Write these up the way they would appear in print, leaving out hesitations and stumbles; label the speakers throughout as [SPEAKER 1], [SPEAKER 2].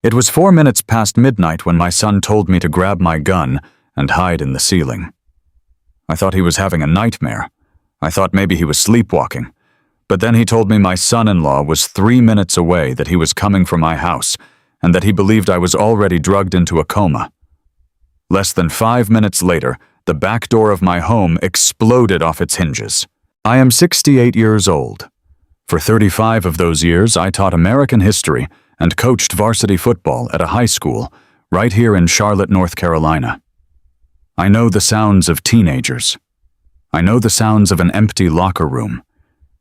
[SPEAKER 1] It was 4 minutes past midnight when my son told me to grab my gun and hide in the ceiling. I thought he was having a nightmare. I thought maybe he was sleepwalking. But then he told me my son-in-law was 3 minutes away, that he was coming for my house, and that he believed I was already drugged into a coma. Less than 5 minutes later, the back door of my home exploded off its hinges. I am 68 years old. For 35 of those years, I taught American history and coached varsity football at a high school right here in Charlotte, North Carolina. I know the sounds of teenagers. I know the sounds of an empty locker room.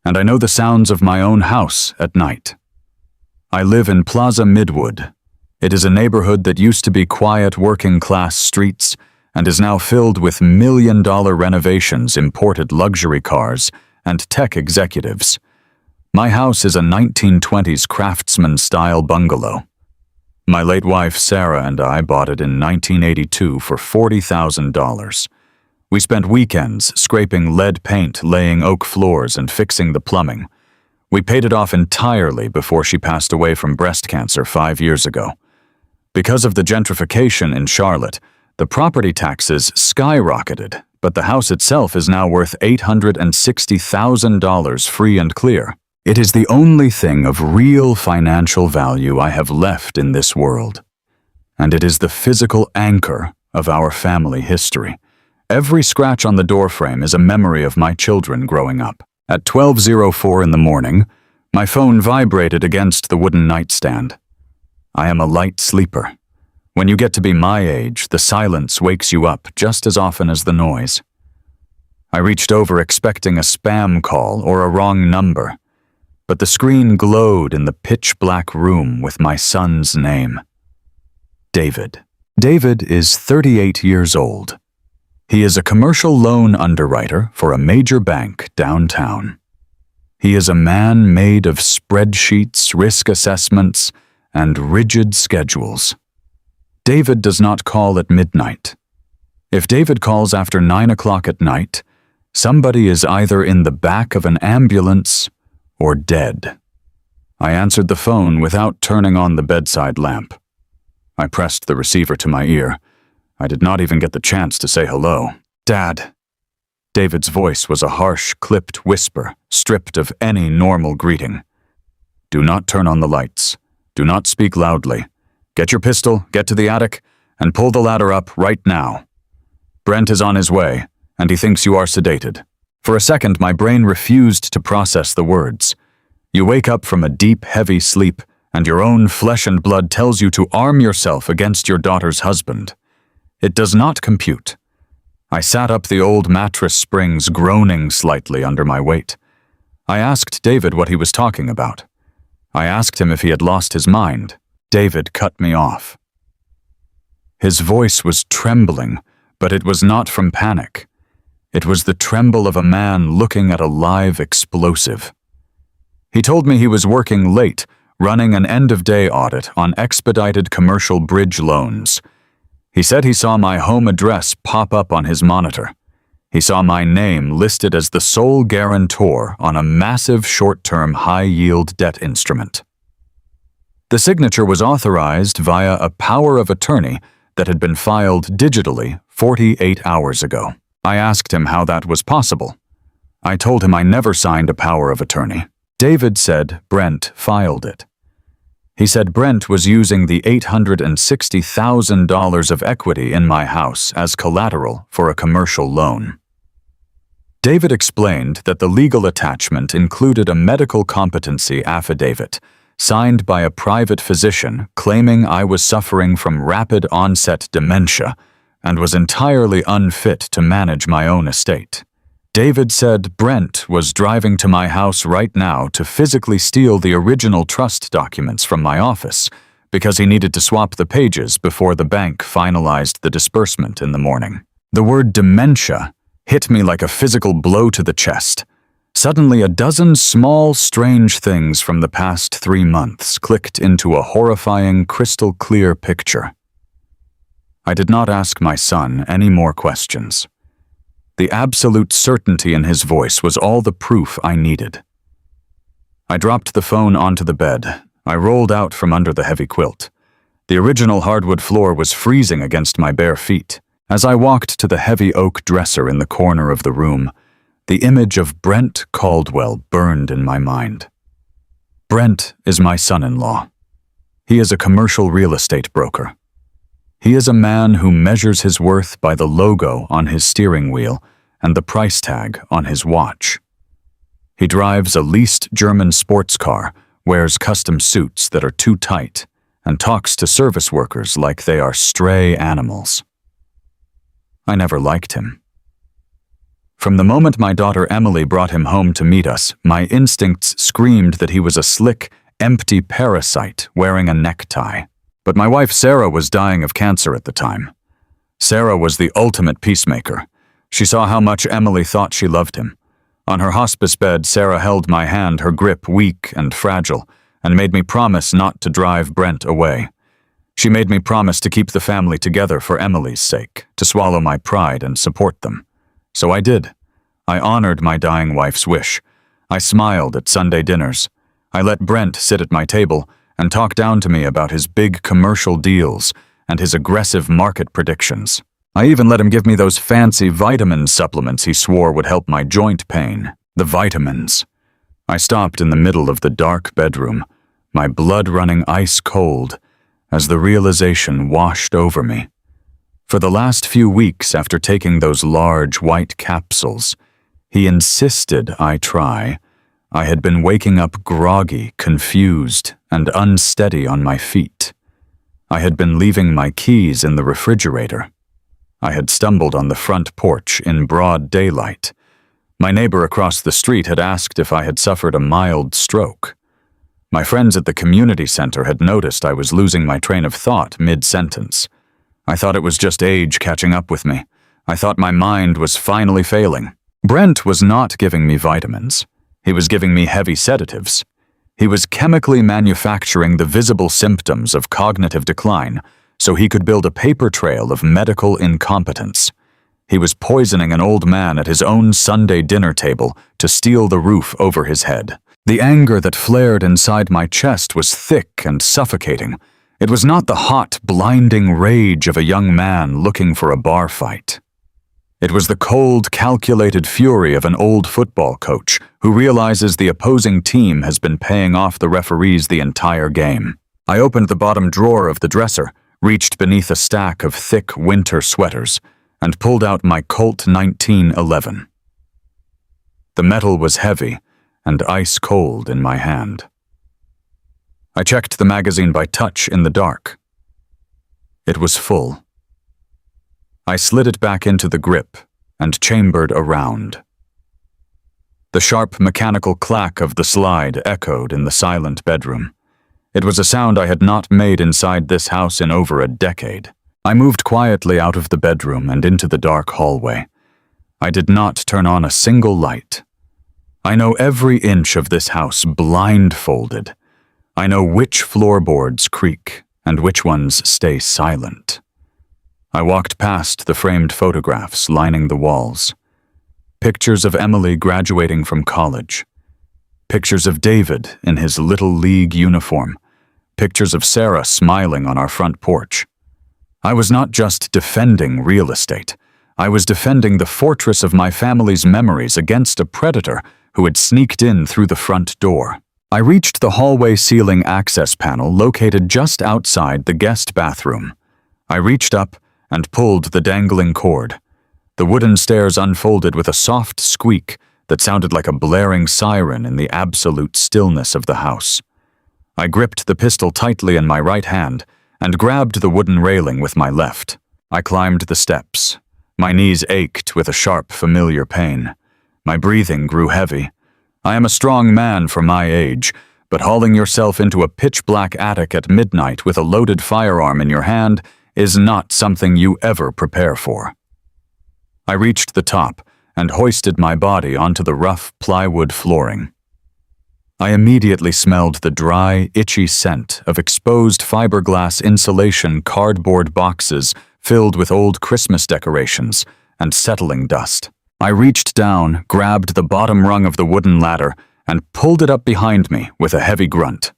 [SPEAKER 1] And I know the sounds of my own house at night. I live in Plaza Midwood. It is a neighborhood that used to be quiet working-class streets and is now filled with million-dollar renovations, imported luxury cars, and tech executives. My house is a 1920s craftsman-style bungalow. My late wife Sarah and I bought it in 1982 for $40,000. We spent weekends scraping lead paint, laying oak floors, and fixing the plumbing. We paid it off entirely before she passed away from breast cancer 5 years ago. Because of the gentrification in Charlotte, the property taxes skyrocketed, but the house itself is now worth $860,000 free and clear. It is the only thing of real financial value I have left in this world. And it is the physical anchor of our family history. Every scratch on the doorframe is a memory of my children growing up. At 12:04 in the morning, my phone vibrated against the wooden nightstand. I am a light sleeper. When you get to be my age, the silence wakes you up just as often as the noise. I reached over expecting a spam call or a wrong number, but the screen glowed in the pitch-black room with my son's name. David. David is 38 years old. He is a commercial loan underwriter for a major bank downtown. He is a man made of spreadsheets, risk assessments, and rigid schedules. David does not call at midnight. If David calls after 9 o'clock at night, somebody is either in the back of an ambulance or dead. I answered the phone without turning on the bedside lamp. I pressed the receiver to my ear. I did not even get the chance to say hello. "Dad." David's voice was a harsh, clipped whisper, stripped of any normal greeting. "Do not turn on the lights. Do not speak loudly. Get your pistol, get to the attic, and pull the ladder up right now. Brent is on his way, and he thinks you are sedated." For a second, my brain refused to process the words. You wake up from a deep, heavy sleep, and your own flesh and blood tells you to arm yourself against your daughter's husband. It does not compute. I sat up the old mattress springs, groaning slightly under my weight. I asked David what he was talking about. I asked him if he had lost his mind. David cut me off. His voice was trembling, but it was not from panic. It was the tremble of a man looking at a live explosive. He told me he was working late, running an end-of-day audit on expedited commercial bridge loans. He said he saw my home address pop up on his monitor. He saw my name listed as the sole guarantor on a massive short-term high-yield debt instrument. The signature was authorized via a power of attorney that had been filed digitally 48 hours ago. I asked him how that was possible. I told him I never signed a power of attorney. David said Brent filed it. He said Brent was using the $860,000 of equity in my house as collateral for a commercial loan. David explained that the legal attachment included a medical competency affidavit signed by a private physician claiming I was suffering from rapid onset dementia and was entirely unfit to manage my own estate. David said Brent was driving to my house right now to physically steal the original trust documents from my office because he needed to swap the pages before the bank finalized the disbursement in the morning. The word dementia hit me like a physical blow to the chest. Suddenly, a dozen small, strange things from the past 3 months clicked into a horrifying, crystal-clear picture. I did not ask my son any more questions. The absolute certainty in his voice was all the proof I needed. I dropped the phone onto the bed. I rolled out from under the heavy quilt. The original hardwood floor was freezing against my bare feet. As I walked to the heavy oak dresser in the corner of the room, the image of Brent Caldwell burned in my mind. Brent is my son-in-law. He is a commercial real estate broker. He is a man who measures his worth by the logo on his steering wheel and the price tag on his watch. He drives a leased German sports car, wears custom suits that are too tight, and talks to service workers like they are stray animals. I never liked him. From the moment my daughter Emily brought him home to meet us, my instincts screamed that he was a slick, empty parasite wearing a necktie. But my wife Sarah was dying of cancer at the time. Sarah was the ultimate peacemaker. She saw how much Emily thought she loved him. On her hospice bed, Sarah held my hand, her grip weak and fragile, and made me promise not to drive Brent away. She made me promise to keep the family together for Emily's sake, to swallow my pride and support them. So I did. I honored my dying wife's wish. I smiled at Sunday dinners. I let Brent sit at my table and talk down to me about his big commercial deals and his aggressive market predictions. I even let him give me those fancy vitamin supplements he swore would help my joint pain. The vitamins. I stopped in the middle of the dark bedroom, my blood running ice cold, as the realization washed over me. For the last few weeks after taking those large white capsules, he insisted I try. I had been waking up groggy, confused, and unsteady on my feet. I had been leaving my keys in the refrigerator. I had stumbled on the front porch in broad daylight. My neighbor across the street had asked if I had suffered a mild stroke. My friends at the community center had noticed I was losing my train of thought mid-sentence. I thought it was just age catching up with me. I thought my mind was finally failing. Brent was not giving me vitamins. He was giving me heavy sedatives. He was chemically manufacturing the visible symptoms of cognitive decline so he could build a paper trail of medical incompetence. He was poisoning an old man at his own Sunday dinner table to steal the roof over his head. The anger that flared inside my chest was thick and suffocating. It was not the hot, blinding rage of a young man looking for a bar fight. It was the cold, calculated fury of an old football coach who realizes the opposing team has been paying off the referees the entire game. I opened the bottom drawer of the dresser, reached beneath a stack of thick winter sweaters, and pulled out my Colt 1911. The metal was heavy and ice cold in my hand. I checked the magazine by touch in the dark. It was full. I slid it back into the grip and chambered around. The sharp mechanical clack of the slide echoed in the silent bedroom. It was a sound I had not made inside this house in over a decade. I moved quietly out of the bedroom and into the dark hallway. I did not turn on a single light. I know every inch of this house blindfolded. I know which floorboards creak and which ones stay silent. I walked past the framed photographs lining the walls. Pictures of Emily graduating from college. Pictures of David in his Little League uniform. Pictures of Sarah smiling on our front porch. I was not just defending real estate. I was defending the fortress of my family's memories against a predator who had sneaked in through the front door. I reached the hallway ceiling access panel located just outside the guest bathroom. I reached up and pulled the dangling cord. The wooden stairs unfolded with a soft squeak that sounded like a blaring siren in the absolute stillness of the house. I gripped the pistol tightly in my right hand and grabbed the wooden railing with my left. I climbed the steps. My knees ached with a sharp, familiar pain. My breathing grew heavy. I am a strong man for my age, but hauling yourself into a pitch-black attic at midnight with a loaded firearm in your hand is not something you ever prepare for. I reached the top and hoisted my body onto the rough plywood flooring. I immediately smelled the dry, itchy scent of exposed fiberglass insulation cardboard boxes filled with old Christmas decorations and settling dust. I reached down, grabbed the bottom rung of the wooden ladder, and pulled it up behind me with a heavy grunt.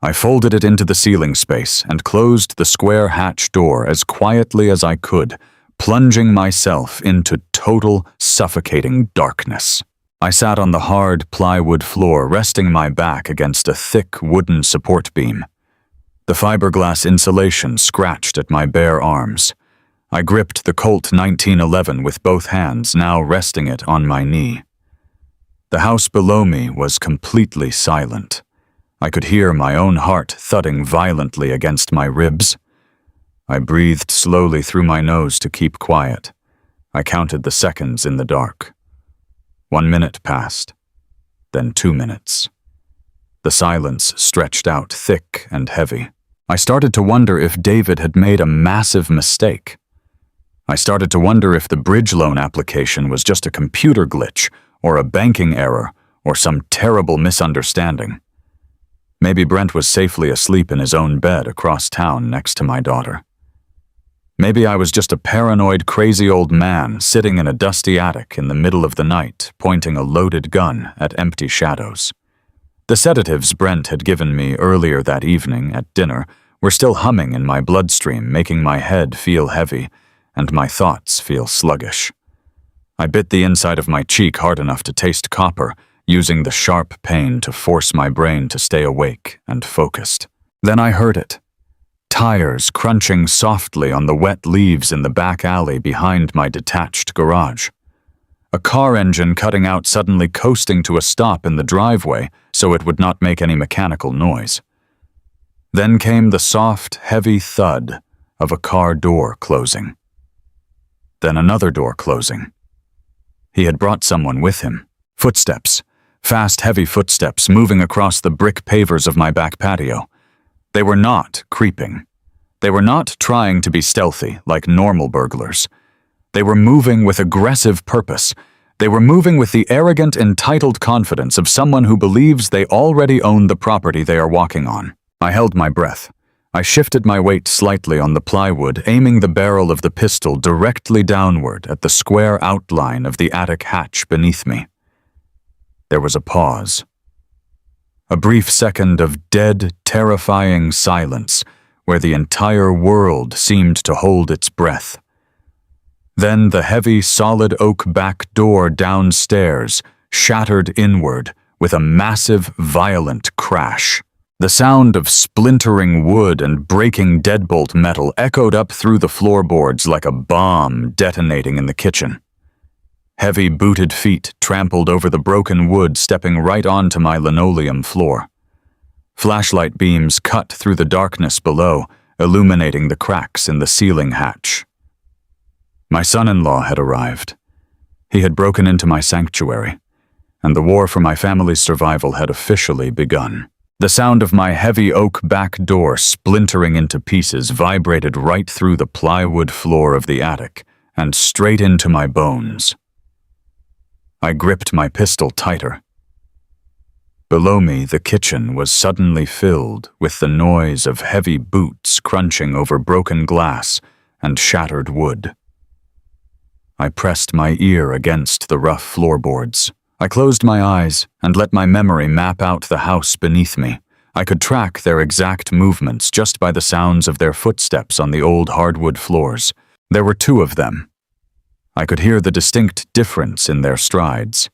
[SPEAKER 1] I folded it into the ceiling space and closed the square hatch door as quietly as I could, plunging myself into total, suffocating darkness. I sat on the hard plywood floor, resting my back against a thick wooden support beam. The fiberglass insulation scratched at my bare arms. I gripped the Colt 1911 with both hands, now resting it on my knee. The house below me was completely silent. I could hear my own heart thudding violently against my ribs. I breathed slowly through my nose to keep quiet. I counted the seconds in the dark. 1 minute passed, then 2 minutes. The silence stretched out thick and heavy. I started to wonder if David had made a massive mistake. I started to wonder if the bridge loan application was just a computer glitch, or a banking error, or some terrible misunderstanding. Maybe Brent was safely asleep in his own bed across town next to my daughter. Maybe I was just a paranoid, crazy old man sitting in a dusty attic in the middle of the night, pointing a loaded gun at empty shadows. The sedatives Brent had given me earlier that evening at dinner were still humming in my bloodstream, making my head feel heavy and my thoughts feel sluggish. I bit the inside of my cheek hard enough to taste copper, using the sharp pain to force my brain to stay awake and focused. Then I heard it. Tires crunching softly on the wet leaves in the back alley behind my detached garage. A car engine cutting out, suddenly coasting to a stop in the driveway so it would not make any mechanical noise. Then came the soft, heavy thud of a car door closing. Then another door closing. He had brought someone with him. Footsteps. Fast, heavy footsteps moving across the brick pavers of my back patio. They were not creeping. They were not trying to be stealthy like normal burglars. They were moving with aggressive purpose. They were moving with the arrogant, entitled confidence of someone who believes they already own the property they are walking on. I held my breath. I shifted my weight slightly on the plywood, aiming the barrel of the pistol directly downward at the square outline of the attic hatch beneath me. There was a pause. A brief second of dead, terrifying silence where the entire world seemed to hold its breath. Then the heavy, solid oak back door downstairs shattered inward with a massive, violent crash. The sound of splintering wood and breaking deadbolt metal echoed up through the floorboards like a bomb detonating in the kitchen. Heavy booted feet trampled over the broken wood, stepping right onto my linoleum floor. Flashlight beams cut through the darkness below, illuminating the cracks in the ceiling hatch. My son-in-law had arrived. He had broken into my sanctuary, and the war for my family's survival had officially begun. The sound of my heavy oak back door splintering into pieces vibrated right through the plywood floor of the attic and straight into my bones. I gripped my pistol tighter. Below me, the kitchen was suddenly filled with the noise of heavy boots crunching over broken glass and shattered wood. I pressed my ear against the rough floorboards. I closed my eyes and let my memory map out the house beneath me. I could track their exact movements just by the sounds of their footsteps on the old hardwood floors. There were 2 of them. I could hear the distinct difference in their strides.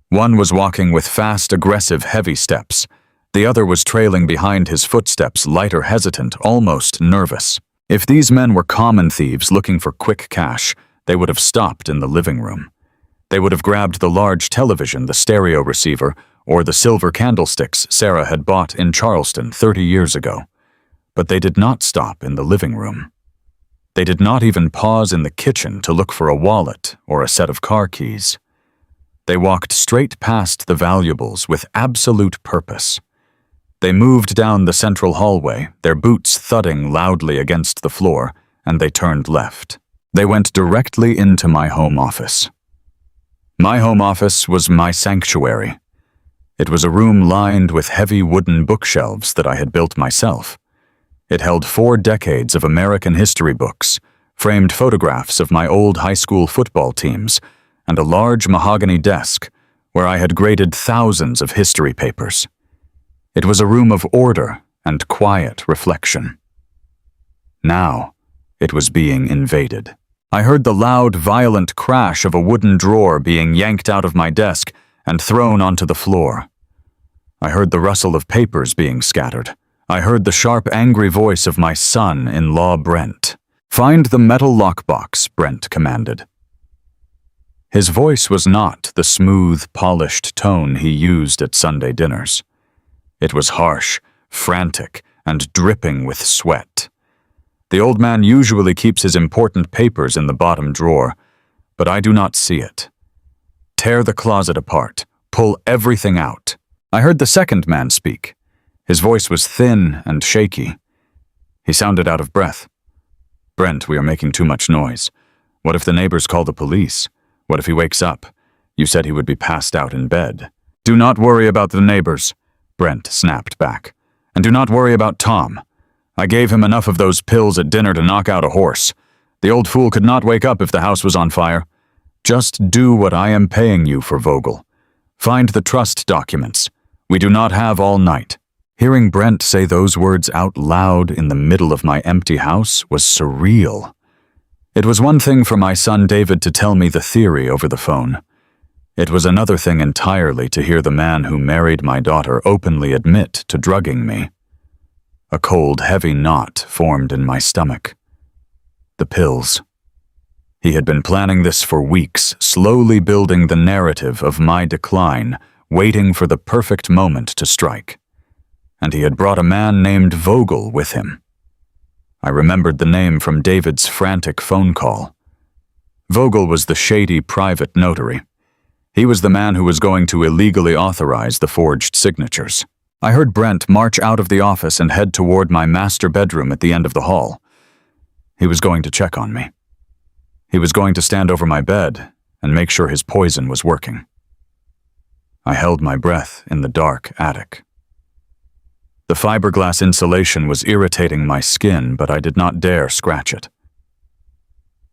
[SPEAKER 1] One was walking with fast, aggressive, heavy steps. The other was trailing behind his footsteps, lighter, hesitant, almost nervous. If these men were common thieves looking for quick cash, they would have stopped in the living room. They would have grabbed the large television, the stereo receiver, or the silver candlesticks Sarah had bought in Charleston 30 years ago. But they did not stop in the living room. They did not even pause in the kitchen to look for a wallet or a set of car keys. They walked straight past the valuables with absolute purpose. They moved down the central hallway, their boots thudding loudly against the floor, and they turned left. They went directly into my home office. My home office was my sanctuary. It was a room lined with heavy wooden bookshelves that I had built myself. It held 4 decades of American history books, framed photographs of my old high school football teams, and a large mahogany desk where I had graded thousands of history papers. It was a room of order and quiet reflection. Now, it was being invaded. I heard the loud, violent crash of a wooden drawer being yanked out of my desk and thrown onto the floor. I heard the rustle of papers being scattered. I heard the sharp, angry voice of my son-in-law, Brent. "Find the metal lockbox," Brent commanded. His voice was not the smooth, polished tone he used at Sunday dinners. It was harsh, frantic, and dripping with sweat. The old man usually keeps his important papers in the bottom drawer, but I do not see it. "Tear the closet apart. Pull everything out." I heard the second man speak. His voice was thin and shaky. He sounded out of breath. "Brent, we are making too much noise. What if the neighbors call the police? What if he wakes up? You said he would be passed out in bed." "Do not worry about the neighbors," Brent snapped back. "And do not worry about Tom. I gave him enough of those pills at dinner to knock out a horse. The old fool could not wake up if the house was on fire. Just do what I am paying you for, Vogel. Find the trust documents. We do not have all night." Hearing Brent say those words out loud in the middle of my empty house was surreal. It was one thing for my son David to tell me the theory over the phone. It was another thing entirely to hear the man who married my daughter openly admit to drugging me. A cold, heavy knot formed in my stomach. The pills. He had been planning this for weeks, slowly building the narrative of my decline, waiting for the perfect moment to strike. And he had brought a man named Vogel with him. I remembered the name from David's frantic phone call. Vogel was the shady private notary. He was the man who was going to illegally authorize the forged signatures. I heard Brent march out of the office and head toward my master bedroom at the end of the hall. He was going to check on me. He was going to stand over my bed and make sure his poison was working. I held my breath in the dark attic. The fiberglass insulation was irritating my skin, but I did not dare scratch it.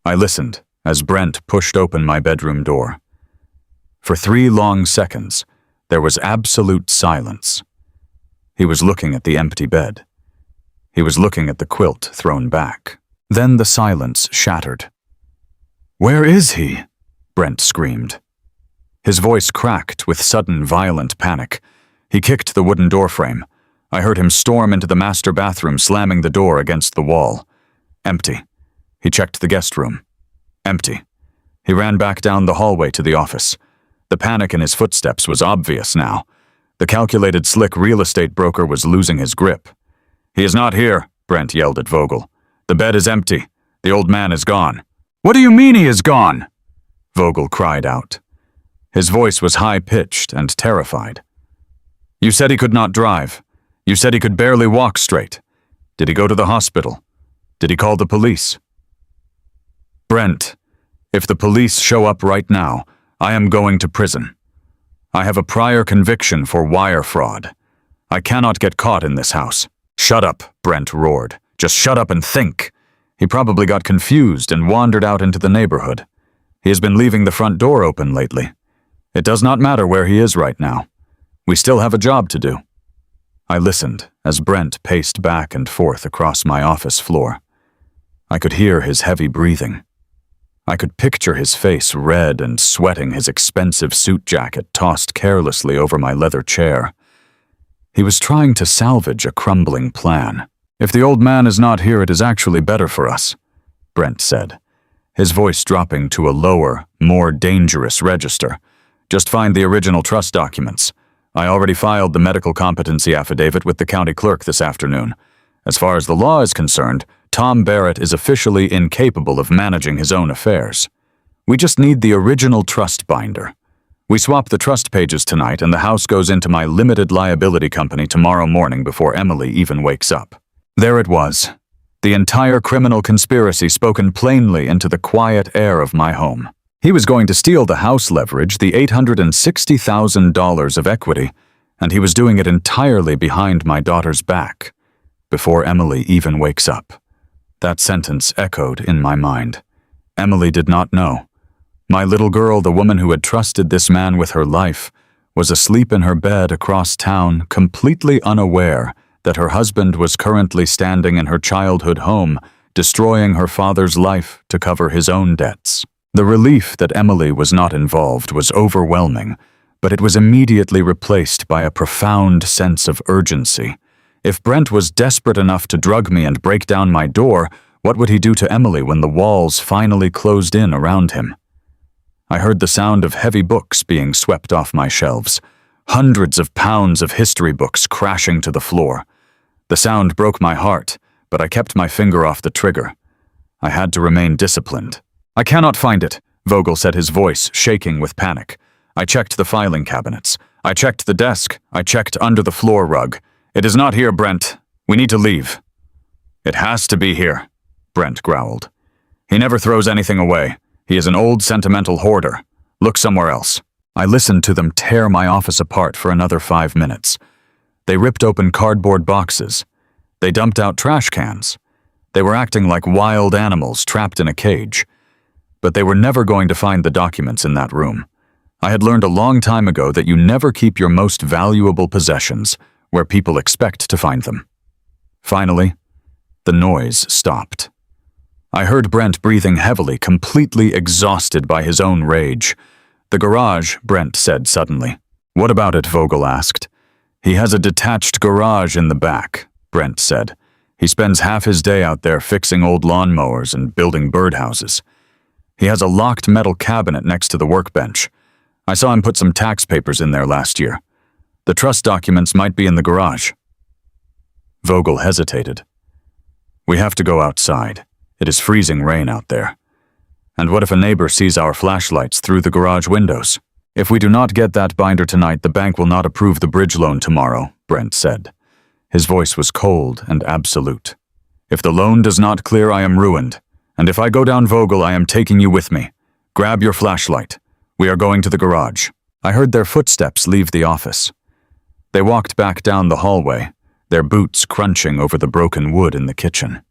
[SPEAKER 1] I listened as Brent pushed open my bedroom door. For 3 long seconds, there was absolute silence. He was looking at the empty bed. He was looking at the quilt thrown back. Then the silence shattered. "Where is he?" Brent screamed. His voice cracked with sudden violent panic. He kicked the wooden doorframe. I heard him storm into the master bathroom, slamming the door against the wall. Empty. He checked the guest room. Empty. He ran back down the hallway to the office. The panic in his footsteps was obvious now. The calculated, slick real estate broker was losing his grip. "He is not here," Brent yelled at Vogel. "The bed is empty. The old man is gone." "What do you mean he is gone?" Vogel cried out. His voice was high-pitched and terrified. "You said he could not drive. You said he could barely walk straight. Did he go to the hospital? Did he call the police?" "Brent, if the police show up right now, I am going to prison. I have a prior conviction for wire fraud. I cannot get caught in this house." "Shut up," Brent roared. "Just shut up and think." He probably got confused and wandered out into the neighborhood. He has been leaving the front door open lately. It does not matter where he is right now. We still have a job to do. I listened as Brent paced back and forth across my office floor. I could hear his heavy breathing. I could picture his face red and sweating, his expensive suit jacket tossed carelessly over my leather chair. He was trying to salvage a crumbling plan. "If the old man is not here, it is actually better for us," Brent said, his voice dropping to a lower, more dangerous register. "Just find the original trust documents. I already filed the medical competency affidavit with the county clerk this afternoon. As far as the law is concerned, Tom Barrett is officially incapable of managing his own affairs. We just need the original trust binder. We swap the trust pages tonight and the house goes into my limited liability company tomorrow morning before Emily even wakes up." There it was, the entire criminal conspiracy spoken plainly into the quiet air of my home. He was going to steal the house leverage, the $860,000 of equity, and he was doing it entirely behind my daughter's back, before Emily even wakes up. That sentence echoed in my mind. Emily did not know. My little girl, the woman who had trusted this man with her life, was asleep in her bed across town, completely unaware that her husband was currently standing in her childhood home, destroying her father's life to cover his own debts. The relief that Emily was not involved was overwhelming, but it was immediately replaced by a profound sense of urgency. If Brent was desperate enough to drug me and break down my door, what would he do to Emily when the walls finally closed in around him? I heard the sound of heavy books being swept off my shelves, hundreds of pounds of history books crashing to the floor. The sound broke my heart, but I kept my finger off the trigger. I had to remain disciplined. "I cannot find it," Vogel said, his voice shaking with panic. "I checked the filing cabinets. I checked the desk. I checked under the floor rug. It is not here, Brent. We need to leave." "It has to be here," Brent growled. "He never throws anything away. He is an old sentimental hoarder. Look somewhere else." I listened to them tear my office apart for another 5 minutes. They ripped open cardboard boxes. They dumped out trash cans. They were acting like wild animals trapped in a cage. But they were never going to find the documents in that room. I had learned a long time ago that you never keep your most valuable possessions where people expect to find them. Finally, the noise stopped. I heard Brent breathing heavily, completely exhausted by his own rage. "The garage," Brent said suddenly. "What about it?" Vogel asked. "He has a detached garage in the back," Brent said. "He spends half his day out there fixing old lawnmowers and building birdhouses. He has a locked metal cabinet next to the workbench. I saw him put some tax papers in there last year. The trust documents might be in the garage." Vogel hesitated. "We have to go outside. It is freezing rain out there. And what if a neighbor sees our flashlights through the garage windows? If we do not get that binder tonight, the bank will not approve the bridge loan tomorrow," Brent said. His voice was cold and absolute. "If the loan does not clear, I am ruined. And if I go down, Vogel, I am taking you with me. Grab your flashlight. We are going to the garage." I heard their footsteps leave the office. They walked back down the hallway, their boots crunching over the broken wood in the kitchen.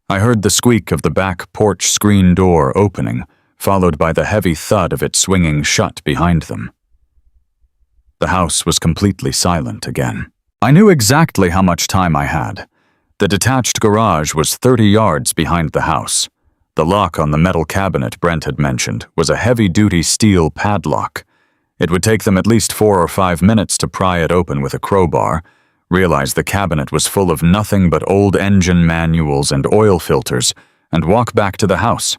[SPEAKER 1] I heard the squeak of the back porch screen door opening, followed by the heavy thud of it swinging shut behind them. The house was completely silent again. I knew exactly how much time I had. The detached garage was 30 yards behind the house. The lock on the metal cabinet Brent had mentioned was a heavy-duty steel padlock. It would take them at least 4 or 5 minutes to pry it open with a crowbar, realize the cabinet was full of nothing but old engine manuals and oil filters, and walk back to the house.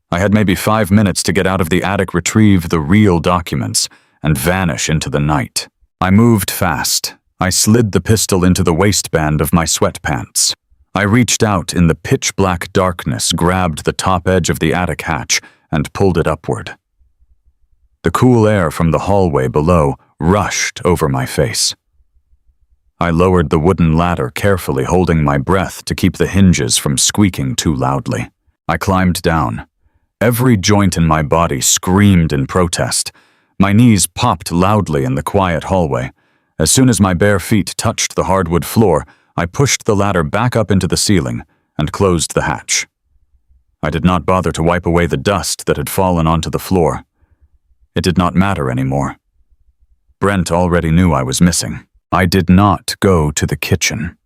[SPEAKER 1] I had maybe 5 minutes to get out of the attic, retrieve the real documents, and vanish into the night. I moved fast. I slid the pistol into the waistband of my sweatpants. I reached out in the pitch-black darkness, grabbed the top edge of the attic hatch, and pulled it upward. The cool air from the hallway below rushed over my face. I lowered the wooden ladder carefully, holding my breath to keep the hinges from squeaking too loudly. I climbed down. Every joint in my body screamed in protest. My knees popped loudly in the quiet hallway. As soon as my bare feet touched the hardwood floor, I pushed the ladder back up into the ceiling and closed the hatch. I did not bother to wipe away the dust that had fallen onto the floor. It did not matter anymore. Brent already knew I was missing. I did not go to the kitchen.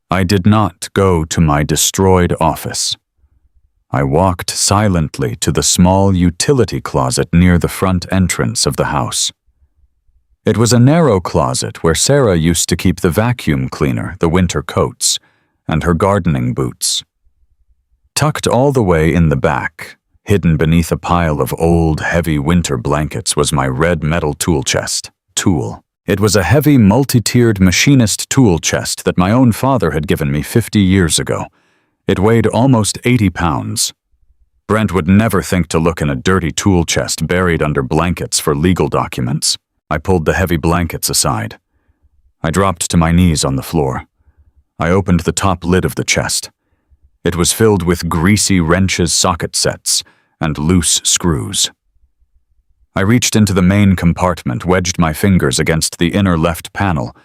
[SPEAKER 1] I did not go to my destroyed office. I walked silently to the small utility closet near the front entrance of the house. It was a narrow closet where Sarah used to keep the vacuum cleaner, the winter coats, and her gardening boots. Tucked all the way in the back, hidden beneath a pile of old, heavy winter blankets, was my red metal tool chest. It was a heavy, multi-tiered machinist tool chest that my own father had given me 50 years ago. It weighed almost 80 pounds. Brent would never think to look in a dirty tool chest buried under blankets for legal documents. I pulled the heavy blankets aside. I dropped to my knees on the floor. I opened the top lid of the chest. It was filled with greasy wrenches, socket sets, and loose screws. I reached into the main compartment, wedged my fingers against the inner left panel,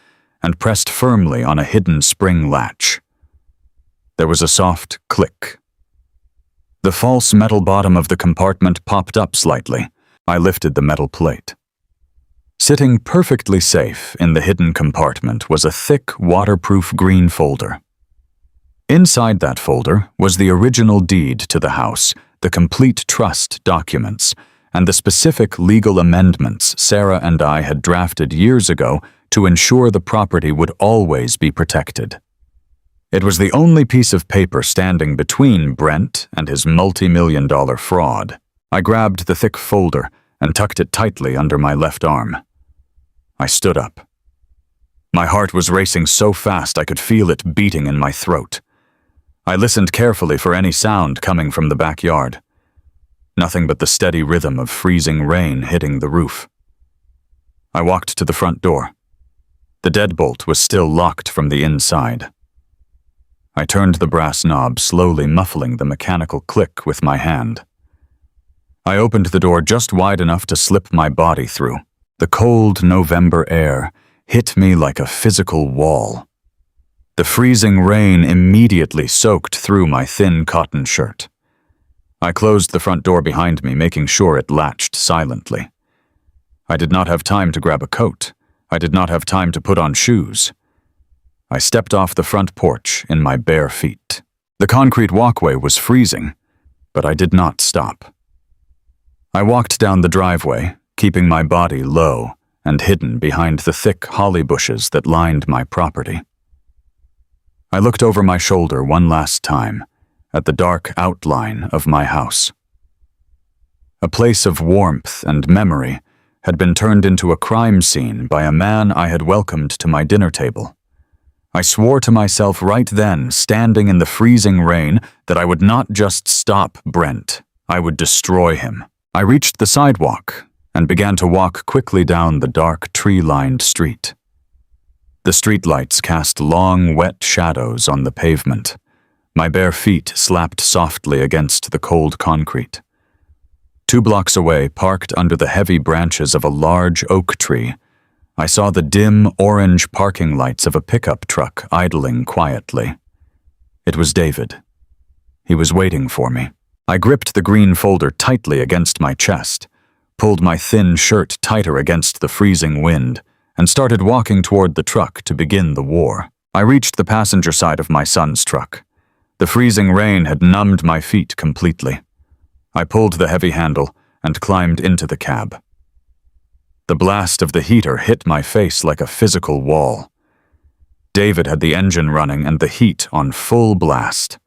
[SPEAKER 1] and pressed firmly on a hidden spring latch. There was a soft click. The false metal bottom of the compartment popped up slightly. I lifted the metal plate. Sitting perfectly safe in the hidden compartment was a thick, waterproof green folder. Inside that folder was the original deed to the house, the complete trust documents, and the specific legal amendments Sarah and I had drafted years ago to ensure the property would always be protected. It was the only piece of paper standing between Brent and his multi-million-dollar fraud. I grabbed the thick folder and tucked it tightly under my left arm. I stood up. My heart was racing so fast I could feel it beating in my throat. I listened carefully for any sound coming from the backyard. Nothing but the steady rhythm of freezing rain hitting the roof. I walked to the front door. The deadbolt was still locked from the inside. I turned the brass knob, slowly muffling the mechanical click with my hand. I opened the door just wide enough to slip my body through. The cold November air hit me like a physical wall. The freezing rain immediately soaked through my thin cotton shirt. I closed the front door behind me, making sure it latched silently. I did not have time to grab a coat. I did not have time to put on shoes. I stepped off the front porch in my bare feet. The concrete walkway was freezing, but I did not stop. I walked down the driveway, keeping my body low and hidden behind the thick holly bushes that lined my property. I looked over my shoulder one last time at the dark outline of my house. A place of warmth and memory had been turned into a crime scene by a man I had welcomed to my dinner table. I swore to myself right then, standing in the freezing rain, that I would not just stop Brent, I would destroy him. I reached the sidewalk and began to walk quickly down the dark, tree-lined street. The streetlights cast long, wet shadows on the pavement. My bare feet slapped softly against the cold concrete. 2 blocks away, parked under the heavy branches of a large oak tree, I saw the dim, orange parking lights of a pickup truck idling quietly. It was David. He was waiting for me. I gripped the green folder tightly against my chest, pulled my thin shirt tighter against the freezing wind, and started walking toward the truck to begin the war. I reached the passenger side of my son's truck. The freezing rain had numbed my feet completely. I pulled the heavy handle and climbed into the cab. The blast of the heater hit my face like a physical wall. David had the engine running and the heat on full blast.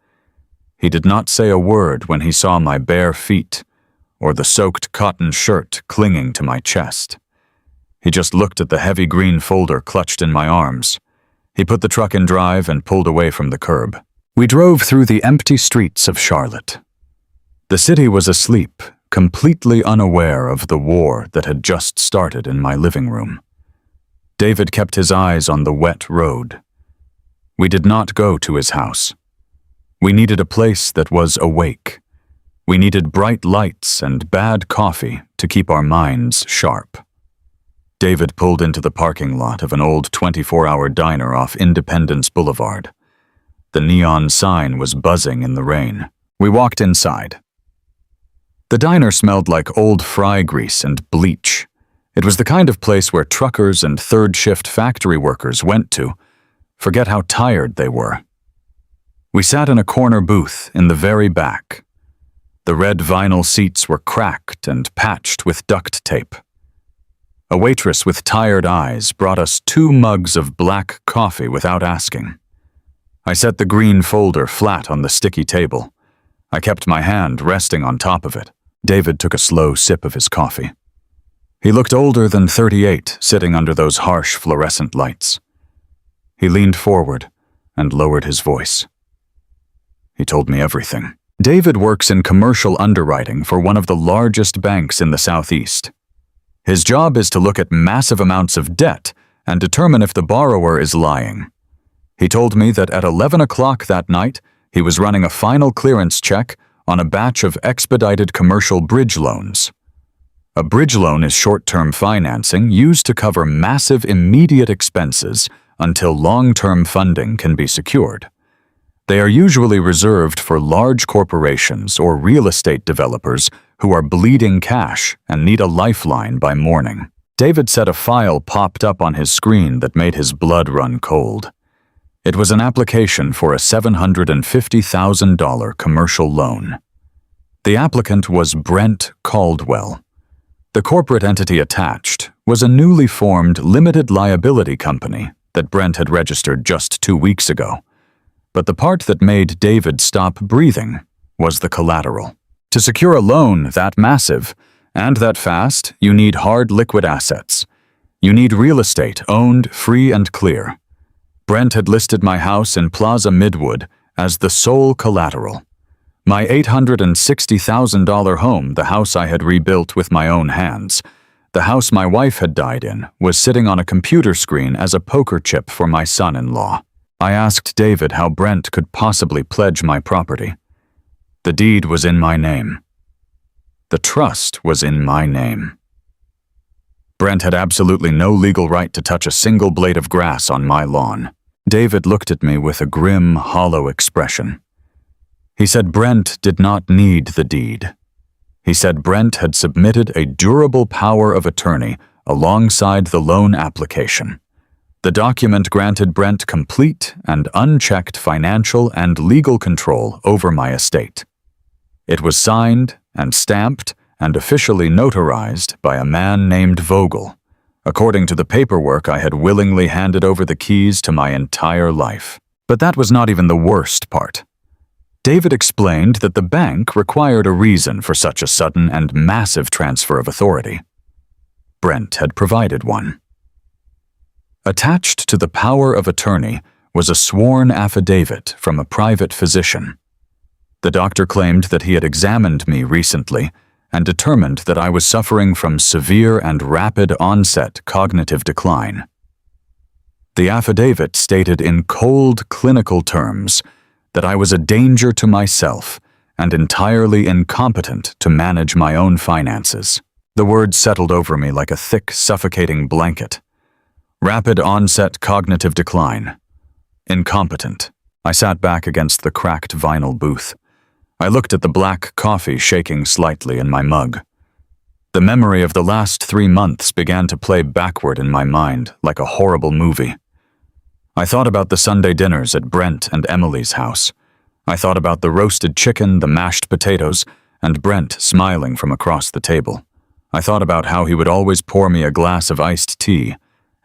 [SPEAKER 1] He did not say a word when he saw my bare feet or the soaked cotton shirt clinging to my chest. He just looked at the heavy green folder clutched in my arms. He put the truck in drive and pulled away from the curb. We drove through the empty streets of Charlotte. The city was asleep, completely unaware of the war that had just started in my living room. David kept his eyes on the wet road. We did not go to his house. We needed a place that was awake. We needed bright lights and bad coffee to keep our minds sharp. David pulled into the parking lot of an old 24-hour diner off Independence Boulevard. The neon sign was buzzing in the rain. We walked inside. The diner smelled like old fry grease and bleach. It was the kind of place where truckers and third-shift factory workers went to forget how tired they were. We sat in a corner booth in the very back. The red vinyl seats were cracked and patched with duct tape. A waitress with tired eyes brought us 2 mugs of black coffee without asking. I set the green folder flat on the sticky table. I kept my hand resting on top of it. David took a slow sip of his coffee. He looked older than 38, sitting under those harsh fluorescent lights. He leaned forward and lowered his voice. He told me everything. David works in commercial underwriting for one of the largest banks in the Southeast. His job is to look at massive amounts of debt and determine if the borrower is lying. He told me that at 11 o'clock that night, he was running a final clearance check on a batch of expedited commercial bridge loans. A bridge loan is short-term financing used to cover massive immediate expenses until long-term funding can be secured. They are usually reserved for large corporations or real estate developers who are bleeding cash and need a lifeline by morning. David said a file popped up on his screen that made his blood run cold. It was an application for a $750,000 commercial loan. The applicant was Brent Caldwell. The corporate entity attached was a newly formed limited liability company that Brent had registered just 2 weeks ago. But the part that made David stop breathing was the collateral. To secure a loan that massive and that fast, you need hard liquid assets. You need real estate owned free and clear. Brent had listed my house in Plaza Midwood as the sole collateral. My $860,000 home, the house I had rebuilt with my own hands, the house my wife had died in, was sitting on a computer screen as a poker chip for my son-in-law. I asked David how Brent could possibly pledge my property. The deed was in my name. The trust was in my name. Brent had absolutely no legal right to touch a single blade of grass on my lawn. David looked at me with a grim, hollow expression. He said Brent did not need the deed. He said Brent had submitted a durable power of attorney alongside the loan application. The document granted Brent complete and unchecked financial and legal control over my estate. It was signed and stamped and officially notarized by a man named Vogel. According to the paperwork, I had willingly handed over the keys to my entire life. But that was not even the worst part. David explained that the bank required a reason for such a sudden and massive transfer of authority. Brent had provided one. Attached to the power of attorney was a sworn affidavit from a private physician. The doctor claimed that he had examined me recently and determined that I was suffering from severe and rapid onset cognitive decline. The affidavit stated in cold clinical terms that I was a danger to myself and entirely incompetent to manage my own finances. The words settled over me like a thick, suffocating blanket. Rapid onset cognitive decline. Incompetent. I sat back against the cracked vinyl booth. I looked at the black coffee shaking slightly in my mug. The memory of the last 3 months began to play backward in my mind like a horrible movie. I thought about the Sunday dinners at Brent and Emily's house. I thought about the roasted chicken, the mashed potatoes, and Brent smiling from across the table. I thought about how he would always pour me a glass of iced tea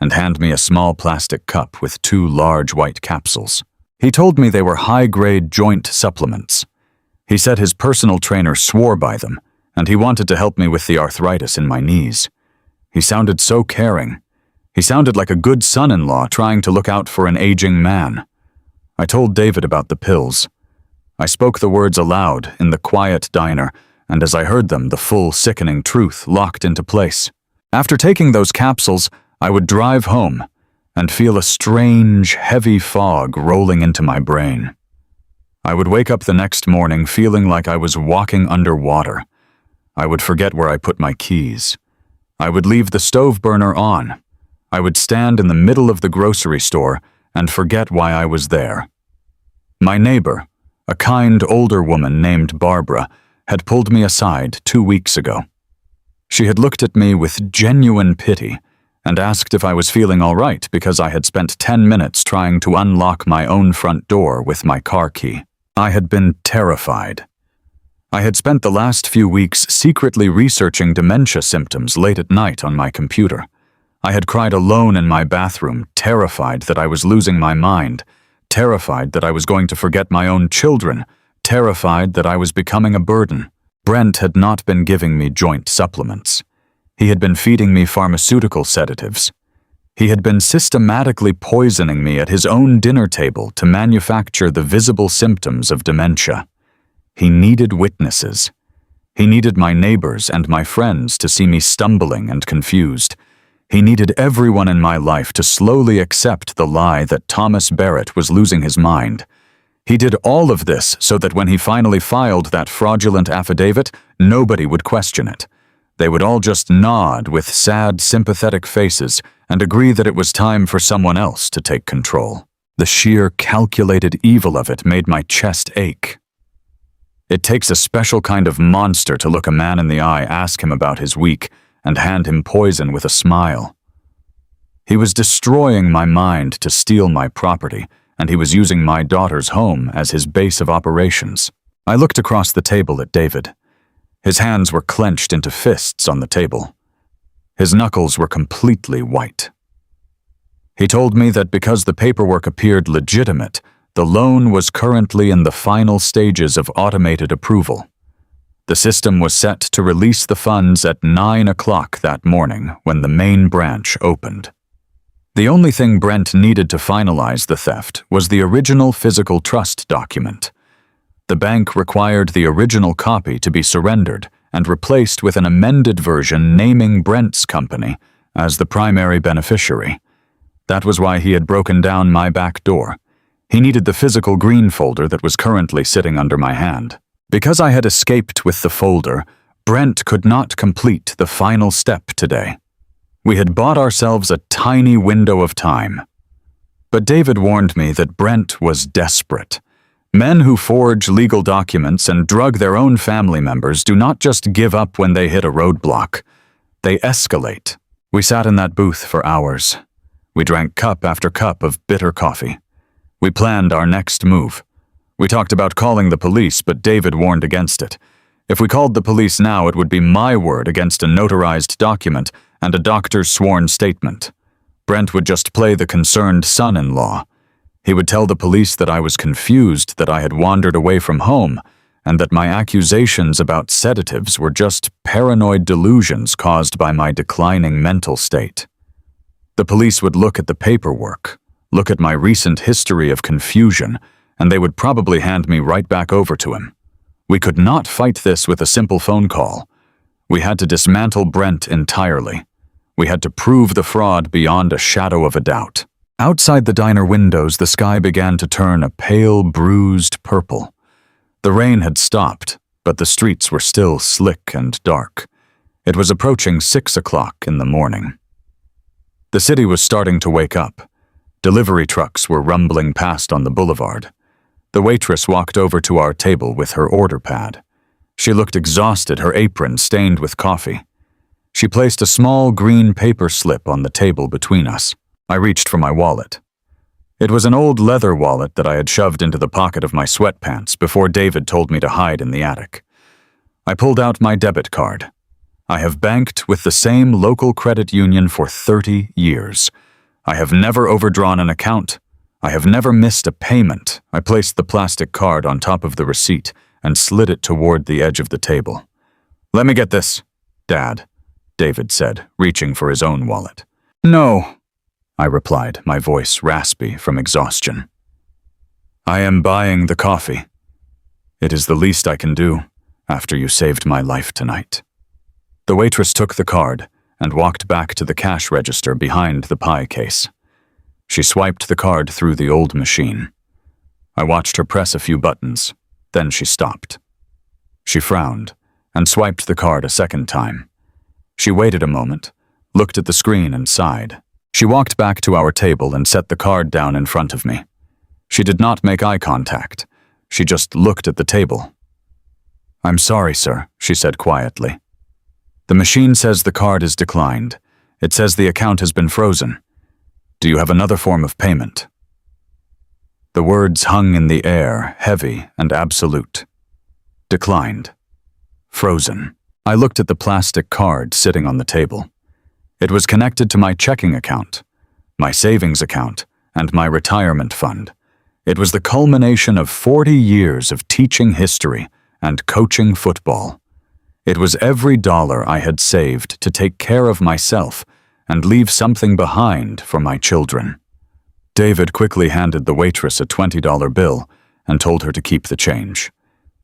[SPEAKER 1] and hand me a small plastic cup with 2 large white capsules. He told me they were high-grade joint supplements. He said his personal trainer swore by them, and he wanted to help me with the arthritis in my knees. He sounded so caring. He sounded like a good son-in-law trying to look out for an aging man. I told David about the pills. I spoke the words aloud in the quiet diner, and as I heard them, the full, sickening truth locked into place. After taking those capsules, I would drive home and feel a strange, heavy fog rolling into my brain. I would wake up the next morning feeling like I was walking underwater. I would forget where I put my keys. I would leave the stove burner on. I would stand in the middle of the grocery store and forget why I was there. My neighbor, a kind older woman named Barbara, had pulled me aside 2 weeks ago. She had looked at me with genuine pity and asked if I was feeling all right because I had spent 10 minutes trying to unlock my own front door with my car key. I had been terrified. I had spent the last few weeks secretly researching dementia symptoms late at night on my computer. I had cried alone in my bathroom, terrified that I was losing my mind, terrified that I was going to forget my own children, terrified that I was becoming a burden. Brent had not been giving me joint supplements. He had been feeding me pharmaceutical sedatives. He had been systematically poisoning me at his own dinner table to manufacture the visible symptoms of dementia. He needed witnesses. He needed my neighbors and my friends to see me stumbling and confused. He needed everyone in my life to slowly accept the lie that Thomas Barrett was losing his mind. He did all of this so that when he finally filed that fraudulent affidavit, nobody would question it. They would all just nod with sad, sympathetic faces and agree that it was time for someone else to take control. The sheer, calculated evil of it made my chest ache. It takes a special kind of monster to look a man in the eye, ask him about his week, and hand him poison with a smile. He was destroying my mind to steal my property, and he was using my daughter's home as his base of operations. I looked across the table at David. His hands were clenched into fists on the table. His knuckles were completely white. He told me that because the paperwork appeared legitimate, the loan was currently in the final stages of automated approval. The system was set to release the funds at 9 o'clock that morning when the main branch opened. The only thing Brent needed to finalize the theft was the original physical trust document. The bank required the original copy to be surrendered and replaced with an amended version naming Brent's company as the primary beneficiary. That was why he had broken down my back door. He needed the physical green folder that was currently sitting under my hand. Because I had escaped with the folder, Brent could not complete the final step today. We had bought ourselves a tiny window of time. But David warned me that Brent was desperate. Men who forge legal documents and drug their own family members do not just give up when they hit a roadblock. They escalate. We sat in that booth for hours. We drank cup after cup of bitter coffee. We planned our next move. We talked about calling the police, but David warned against it. If we called the police now, it would be my word against a notarized document and a doctor's sworn statement. Brent would just play the concerned son-in-law. He would tell the police that I was confused, that I had wandered away from home, and that my accusations about sedatives were just paranoid delusions caused by my declining mental state. The police would look at the paperwork, look at my recent history of confusion, and they would probably hand me right back over to him. We could not fight this with a simple phone call. We had to dismantle Brent entirely. We had to prove the fraud beyond a shadow of a doubt. Outside the diner windows, the sky began to turn a pale, bruised purple. The rain had stopped, but the streets were still slick and dark. It was approaching 6 o'clock in the morning. The city was starting to wake up. Delivery trucks were rumbling past on the boulevard. The waitress walked over to our table with her order pad. She looked exhausted, her apron stained with coffee. She placed a small green paper slip on the table between us. I reached for my wallet. It was an old leather wallet that I had shoved into the pocket of my sweatpants before David told me to hide in the attic. I pulled out my debit card. I have banked with the same local credit union for 30 years. I have never overdrawn an account. I have never missed a payment. I placed the plastic card on top of the receipt and slid it toward the edge of the table. "Let me get this, Dad," David said, reaching for his own wallet. "No," I replied, my voice raspy from exhaustion. "I am buying the coffee. It is the least I can do after you saved my life tonight." The waitress took the card and walked back to the cash register behind the pie case. She swiped the card through the old machine. I watched her press a few buttons, then she stopped. She frowned and swiped the card a second time. She waited a moment, looked at the screen and sighed. She walked back to our table and set the card down in front of me. She did not make eye contact. She just looked at the table. "I'm sorry, sir," she said quietly. "The machine says the card is declined. It says the account has been frozen. Do you have another form of payment?" The words hung in the air, heavy and absolute. Declined. Frozen. I looked at the plastic card sitting on the table. It was connected to my checking account, my savings account, and my retirement fund. It was the culmination of 40 years of teaching history and coaching football. It was every dollar I had saved to take care of myself and leave something behind for my children. David quickly handed the waitress a $20 bill and told her to keep the change.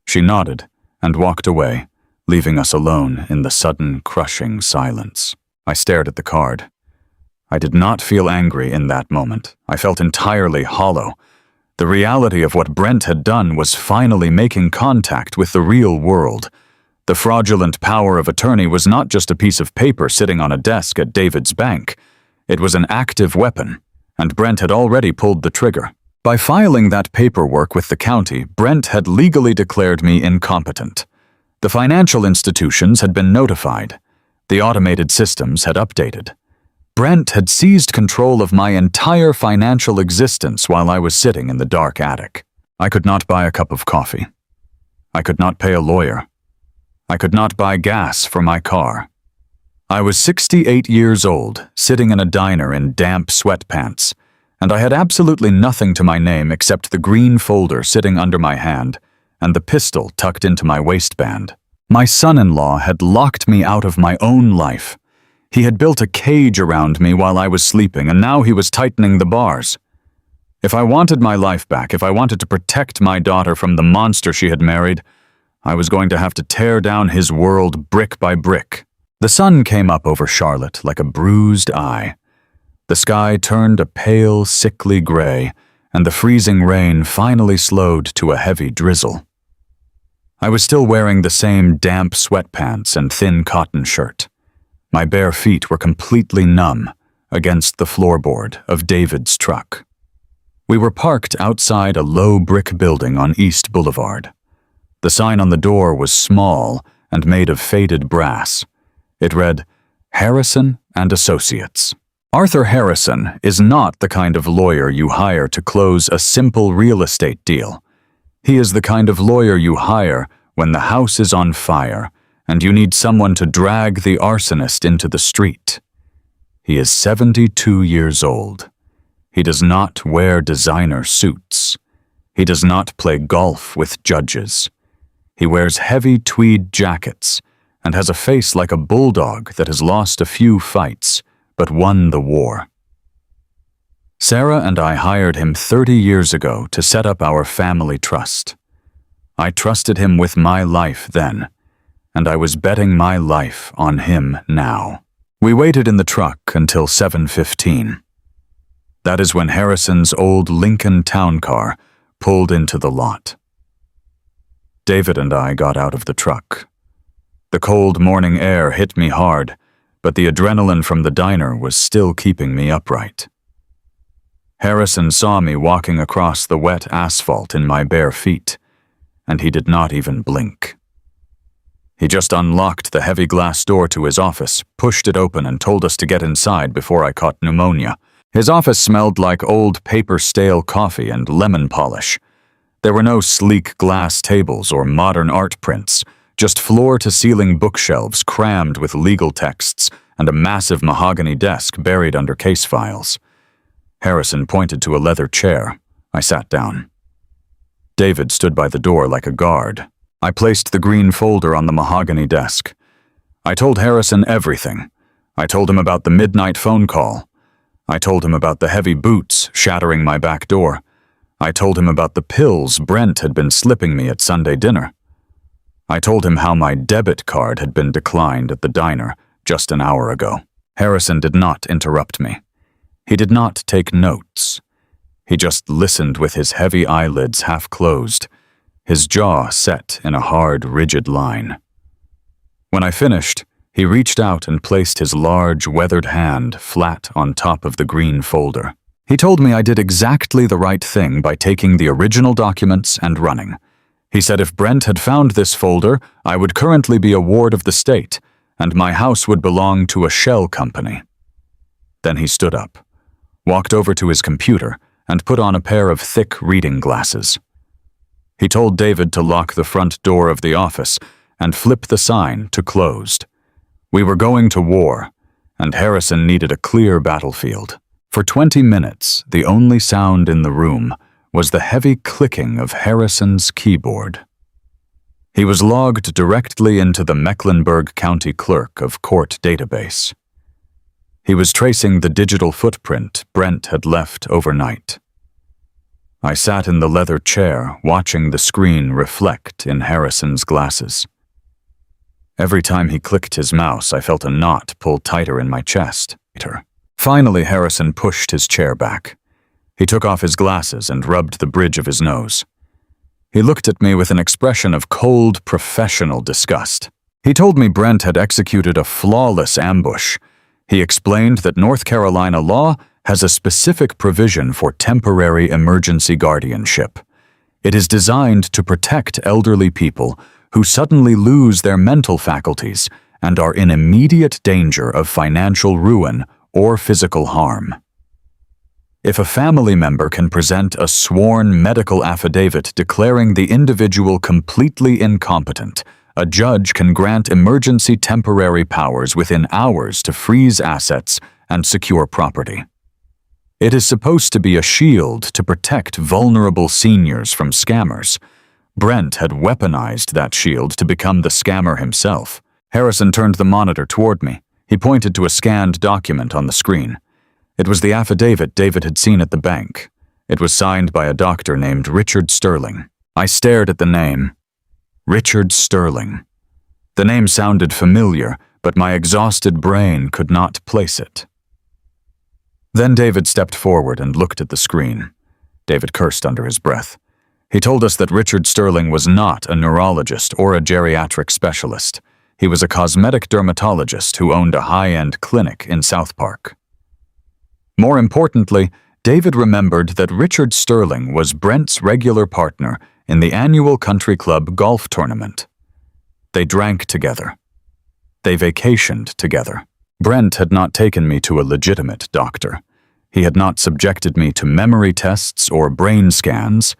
[SPEAKER 1] She nodded and walked away, leaving us alone in the sudden, crushing silence. I stared at the card. I did not feel angry in that moment. I felt entirely hollow. The reality of what Brent had done was finally making contact with the real world. The fraudulent power of attorney was not just a piece of paper sitting on a desk at David's bank. It was an active weapon, and Brent had already pulled the trigger. By filing that paperwork with the county, Brent had legally declared me incompetent. The financial institutions had been notified. The automated systems had updated. Brent had seized control of my entire financial existence while I was sitting in the dark attic. I could not buy a cup of coffee. I could not pay a lawyer. I could not buy gas for my car. I was 68 years old, sitting in a diner in damp sweatpants, and I had absolutely nothing to my name except the green folder sitting under my hand and the pistol tucked into my waistband. My son-in-law had locked me out of my own life. He had built a cage around me while I was sleeping, and now he was tightening the bars. If I wanted my life back, if I wanted to protect my daughter from the monster she had married, I was going to have to tear down his world brick by brick. The sun came up over Charlotte like a bruised eye. The sky turned a pale, sickly gray, and the freezing rain finally slowed to a heavy drizzle. I was still wearing the same damp sweatpants and thin cotton shirt. My bare feet were completely numb against the floorboard of David's truck. We were parked outside a low brick building on East Boulevard. The sign on the door was small and made of faded brass. It read, "Harrison and Associates." Arthur Harrison is not the kind of lawyer you hire to close a simple real estate deal. He is the kind of lawyer you hire when the house is on fire and you need someone to drag the arsonist into the street. He is 72 years old. He does not wear designer suits. He does not play golf with judges. He wears heavy tweed jackets and has a face like a bulldog that has lost a few fights but won the war. Sarah and I hired him 30 years ago to set up our family trust. I trusted him with my life then, and I was betting my life on him now. We waited in the truck until 7:15. That is when Harrison's old Lincoln town car pulled into the lot. David and I got out of the truck. The cold morning air hit me hard, but the adrenaline from the diner was still keeping me upright. Harrison saw me walking across the wet asphalt in my bare feet, and he did not even blink. He just unlocked the heavy glass door to his office, pushed it open, and told us to get inside before I caught pneumonia. His office smelled like old paper-stale coffee and lemon polish. There were no sleek glass tables or modern art prints, just floor-to-ceiling bookshelves crammed with legal texts and a massive mahogany desk buried under case files. Harrison pointed to a leather chair. I sat down. David stood by the door like a guard. I placed the green folder on the mahogany desk. I told Harrison everything. I told him about the midnight phone call. I told him about the heavy boots shattering my back door. I told him about the pills Brent had been slipping me at Sunday dinner. I told him how my debit card had been declined at the diner just an hour ago. Harrison did not interrupt me. He did not take notes. He just listened with his heavy eyelids half closed, his jaw set in a hard, rigid line. When I finished, he reached out and placed his large, weathered hand flat on top of the green folder. He told me I did exactly the right thing by taking the original documents and running. He said if Brent had found this folder, I would currently be a ward of the state, and my house would belong to a shell company. Then he stood up, walked over to his computer, and put on a pair of thick reading glasses. He told David to lock the front door of the office and flip the sign to closed. We were going to war, and Harrison needed a clear battlefield. For 20 minutes, the only sound in the room was the heavy clicking of Harrison's keyboard. He was logged directly into the Mecklenburg County Clerk of Court database. He was tracing the digital footprint Brent had left overnight. I sat in the leather chair, watching the screen reflect in Harrison's glasses. Every time he clicked his mouse, I felt a knot pull tighter in my chest. Finally, Harrison pushed his chair back. He took off his glasses and rubbed the bridge of his nose. He looked at me with an expression of cold, professional disgust. He told me Brent had executed a flawless ambush. He explained that North Carolina law has a specific provision for temporary emergency guardianship. It is designed to protect elderly people who suddenly lose their mental faculties and are in immediate danger of financial ruin or physical harm. If a family member can present a sworn medical affidavit declaring the individual completely incompetent, a judge can grant emergency temporary powers within hours to freeze assets and secure property. It is supposed to be a shield to protect vulnerable seniors from scammers. Brent had weaponized that shield to become the scammer himself. Harrison turned the monitor toward me. He pointed to a scanned document on the screen. It was the affidavit David had seen at the bank. It was signed by a doctor named Richard Sterling. I stared at the name. Richard Sterling. The name sounded familiar, but my exhausted brain could not place it. Then David stepped forward and looked at the screen. David cursed under his breath. He told us that Richard Sterling was not a neurologist or a geriatric specialist. He was a cosmetic dermatologist who owned a high-end clinic in South Park. More importantly, David remembered that Richard Sterling was Brent's regular partner in the annual country club golf tournament. They drank together. They vacationed together. Brent had not taken me to a legitimate doctor. He had not subjected me to memory tests or brain scans.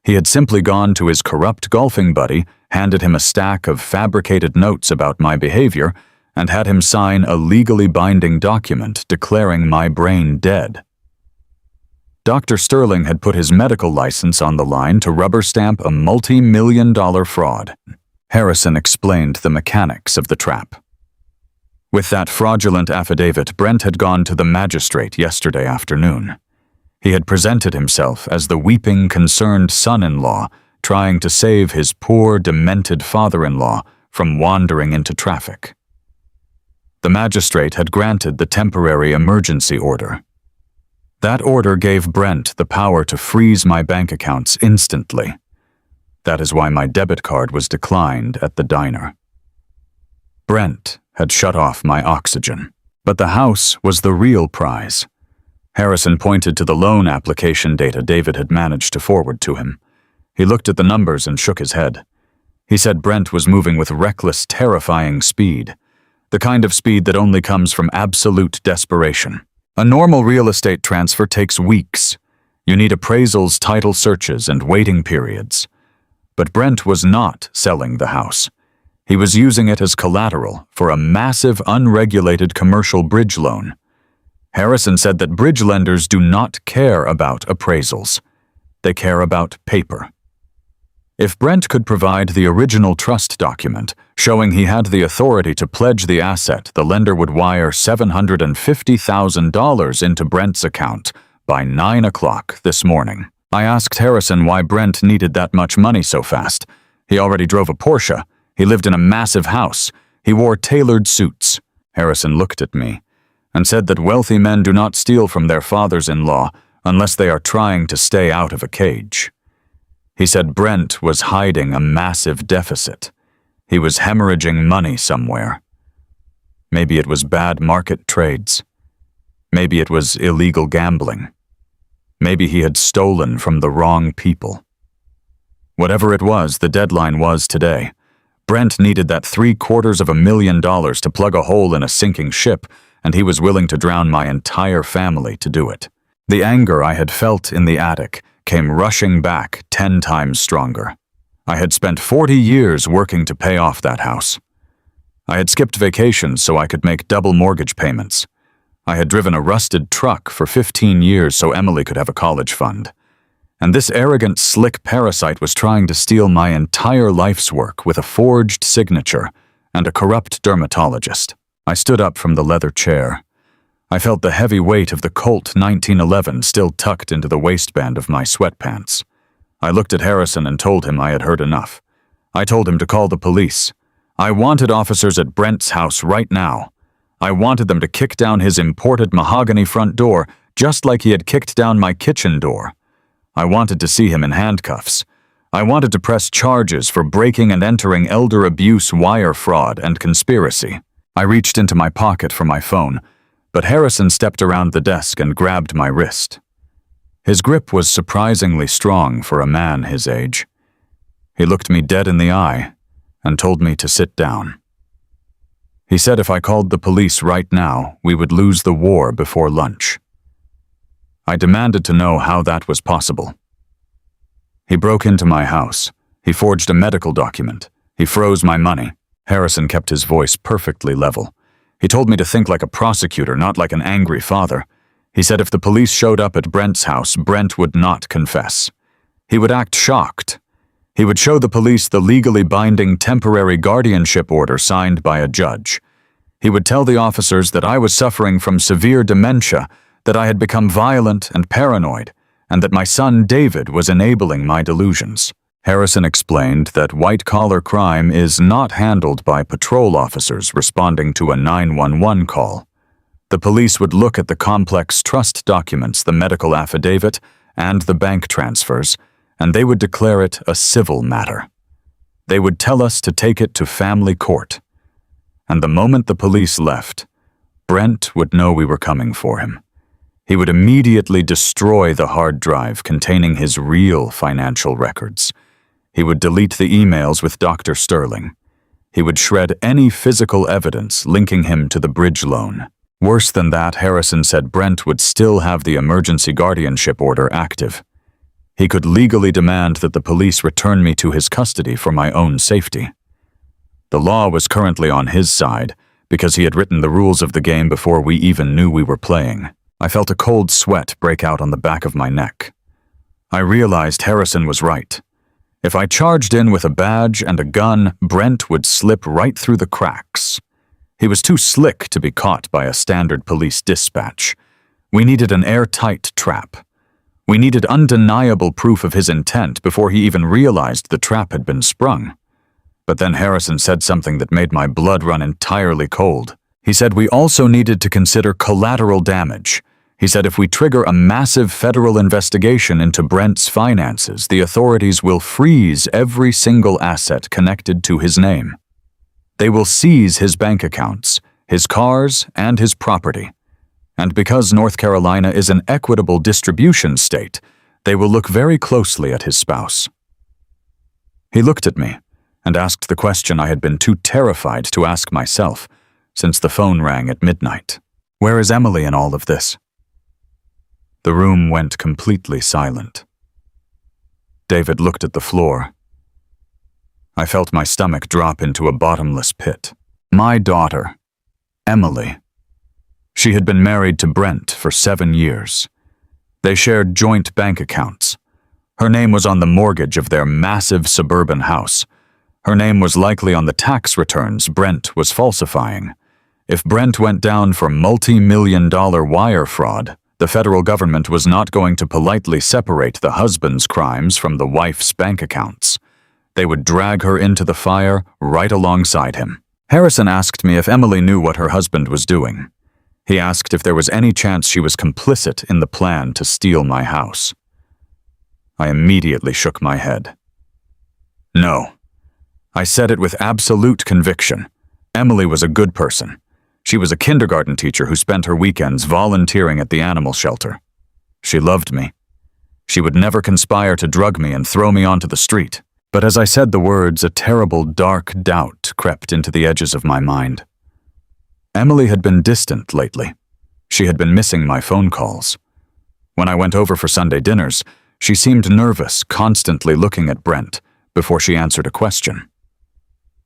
[SPEAKER 1] He had simply gone to his corrupt golfing buddy, handed him a stack of fabricated notes about my behavior, and had him sign a legally binding document declaring my brain dead. Dr. Sterling had put his medical license on the line to rubber stamp a multi-million-dollar fraud. Harrison explained the mechanics of the trap. With that fraudulent affidavit, Brent had gone to the magistrate yesterday afternoon. He had presented himself as the weeping, concerned son-in-law, trying to save his poor, demented father-in-law from wandering into traffic. The magistrate had granted the temporary emergency order. That order gave Brent the power to freeze my bank accounts instantly. That is why my debit card was declined at the diner. Brent had shut off my oxygen, but the house was the real prize. Harrison pointed to the loan application data David had managed to forward to him. He looked at the numbers and shook his head. He said Brent was moving with reckless, terrifying speed, the kind of speed that only comes from absolute desperation. A normal real estate transfer takes weeks. You need appraisals, title searches, and waiting periods. But Brent was not selling the house. He was using it as collateral for a massive, unregulated commercial bridge loan. Harrison said that bridge lenders do not care about appraisals. They care about paper. If Brent could provide the original trust document, showing he had the authority to pledge the asset, the lender would wire $750,000 into Brent's account by 9 o'clock this morning. I asked Harrison why Brent needed that much money so fast. He already drove a Porsche. He lived in a massive house. He wore tailored suits. Harrison looked at me and said that wealthy men do not steal from their fathers-in-law unless they are trying to stay out of a cage. He said Brent was hiding a massive deficit. He was hemorrhaging money somewhere. Maybe it was bad market trades. Maybe it was illegal gambling. Maybe he had stolen from the wrong people. Whatever it was, the deadline was today. Brent needed that $750,000 to plug a hole in a sinking ship, and he was willing to drown my entire family to do it. The anger I had felt in the attic came rushing back 10 times stronger. I had spent 40 years working to pay off that house. I had skipped vacations so I could make double mortgage payments. I had driven a rusted truck for 15 years so Emily could have a college fund. And this arrogant, slick parasite was trying to steal my entire life's work with a forged signature and a corrupt dermatologist. I stood up from the leather chair. I felt the heavy weight of the Colt 1911 still tucked into the waistband of my sweatpants. I looked at Harrison and told him I had heard enough. I told him to call the police. I wanted officers at Brent's house right now. I wanted them to kick down his imported mahogany front door just like he had kicked down my kitchen door. I wanted to see him in handcuffs. I wanted to press charges for breaking and entering elder abuse, wire fraud, and conspiracy. I reached into my pocket for my phone, but Harrison stepped around the desk and grabbed my wrist. His grip was surprisingly strong for a man his age. He looked me dead in the eye and told me to sit down. He said if I called the police right now, we would lose the war before lunch. I demanded to know how that was possible. He broke into my house. He forged a medical document. He froze my money. Harrison kept his voice perfectly level. He told me to think like a prosecutor, not like an angry father. He said if the police showed up at Brent's house, Brent would not confess. He would act shocked. He would show the police the legally binding temporary guardianship order signed by a judge. He would tell the officers that I was suffering from severe dementia, that I had become violent and paranoid, and that my son David was enabling my delusions. Harrison explained that white-collar crime is not handled by patrol officers responding to a 911 call. The police would look at the complex trust documents, the medical affidavit, and the bank transfers, and they would declare it a civil matter. They would tell us to take it to family court. And the moment the police left, Brent would know we were coming for him. He would immediately destroy the hard drive containing his real financial records. He would delete the emails with Dr. Sterling. He would shred any physical evidence linking him to the bridge loan. Worse than that, Harrison said Brent would still have the emergency guardianship order active. He could legally demand that the police return me to his custody for my own safety. The law was currently on his side because he had written the rules of the game before we even knew we were playing. I felt a cold sweat break out on the back of my neck. I realized Harrison was right. If I charged in with a badge and a gun, Brent would slip right through the cracks. He was too slick to be caught by a standard police dispatch. We needed an airtight trap. We needed undeniable proof of his intent before he even realized the trap had been sprung. But then Harrison said something that made my blood run entirely cold. He said we also needed to consider collateral damage. He said if we trigger a massive federal investigation into Brent's finances, the authorities will freeze every single asset connected to his name. They will seize his bank accounts, his cars, and his property. And because North Carolina is an equitable distribution state, they will look very closely at his spouse. He looked at me and asked the question I had been too terrified to ask myself since the phone rang at midnight. Where is Emily in all of this? The room went completely silent. David looked at the floor. I felt my stomach drop into a bottomless pit. My daughter, Emily. She had been married to Brent for 7 years. They shared joint bank accounts. Her name was on the mortgage of their massive suburban house. Her name was likely on the tax returns Brent was falsifying. If Brent went down for multi-million-dollar wire fraud, the federal government was not going to politely separate the husband's crimes from the wife's bank accounts. They would drag her into the fire right alongside him. Harrison asked me if Emily knew what her husband was doing. He asked if there was any chance she was complicit in the plan to steal my house. I immediately shook my head. No. I said it with absolute conviction. Emily was a good person. She was a kindergarten teacher who spent her weekends volunteering at the animal shelter. She loved me. She would never conspire to drug me and throw me onto the street. But as I said the words, a terrible, dark doubt crept into the edges of my mind. Emily had been distant lately. She had been missing my phone calls. When I went over for Sunday dinners, she seemed nervous, constantly looking at Brent before she answered a question.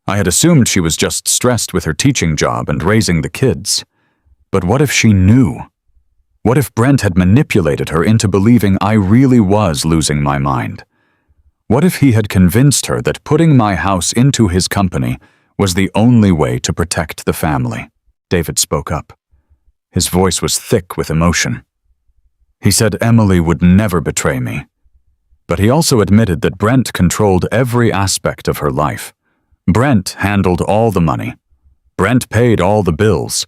[SPEAKER 1] I had assumed she was just stressed with her teaching job and raising the kids. But what if she knew? What if Brent had manipulated her into believing I really was losing my mind? What if he had convinced her that putting my house into his company was the only way to protect the family? David spoke up. His voice was thick with emotion. He said Emily would never betray me. But he also admitted that Brent controlled every aspect of her life. Brent handled all the money. Brent paid all the bills.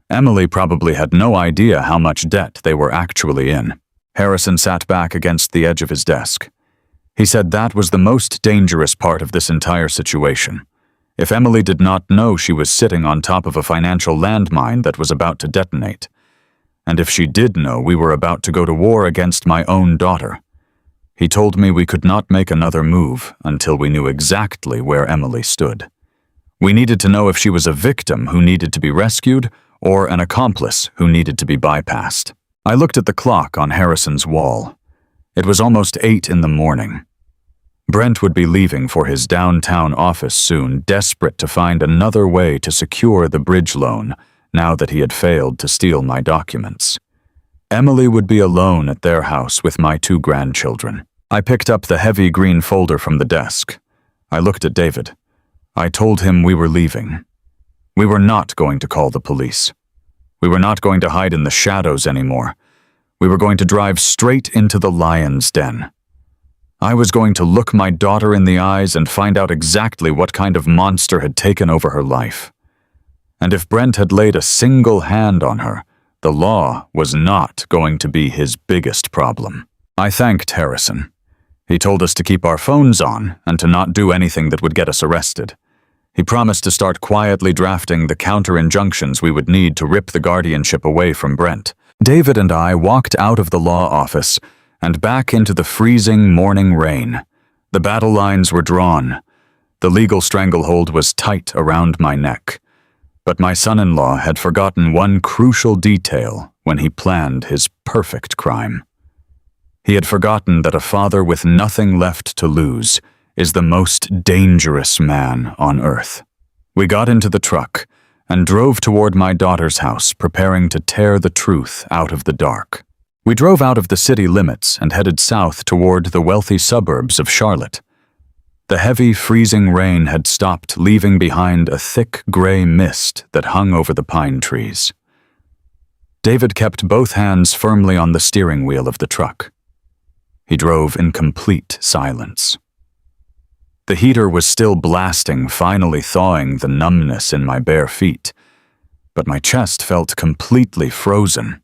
[SPEAKER 1] Emily probably had no idea how much debt they were actually in. Harrison sat back against the edge of his desk. He said that was the most dangerous part of this entire situation. If Emily did not know she was sitting on top of a financial landmine that was about to detonate, and if she did know we were about to go to war against my own daughter, he told me we could not make another move until we knew exactly where Emily stood. We needed to know if she was a victim who needed to be rescued or an accomplice who needed to be bypassed. I looked at the clock on Harrison's wall. It was almost 8 in the morning. Brent would be leaving for his downtown office soon, desperate to find another way to secure the bridge loan now that he had failed to steal my documents. Emily would be alone at their house with my 2 grandchildren. I picked up the heavy green folder from the desk. I looked at David. I told him we were leaving. We were not going to call the police. We were not going to hide in the shadows anymore. We were going to drive straight into the lion's den. I was going to look my daughter in the eyes and find out exactly what kind of monster had taken over her life. And if Brent had laid a single hand on her, the law was not going to be his biggest problem. I thanked Harrison. He told us to keep our phones on and to not do anything that would get us arrested. He promised to start quietly drafting the counter-injunctions we would need to rip the guardianship away from Brent. David and I walked out of the law office and back into the freezing morning rain. The battle lines were drawn. The legal stranglehold was tight around my neck. But my son-in-law had forgotten one crucial detail when he planned his perfect crime. He had forgotten that a father with nothing left to lose is the most dangerous man on earth. We got into the truck and drove toward my daughter's house, preparing to tear the truth out of the dark. We drove out of the city limits and headed south toward the wealthy suburbs of Charlotte. The heavy, freezing rain had stopped, leaving behind a thick gray mist that hung over the pine trees. David kept both hands firmly on the steering wheel of the truck. He drove in complete silence. The heater was still blasting, finally thawing the numbness in my bare feet, but my chest felt completely frozen.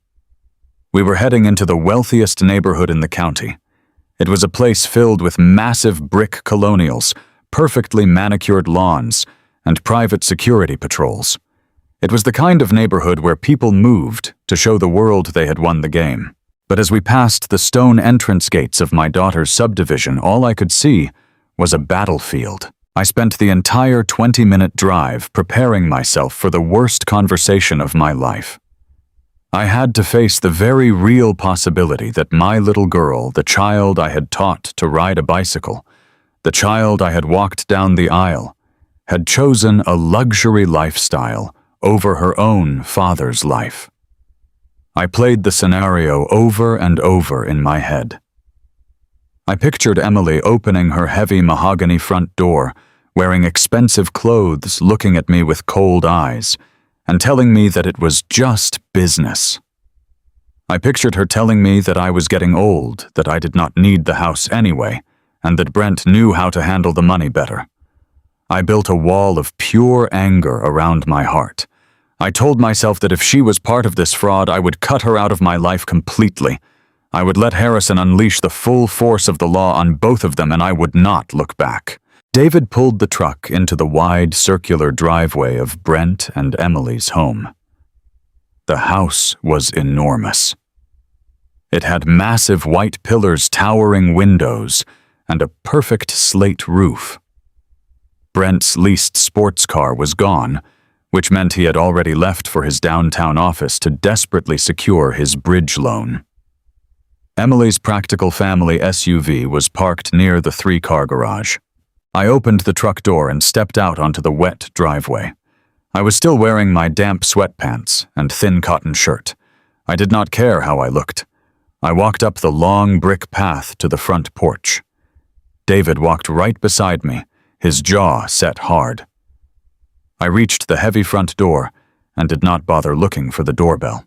[SPEAKER 1] We were heading into the wealthiest neighborhood in the county. It was a place filled with massive brick colonials, perfectly manicured lawns, and private security patrols. It was the kind of neighborhood where people moved to show the world they had won the game. But as we passed the stone entrance gates of my daughter's subdivision, all I could see was a battlefield. I spent the entire 20-minute drive preparing myself for the worst conversation of my life. I had to face the very real possibility that my little girl, the child I had taught to ride a bicycle, the child I had walked down the aisle, had chosen a luxury lifestyle over her own father's life. I played the scenario over and over in my head. I pictured Emily opening her heavy mahogany front door, wearing expensive clothes, looking at me with cold eyes, and telling me that it was just business. I pictured her telling me that I was getting old, that I did not need the house anyway, and that Brent knew how to handle the money better. I built a wall of pure anger around my heart. I told myself that if she was part of this fraud, I would cut her out of my life completely. I would let Harrison unleash the full force of the law on both of them, and I would not look back. David pulled the truck into the wide, circular driveway of Brent and Emily's home. The house was enormous. It had massive white pillars, towering windows, and a perfect slate roof. Brent's leased sports car was gone, which meant he had already left for his downtown office to desperately secure his bridge loan. Emily's practical family SUV was parked near the 3-car garage. I opened the truck door and stepped out onto the wet driveway. I was still wearing my damp sweatpants and thin cotton shirt. I did not care how I looked. I walked up the long brick path to the front porch. David walked right beside me, his jaw set hard. I reached the heavy front door and did not bother looking for the doorbell.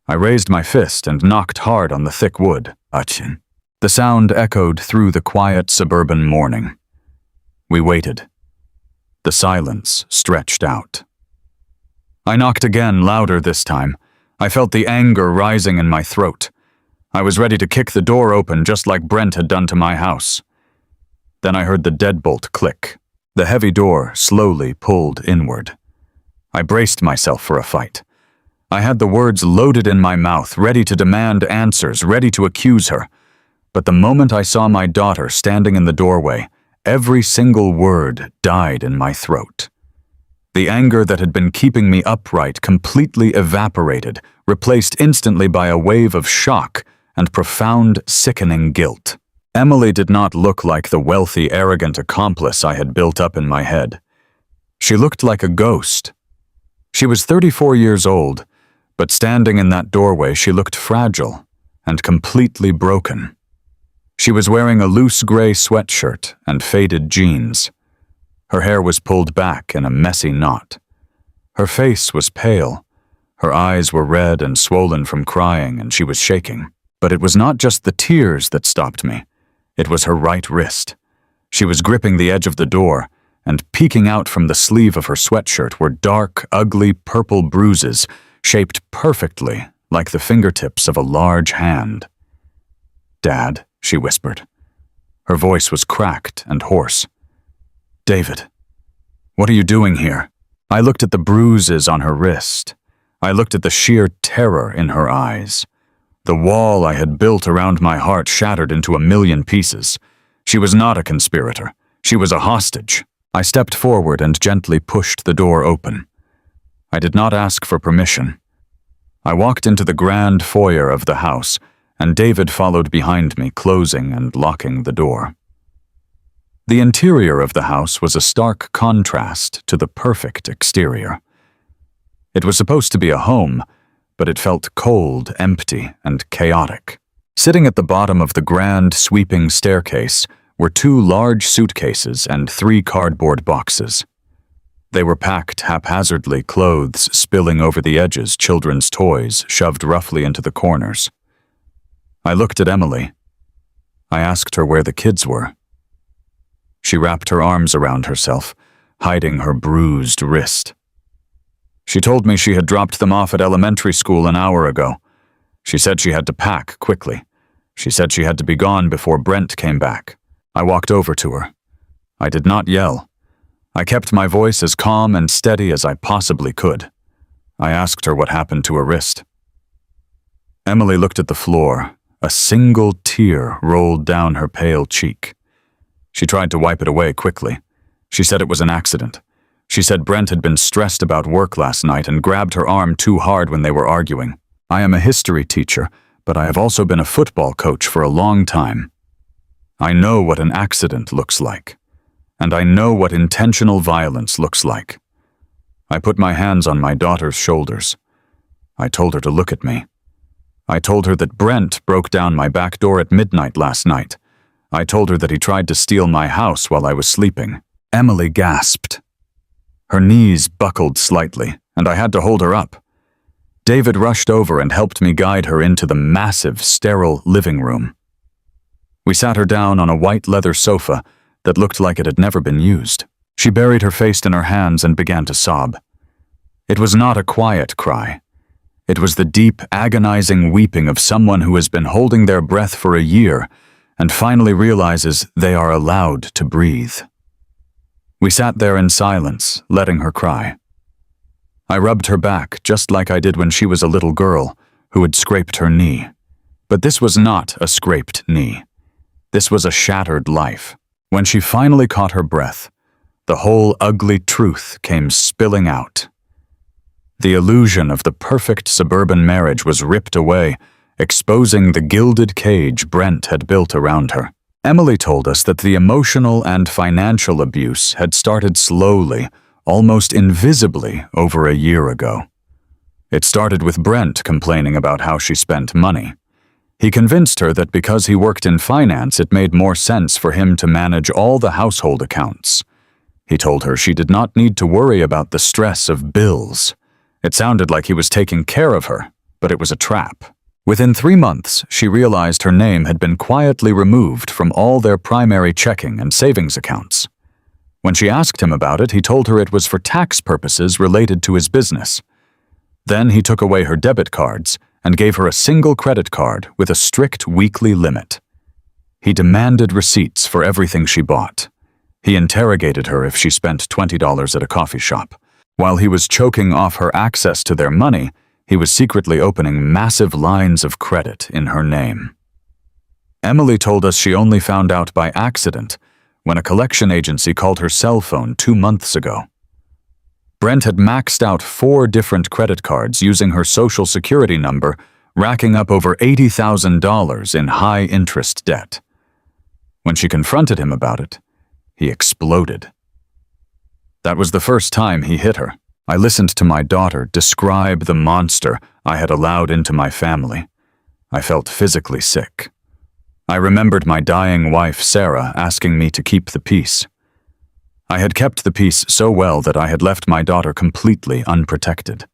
[SPEAKER 1] I raised my fist and knocked hard on the thick wood. Achin. The sound echoed through the quiet suburban morning. We waited. The silence stretched out. I knocked again, louder this time. I felt the anger rising in my throat. I was ready to kick the door open just like Brent had done to my house. Then I heard the deadbolt click. The heavy door slowly pulled inward. I braced myself for a fight. I had the words loaded in my mouth, ready to demand answers, ready to accuse her. But the moment I saw my daughter standing in the doorway, every single word died in my throat. The anger that had been keeping me upright completely evaporated, replaced instantly by a wave of shock and profound, sickening guilt. Emily did not look like the wealthy, arrogant accomplice I had built up in my head. She looked like a ghost. She was 34 years old, but standing in that doorway she looked fragile and completely broken. She was wearing a loose gray sweatshirt and faded jeans. Her hair was pulled back in a messy knot. Her face was pale. Her eyes were red and swollen from crying, and she was shaking. But it was not just the tears that stopped me. It was her right wrist. She was gripping the edge of the door, and peeking out from the sleeve of her sweatshirt were dark, ugly purple bruises shaped perfectly like the fingertips of a large hand. "Dad," she whispered. Her voice was cracked and hoarse. "David, what are you doing here?" I looked at the bruises on her wrist. I looked at the sheer terror in her eyes. The wall I had built around my heart shattered into a million pieces. She was not a conspirator. She was a hostage. I stepped forward and gently pushed the door open. I did not ask for permission. I walked into the grand foyer of the house, and David followed behind me, closing and locking the door. The interior of the house was a stark contrast to the perfect exterior. It was supposed to be a home, but it felt cold, empty, and chaotic. Sitting at the bottom of the grand, sweeping staircase were 2 large suitcases and 3 cardboard boxes. They were packed haphazardly, clothes spilling over the edges, children's toys shoved roughly into the corners. I looked at Emily. I asked her where the kids were. She wrapped her arms around herself, hiding her bruised wrist. She told me she had dropped them off at elementary school an hour ago. She said she had to pack quickly. She said she had to be gone before Brent came back. I walked over to her. I did not yell. I kept my voice as calm and steady as I possibly could. I asked her what happened to her wrist. Emily looked at the floor. A single tear rolled down her pale cheek. She tried to wipe it away quickly. She said it was an accident. She said Brent had been stressed about work last night and grabbed her arm too hard when they were arguing. I am a history teacher, but I have also been a football coach for a long time. I know what an accident looks like, and I know what intentional violence looks like. I put my hands on my daughter's shoulders. I told her to look at me. I told her that Brent broke down my back door at midnight last night. I told her that he tried to steal my house while I was sleeping. Emily gasped. Her knees buckled slightly, and I had to hold her up. David rushed over and helped me guide her into the massive, sterile living room. We sat her down on a white leather sofa that looked like it had never been used. She buried her face in her hands and began to sob. It was not a quiet cry. It was the deep, agonizing weeping of someone who has been holding their breath for a year and finally realizes they are allowed to breathe. We sat there in silence, letting her cry. I rubbed her back just like I did when she was a little girl who had scraped her knee. But this was not a scraped knee. This was a shattered life. When she finally caught her breath, the whole ugly truth came spilling out. The illusion of the perfect suburban marriage was ripped away, exposing the gilded cage Brent had built around her. Emily told us that the emotional and financial abuse had started slowly, almost invisibly, over a year ago. It started with Brent complaining about how she spent money. He convinced her that because he worked in finance, it made more sense for him to manage all the household accounts. He told her she did not need to worry about the stress of bills. It sounded like he was taking care of her, but it was a trap. Within 3 months, she realized her name had been quietly removed from all their primary checking and savings accounts. When she asked him about it, he told her it was for tax purposes related to his business. Then he took away her debit cards and gave her a single credit card with a strict weekly limit. He demanded receipts for everything she bought. He interrogated her if she spent $20 at a coffee shop. While he was choking off her access to their money, he was secretly opening massive lines of credit in her name. Emily told us she only found out by accident when a collection agency called her cell phone 2 months ago. Brent had maxed out 4 different credit cards using her social security number, racking up over $80,000 in high-interest debt. When she confronted him about it, he exploded. That was the first time he hit her. I listened to my daughter describe the monster I had allowed into my family. I felt physically sick. I remembered my dying wife, Sarah, asking me to keep the peace. I had kept the peace so well that I had left my daughter completely unprotected.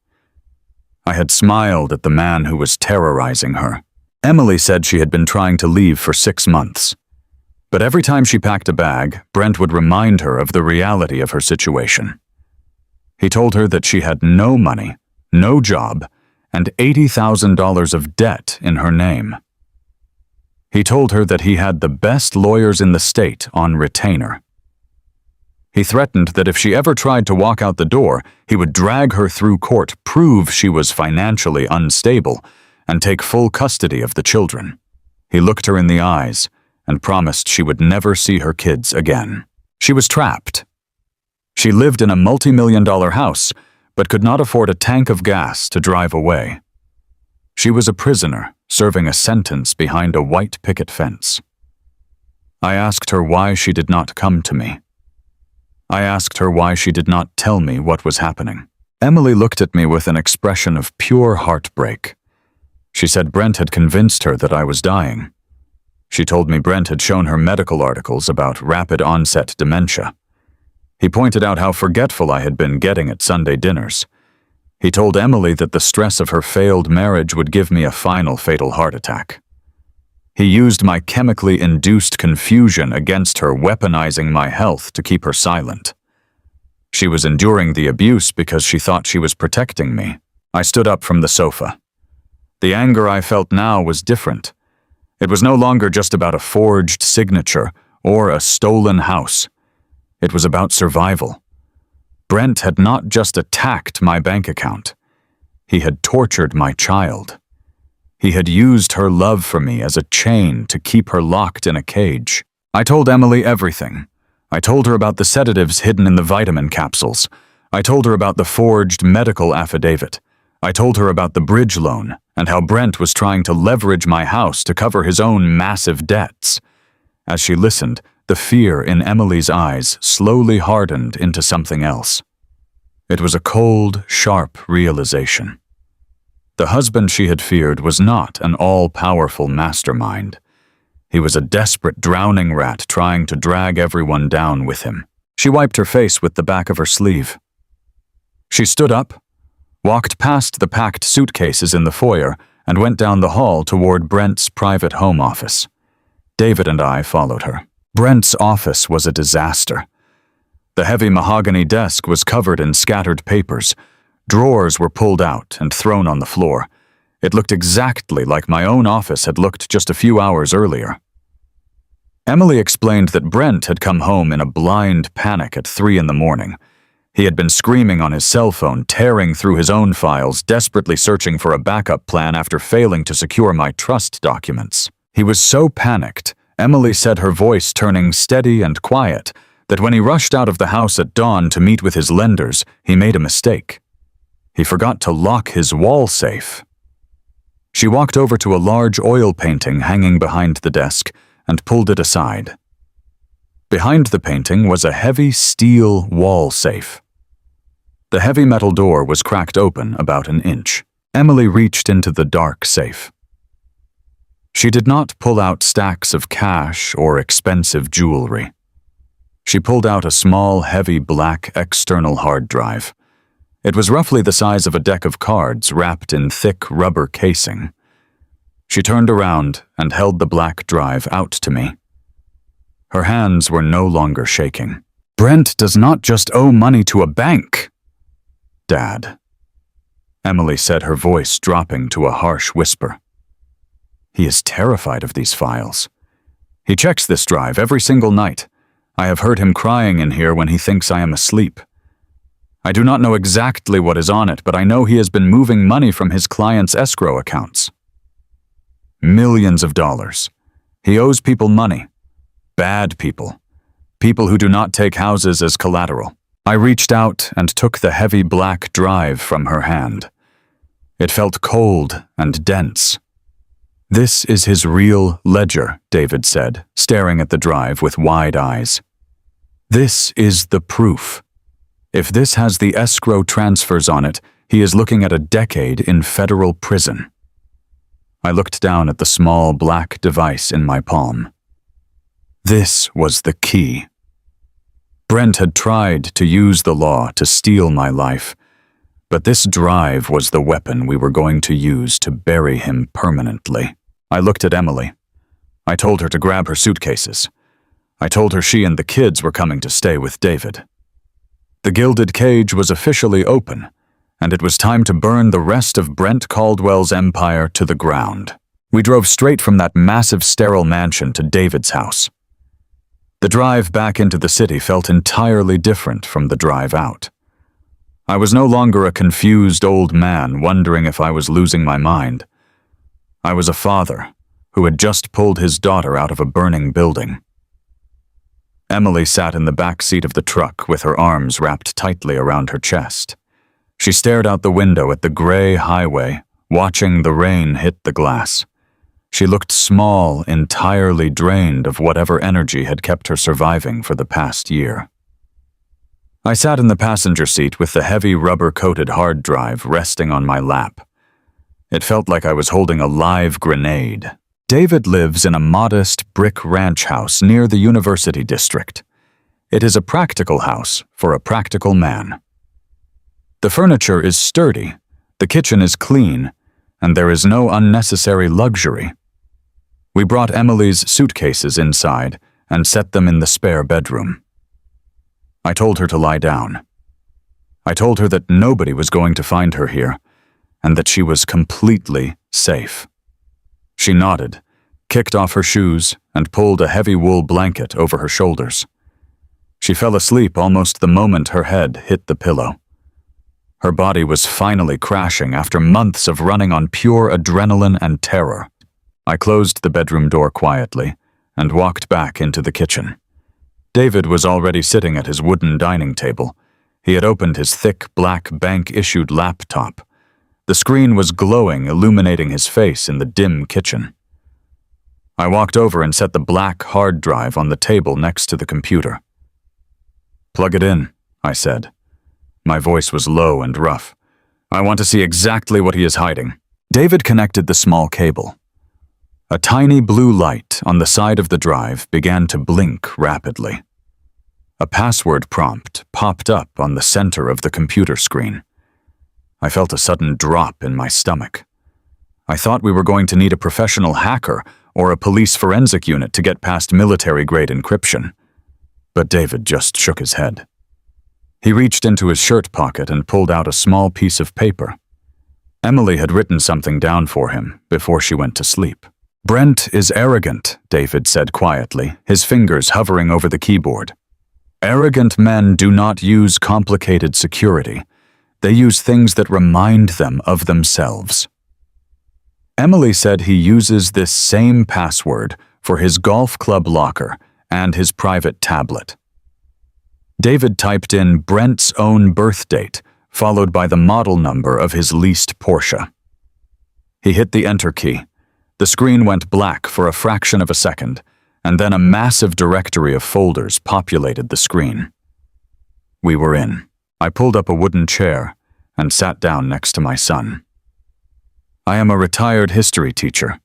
[SPEAKER 1] I had smiled at the man who was terrorizing her. Emily said she had been trying to leave for 6 months. But every time she packed a bag, Brent would remind her of the reality of her situation. He told her that she had no money, no job, and $80,000 of debt in her name. He told her that he had the best lawyers in the state on retainer. He threatened that if she ever tried to walk out the door, he would drag her through court, prove she was financially unstable, and take full custody of the children. He looked her in the eyes and promised she would never see her kids again. She was trapped. She lived in a multi-million-dollar house, but could not afford a tank of gas to drive away. She was a prisoner, serving a sentence behind a white picket fence. I asked her why she did not come to me. I asked her why she did not tell me what was happening. Emily looked at me with an expression of pure heartbreak. She said Brent had convinced her that I was dying. She told me Brent had shown her medical articles about rapid-onset dementia. He pointed out how forgetful I had been getting at Sunday dinners. He told Emily that the stress of her failed marriage would give me a final fatal heart attack. He used my chemically induced confusion against her, weaponizing my health to keep her silent. She was enduring the abuse because she thought she was protecting me. I stood up from the sofa. The anger I felt now was different. It was no longer just about a forged signature or a stolen house. It was about survival. Brent had not just attacked my bank account. He had tortured my child. He had used her love for me as a chain to keep her locked in a cage. I told Emily everything. I told her about the sedatives hidden in the vitamin capsules. I told her about the forged medical affidavit. I told her about the bridge loan and how Brent was trying to leverage my house to cover his own massive debts. As she listened, the fear in Emily's eyes slowly hardened into something else. It was a cold, sharp realization. The husband she had feared was not an all-powerful mastermind. He was a desperate drowning rat trying to drag everyone down with him. She wiped her face with the back of her sleeve. She stood up, walked past the packed suitcases in the foyer, and went down the hall toward Brent's private home office. David and I followed her. Brent's office was a disaster. The heavy mahogany desk was covered in scattered papers. Drawers were pulled out and thrown on the floor. It looked exactly like my own office had looked just a few hours earlier. Emily explained that Brent had come home in a blind panic at 3 a.m. He had been screaming on his cell phone, tearing through his own files, desperately searching for a backup plan after failing to secure my trust documents. He was so panicked, Emily said, her voice turning steady and quiet, that when he rushed out of the house at dawn to meet with his lenders, he made a mistake. He forgot to lock his wall safe. She walked over to a large oil painting hanging behind the desk and pulled it aside. Behind the painting was a heavy steel wall safe. The heavy metal door was cracked open about an inch. Emily reached into the dark safe. She did not pull out stacks of cash or expensive jewelry. She pulled out a small, heavy black external hard drive. It was roughly the size of a deck of cards wrapped in thick rubber casing. She turned around and held the black drive out to me. Her hands were no longer shaking. "Brent does not just owe money to a bank, Dad," Emily said, her voice dropping to a harsh whisper. "He is terrified of these files. He checks this drive every single night. I have heard him crying in here when he thinks I am asleep. I do not know exactly what is on it, but I know he has been moving money from his clients' escrow accounts. Millions of dollars. He owes people money. Bad people. People who do not take houses as collateral. I reached out and took the heavy black drive from her hand. It felt cold and dense. "This is his real ledger," David said, staring at the drive with wide eyes. "This is the proof. If this has the escrow transfers on it, he is looking at a decade in federal prison." I looked down at the small black device in my palm. This was the key. Brent had tried to use the law to steal my life, but this drive was the weapon we were going to use to bury him permanently. I looked at Emily. I told her to grab her suitcases. I told her she and the kids were coming to stay with David. The gilded cage was officially open, and it was time to burn the rest of Brent Caldwell's empire to the ground. We drove straight from that massive sterile mansion to David's house. The drive back into the city felt entirely different from the drive out. I was no longer a confused old man wondering if I was losing my mind. I was a father who had just pulled his daughter out of a burning building. Emily sat in the back seat of the truck with her arms wrapped tightly around her chest. She stared out the window at the gray highway, watching the rain hit the glass. She looked small, entirely drained of whatever energy had kept her surviving for the past year. I sat in the passenger seat with the heavy rubber-coated hard drive resting on my lap. It felt like I was holding a live grenade. David lives in a modest brick ranch house near the University District. It is a practical house for a practical man. The furniture is sturdy, the kitchen is clean, and there is no unnecessary luxury. We brought Emily's suitcases inside and set them in the spare bedroom. I told her to lie down. I told her that nobody was going to find her here, and that she was completely safe. She nodded, kicked off her shoes, and pulled a heavy wool blanket over her shoulders. She fell asleep almost the moment her head hit the pillow. Her body was finally crashing after months of running on pure adrenaline and terror. I closed the bedroom door quietly and walked back into the kitchen. David was already sitting at his wooden dining table. He had opened his thick, black, bank-issued laptop. The screen was glowing, illuminating his face in the dim kitchen. I walked over and set the black hard drive on the table next to the computer. "Plug it in," I said. My voice was low and rough. "I want to see exactly what he is hiding." David connected the small cable. A tiny blue light on the side of the drive began to blink rapidly. A password prompt popped up on the center of the computer screen. I felt a sudden drop in my stomach. I thought we were going to need a professional hacker or a police forensic unit to get past military-grade encryption. But David just shook his head. He reached into his shirt pocket and pulled out a small piece of paper. Emily had written something down for him before she went to sleep. "Brent is arrogant," David said quietly, his fingers hovering over the keyboard. "Arrogant men do not use complicated security. They use things that remind them of themselves." Emily said he uses this same password for his golf club locker and his private tablet. David typed in Brent's own birth date, followed by the model number of his leased Porsche. He hit the enter key. The screen went black for a fraction of a second, and then a massive directory of folders populated the screen. We were in. I pulled up a wooden chair and sat down next to my son. I am a retired history teacher.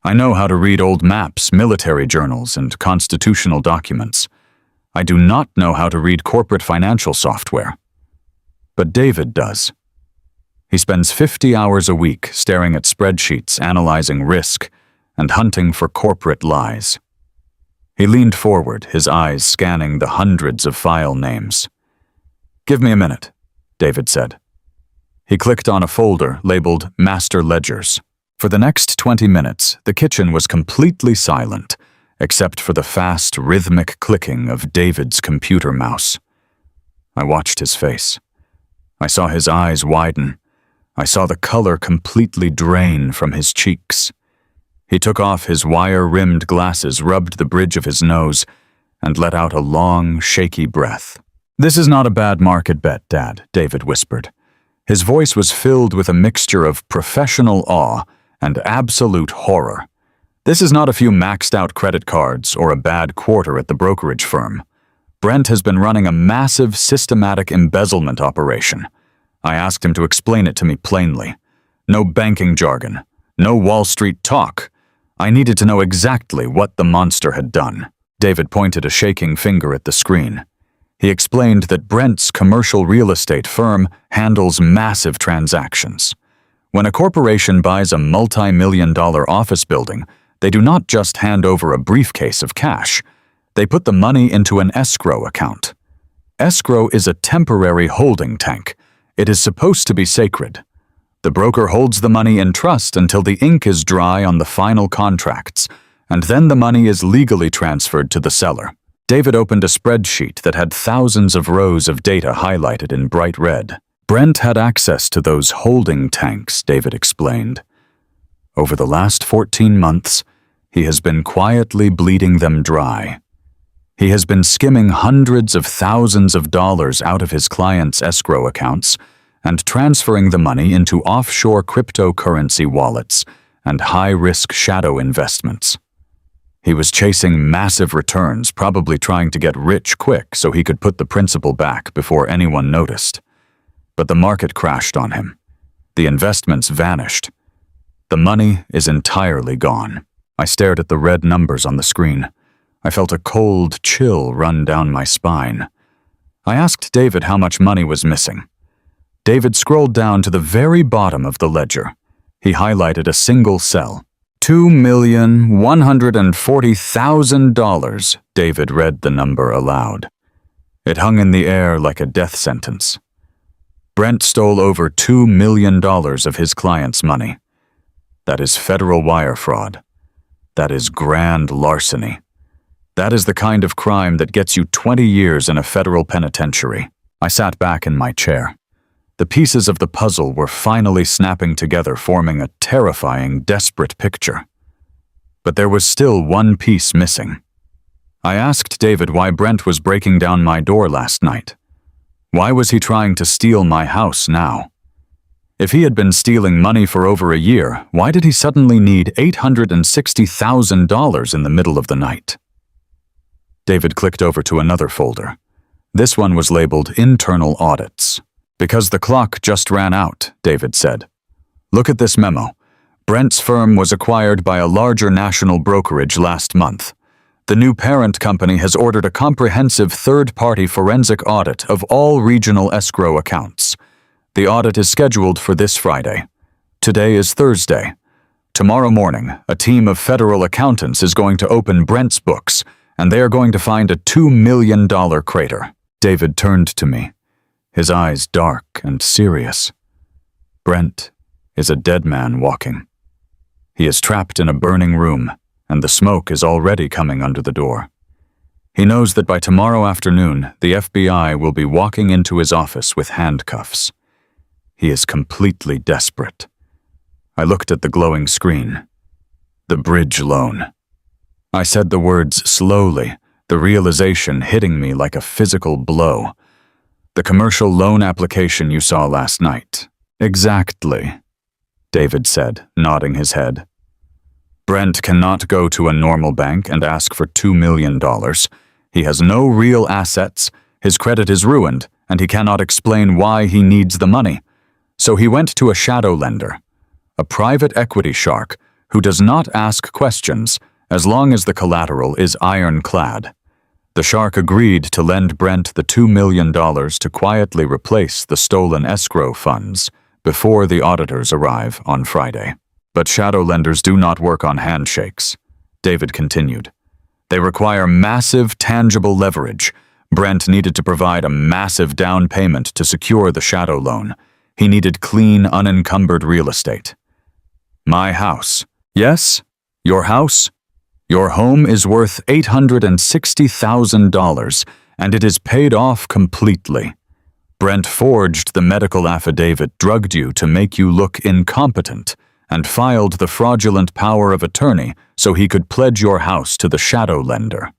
[SPEAKER 1] I know how to read old maps, military journals, and constitutional documents. I do not know how to read corporate financial software. But David does. He spends 50 hours a week staring at spreadsheets, analyzing risk, and hunting for corporate lies. He leaned forward, his eyes scanning the hundreds of file names. "Give me a minute," David said. He clicked on a folder labeled Master Ledgers. For the next 20 minutes, the kitchen was completely silent, except for the fast, rhythmic clicking of David's computer mouse. I watched his face. I saw his eyes widen. I saw the color completely drain from his cheeks. He took off his wire-rimmed glasses, rubbed the bridge of his nose, and let out a long, shaky breath. "This is not a bad market bet, Dad," David whispered. His voice was filled with a mixture of professional awe and absolute horror. "This is not a few maxed-out credit cards or a bad quarter at the brokerage firm. Brent has been running a massive, systematic embezzlement operation. I asked him to explain it to me plainly. No banking jargon, no Wall Street talk. I needed to know exactly what the monster had done." David pointed a shaking finger at the screen. He explained that Brent's commercial real estate firm handles massive transactions. When a corporation buys a multi-million-dollar office building, they do not just hand over a briefcase of cash. They put the money into an escrow account. Escrow is a temporary holding tank. It is supposed to be sacred. The broker holds the money in trust until the ink is dry on the final contracts, and then the money is legally transferred to the seller. David opened a spreadsheet that had thousands of rows of data highlighted in bright red. Brent had access to those holding tanks, David explained. Over the last 14 months, he has been quietly bleeding them dry. He has been skimming hundreds of thousands of dollars out of his clients' escrow accounts and transferring the money into offshore cryptocurrency wallets and high-risk shadow investments. He was chasing massive returns, probably trying to get rich quick so he could put the principal back before anyone noticed. But the market crashed on him. The investments vanished. The money is entirely gone. I stared at the red numbers on the screen. I felt a cold chill run down my spine. I asked David how much money was missing. David scrolled down to the very bottom of the ledger. He highlighted a single cell. $2,140,000, David read the number aloud. It hung in the air like a death sentence. Brent stole over $2 million of his clients' money. That is federal wire fraud. That is grand larceny. That is the kind of crime that gets you 20 years in a federal penitentiary. I sat back in my chair. The pieces of the puzzle were finally snapping together, forming a terrifying, desperate picture. But there was still one piece missing. I asked David why Brent was breaking down my door last night. Why was he trying to steal my house now? If he had been stealing money for over a year, why did he suddenly need $860,000 in the middle of the night? David clicked over to another folder. This one was labeled Internal Audits. "Because the clock just ran out," David said. "Look at this memo. Brent's firm was acquired by a larger national brokerage last month. The new parent company has ordered a comprehensive third-party forensic audit of all regional escrow accounts. The audit is scheduled for this Friday. Today is Thursday. Tomorrow morning, a team of federal accountants is going to open Brent's books, and they are going to find a $2 million crater." David turned to me, his eyes dark and serious. "Brent is a dead man walking. He is trapped in a burning room, and the smoke is already coming under the door. He knows that by tomorrow afternoon, the FBI will be walking into his office with handcuffs. He is completely desperate." I looked at the glowing screen. "The bridge loan." I said the words slowly, the realization hitting me like a physical blow. "The commercial loan application you saw last night." "Exactly," David said, nodding his head. "Brent cannot go to a normal bank and ask for $2 million. He has no real assets, his credit is ruined, and he cannot explain why he needs the money. So he went to a shadow lender, a private equity shark who does not ask questions as long as the collateral is ironclad. The shark agreed to lend Brent the $2 million to quietly replace the stolen escrow funds before the auditors arrive on Friday. But shadow lenders do not work on handshakes," David continued. "They require massive, tangible leverage. Brent needed to provide a massive down payment to secure the shadow loan. He needed clean, unencumbered real estate. My house. Yes, your house? Your home is worth $860,000, and it is paid off completely. Brent forged the medical affidavit, drugged you to make you look incompetent, and filed the fraudulent power of attorney so he could pledge your house to the shadow lender.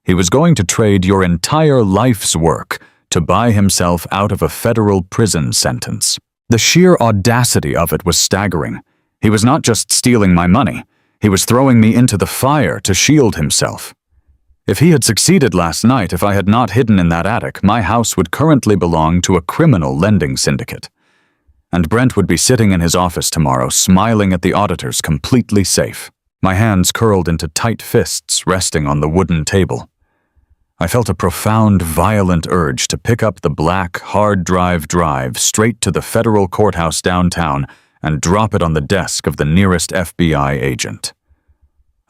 [SPEAKER 1] He was going to trade your entire life's work to buy himself out of a federal prison sentence. The sheer audacity of it was staggering. He was not just stealing my money, he was throwing me into the fire to shield himself. If he had succeeded last night, if I had not hidden in that attic, my house would currently belong to a criminal lending syndicate. And Brent would be sitting in his office tomorrow, smiling at the auditors, completely safe. My hands curled into tight fists, resting on the wooden table. I felt a profound, violent urge to pick up the black, hard drive straight to the federal courthouse downtown and drop it on the desk of the nearest FBI agent.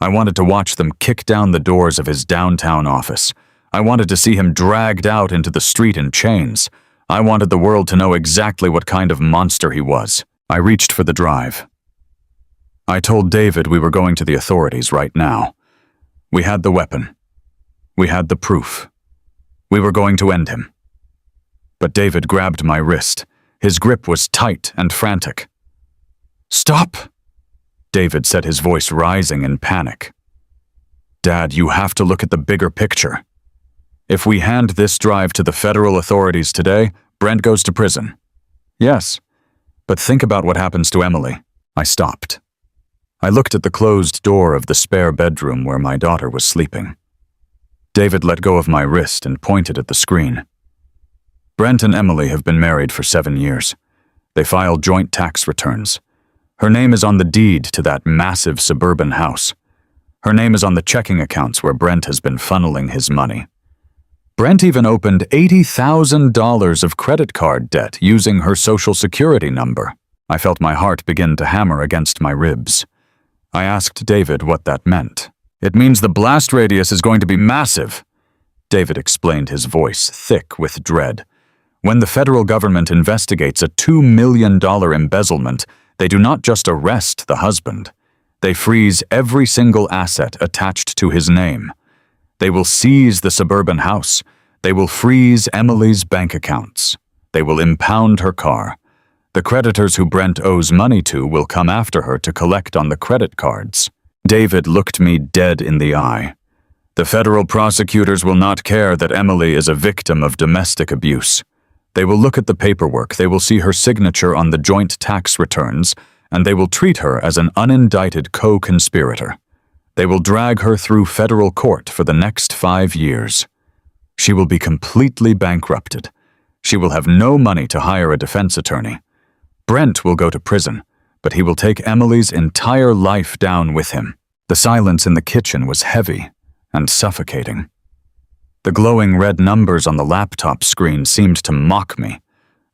[SPEAKER 1] I wanted to watch them kick down the doors of his downtown office. I wanted to see him dragged out into the street in chains. I wanted the world to know exactly what kind of monster he was. I reached for the drive. I told David we were going to the authorities right now. We had the weapon. We had the proof. We were going to end him. But David grabbed my wrist. His grip was tight and frantic. "Stop!" David said, his voice rising in panic. "Dad, you have to look at the bigger picture. If we hand this drive to the federal authorities today, Brent goes to prison. Yes, but think about what happens to Emily." I stopped. I looked at the closed door of the spare bedroom where my daughter was sleeping. David let go of my wrist and pointed at the screen. Brent and Emily have been married for 7 years. They filed joint tax returns. Her name is on the deed to that massive suburban house. Her name is on the checking accounts where Brent has been funneling his money. Brent even opened $80,000 of credit card debt using her Social Security number. I felt my heart begin to hammer against my ribs. I asked David what that meant. "It means the blast radius is going to be massive," David explained, his voice thick with dread. "When the federal government investigates a $2 million embezzlement, they do not just arrest the husband. They freeze every single asset attached to his name. They will seize the suburban house. They will freeze Emily's bank accounts. They will impound her car. The creditors who Brent owes money to will come after her to collect on the credit cards." David looked me dead in the eye. "The federal prosecutors will not care that Emily is a victim of domestic abuse. They will look at the paperwork, they will see her signature on the joint tax returns, and they will treat her as an unindicted co-conspirator. They will drag her through federal court for the next 5 years. She will be completely bankrupted. She will have no money to hire a defense attorney. Brent will go to prison, but he will take Emily's entire life down with him." The silence in the kitchen was heavy and suffocating. The glowing red numbers on the laptop screen seemed to mock me.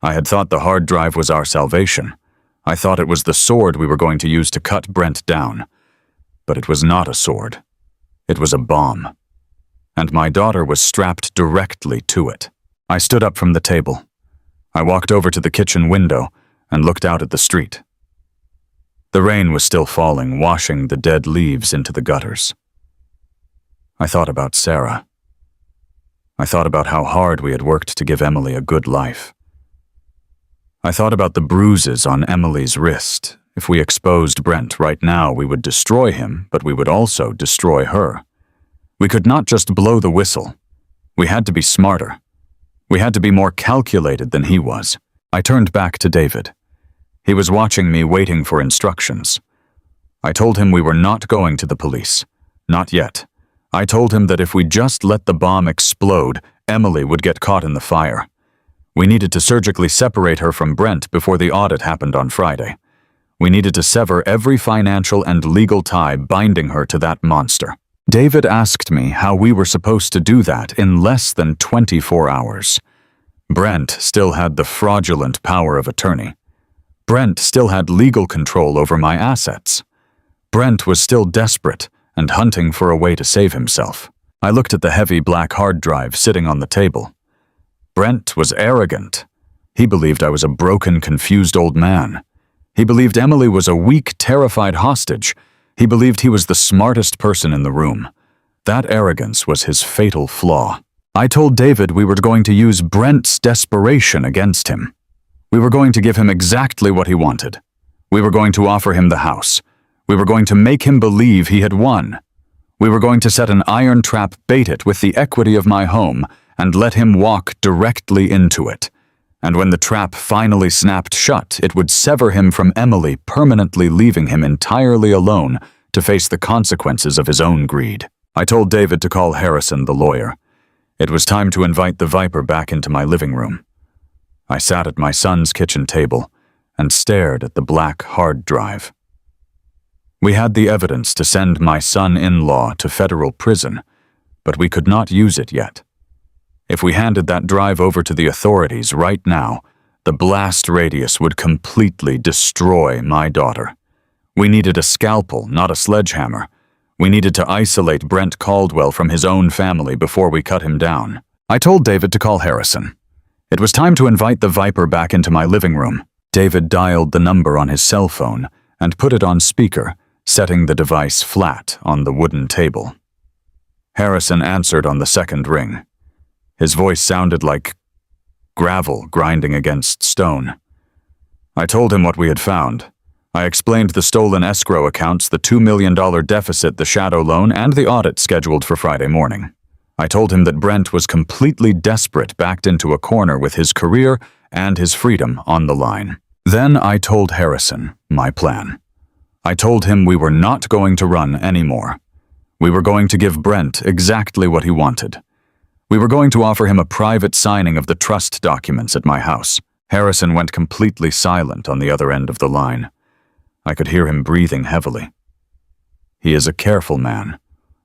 [SPEAKER 1] I had thought the hard drive was our salvation. I thought it was the sword we were going to use to cut Brent down. But it was not a sword. It was a bomb. And my daughter was strapped directly to it. I stood up from the table. I walked over to the kitchen window and looked out at the street. The rain was still falling, washing the dead leaves into the gutters. I thought about Sarah. I thought about how hard we had worked to give Emily a good life. I thought about the bruises on Emily's wrist. If we exposed Brent right now, we would destroy him, but we would also destroy her. We could not just blow the whistle. We had to be smarter. We had to be more calculated than he was. I turned back to David. He was watching me, waiting for instructions. I told him we were not going to the police. Not yet. I told him that if we just let the bomb explode, Emily would get caught in the fire. We needed to surgically separate her from Brent before the audit happened on Friday. We needed to sever every financial and legal tie binding her to that monster. David asked me how we were supposed to do that in less than 24 hours. Brent still had the fraudulent power of attorney. Brent still had legal control over my assets. Brent was still desperate and hunting for a way to save himself. I looked at the heavy black hard drive sitting on the table. Brent was arrogant. He believed I was a broken, confused old man. He believed Emily was a weak, terrified hostage. He believed he was the smartest person in the room. That arrogance was his fatal flaw. I told David we were going to use Brent's desperation against him. We were going to give him exactly what he wanted. We were going to offer him the house. We were going to make him believe he had won. We were going to set an iron trap, bait it with the equity of my home, and let him walk directly into it. And when the trap finally snapped shut, it would sever him from Emily, permanently leaving him entirely alone to face the consequences of his own greed. I told David to call Harrison, the lawyer. It was time to invite the Viper back into my living room. I sat at my son's kitchen table and stared at the black hard drive. We had the evidence to send my son-in-law to federal prison, but we could not use it yet. If we handed that drive over to the authorities right now, the blast radius would completely destroy my daughter. We needed a scalpel, not a sledgehammer. We needed to isolate Brent Caldwell from his own family before we cut him down. I told David to call Harrison. It was time to invite the Viper back into my living room. David dialed the number on his cell phone and put it on speaker, setting the device flat on the wooden table. Harrison answered on the second ring. His voice sounded like gravel grinding against stone. I told him what we had found. I explained the stolen escrow accounts, the $2 million deficit, the shadow loan, and the audit scheduled for Friday morning. I told him that Brent was completely desperate, backed into a corner with his career and his freedom on the line. Then I told Harrison my plan. I told him we were not going to run anymore. We were going to give Brent exactly what he wanted. We were going to offer him a private signing of the trust documents at my house. Harrison went completely silent on the other end of the line. I could hear him breathing heavily. He is a careful man,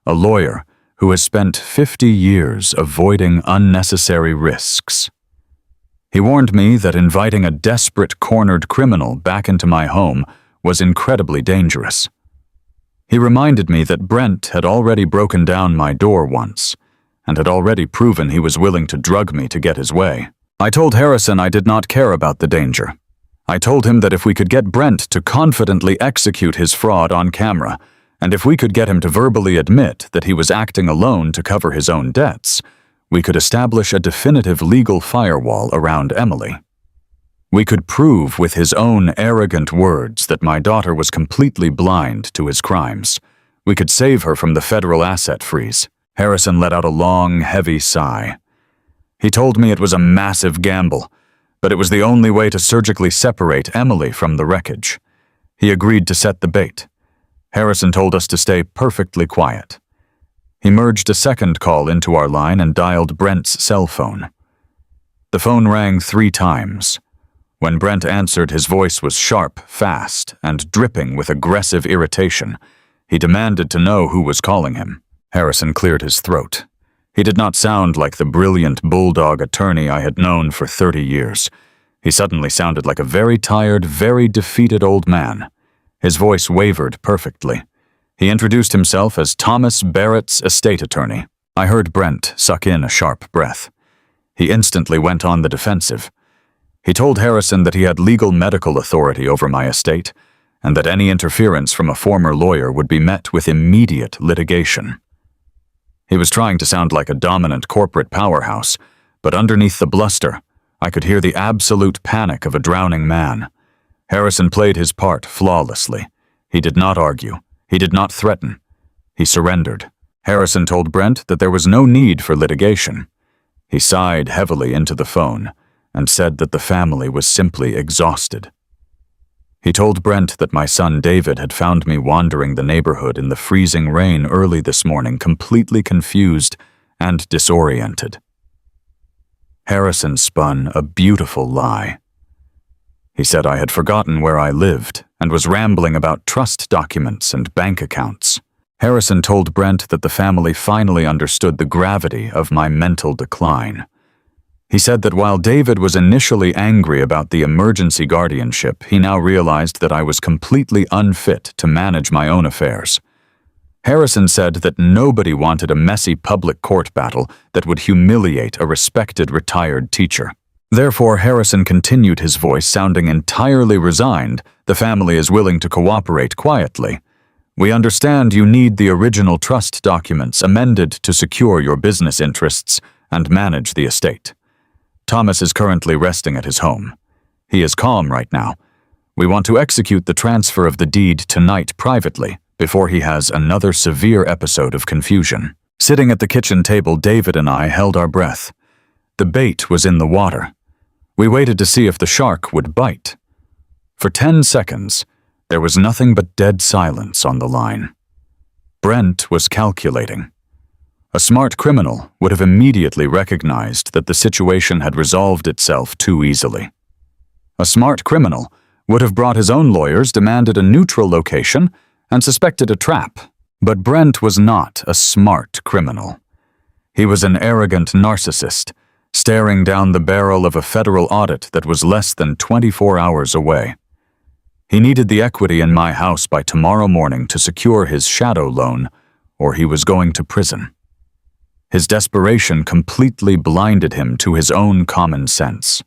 [SPEAKER 1] a lawyer who has spent 50 years avoiding unnecessary risks. He warned me that inviting a desperate, cornered criminal back into my home was incredibly dangerous. He reminded me that Brent had already broken down my door once, and had already proven he was willing to drug me to get his way. I told Harrison I did not care about the danger. I told him that if we could get Brent to confidently execute his fraud on camera, and if we could get him to verbally admit that he was acting alone to cover his own debts, we could establish a definitive legal firewall around Emily. We could prove with his own arrogant words that my daughter was completely blind to his crimes. We could save her from the federal asset freeze. Harrison let out a long, heavy sigh. He told me it was a massive gamble, but it was the only way to surgically separate Emily from the wreckage. He agreed to set the bait. Harrison told us to stay perfectly quiet. He merged a second call into our line and dialed Brent's cell phone. The phone rang 3 times. When Brent answered, his voice was sharp, fast, and dripping with aggressive irritation. He demanded to know who was calling him. Harrison cleared his throat. He did not sound like the brilliant bulldog attorney I had known for 30 years. He suddenly sounded like a very tired, very defeated old man. His voice wavered perfectly. He introduced himself as Thomas Barrett's estate attorney. I heard Brent suck in a sharp breath. He instantly went on the defensive. He told Harrison that he had legal medical authority over my estate, and that any interference from a former lawyer would be met with immediate litigation. He was trying to sound like a dominant corporate powerhouse, but underneath the bluster, I could hear the absolute panic of a drowning man. Harrison played his part flawlessly. He did not argue. He did not threaten. He surrendered. Harrison told Brent that there was no need for litigation. He sighed heavily into the phone and said that the family was simply exhausted. He told Brent that my son David had found me wandering the neighborhood in the freezing rain early this morning, completely confused and disoriented. Harrison spun a beautiful lie. He said I had forgotten where I lived and was rambling about trust documents and bank accounts. Harrison told Brent that the family finally understood the gravity of my mental decline. He said that while David was initially angry about the emergency guardianship, he now realized that I was completely unfit to manage my own affairs. Harrison said that nobody wanted a messy public court battle that would humiliate a respected retired teacher. Therefore, Harrison continued, his voice sounding entirely resigned. The family is willing to cooperate quietly. We understand you need the original trust documents amended to secure your business interests and manage the estate. Thomas is currently resting at his home. He is calm right now. We want to execute the transfer of the deed tonight privately before he has another severe episode of confusion. Sitting at the kitchen table, David and I held our breath. The bait was in the water. We waited to see if the shark would bite. For 10 seconds, there was nothing but dead silence on the line. Brent was calculating. A smart criminal would have immediately recognized that the situation had resolved itself too easily. A smart criminal would have brought his own lawyers, demanded a neutral location, and suspected a trap. But Brent was not a smart criminal. He was an arrogant narcissist, staring down the barrel of a federal audit that was less than 24 hours away. He needed the equity in my house by tomorrow morning to secure his shadow loan, or he was going to prison. His desperation completely blinded him to his own common sense.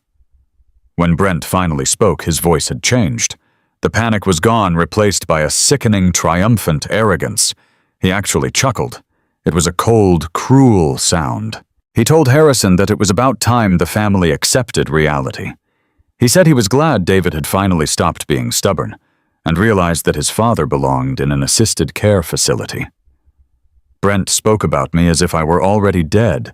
[SPEAKER 1] When Brent finally spoke, his voice had changed. The panic was gone, replaced by a sickening, triumphant arrogance. He actually chuckled. It was a cold, cruel sound. He told Harrison that it was about time the family accepted reality. He said he was glad David had finally stopped being stubborn and realized that his father belonged in an assisted care facility. Brent spoke about me as if I were already dead,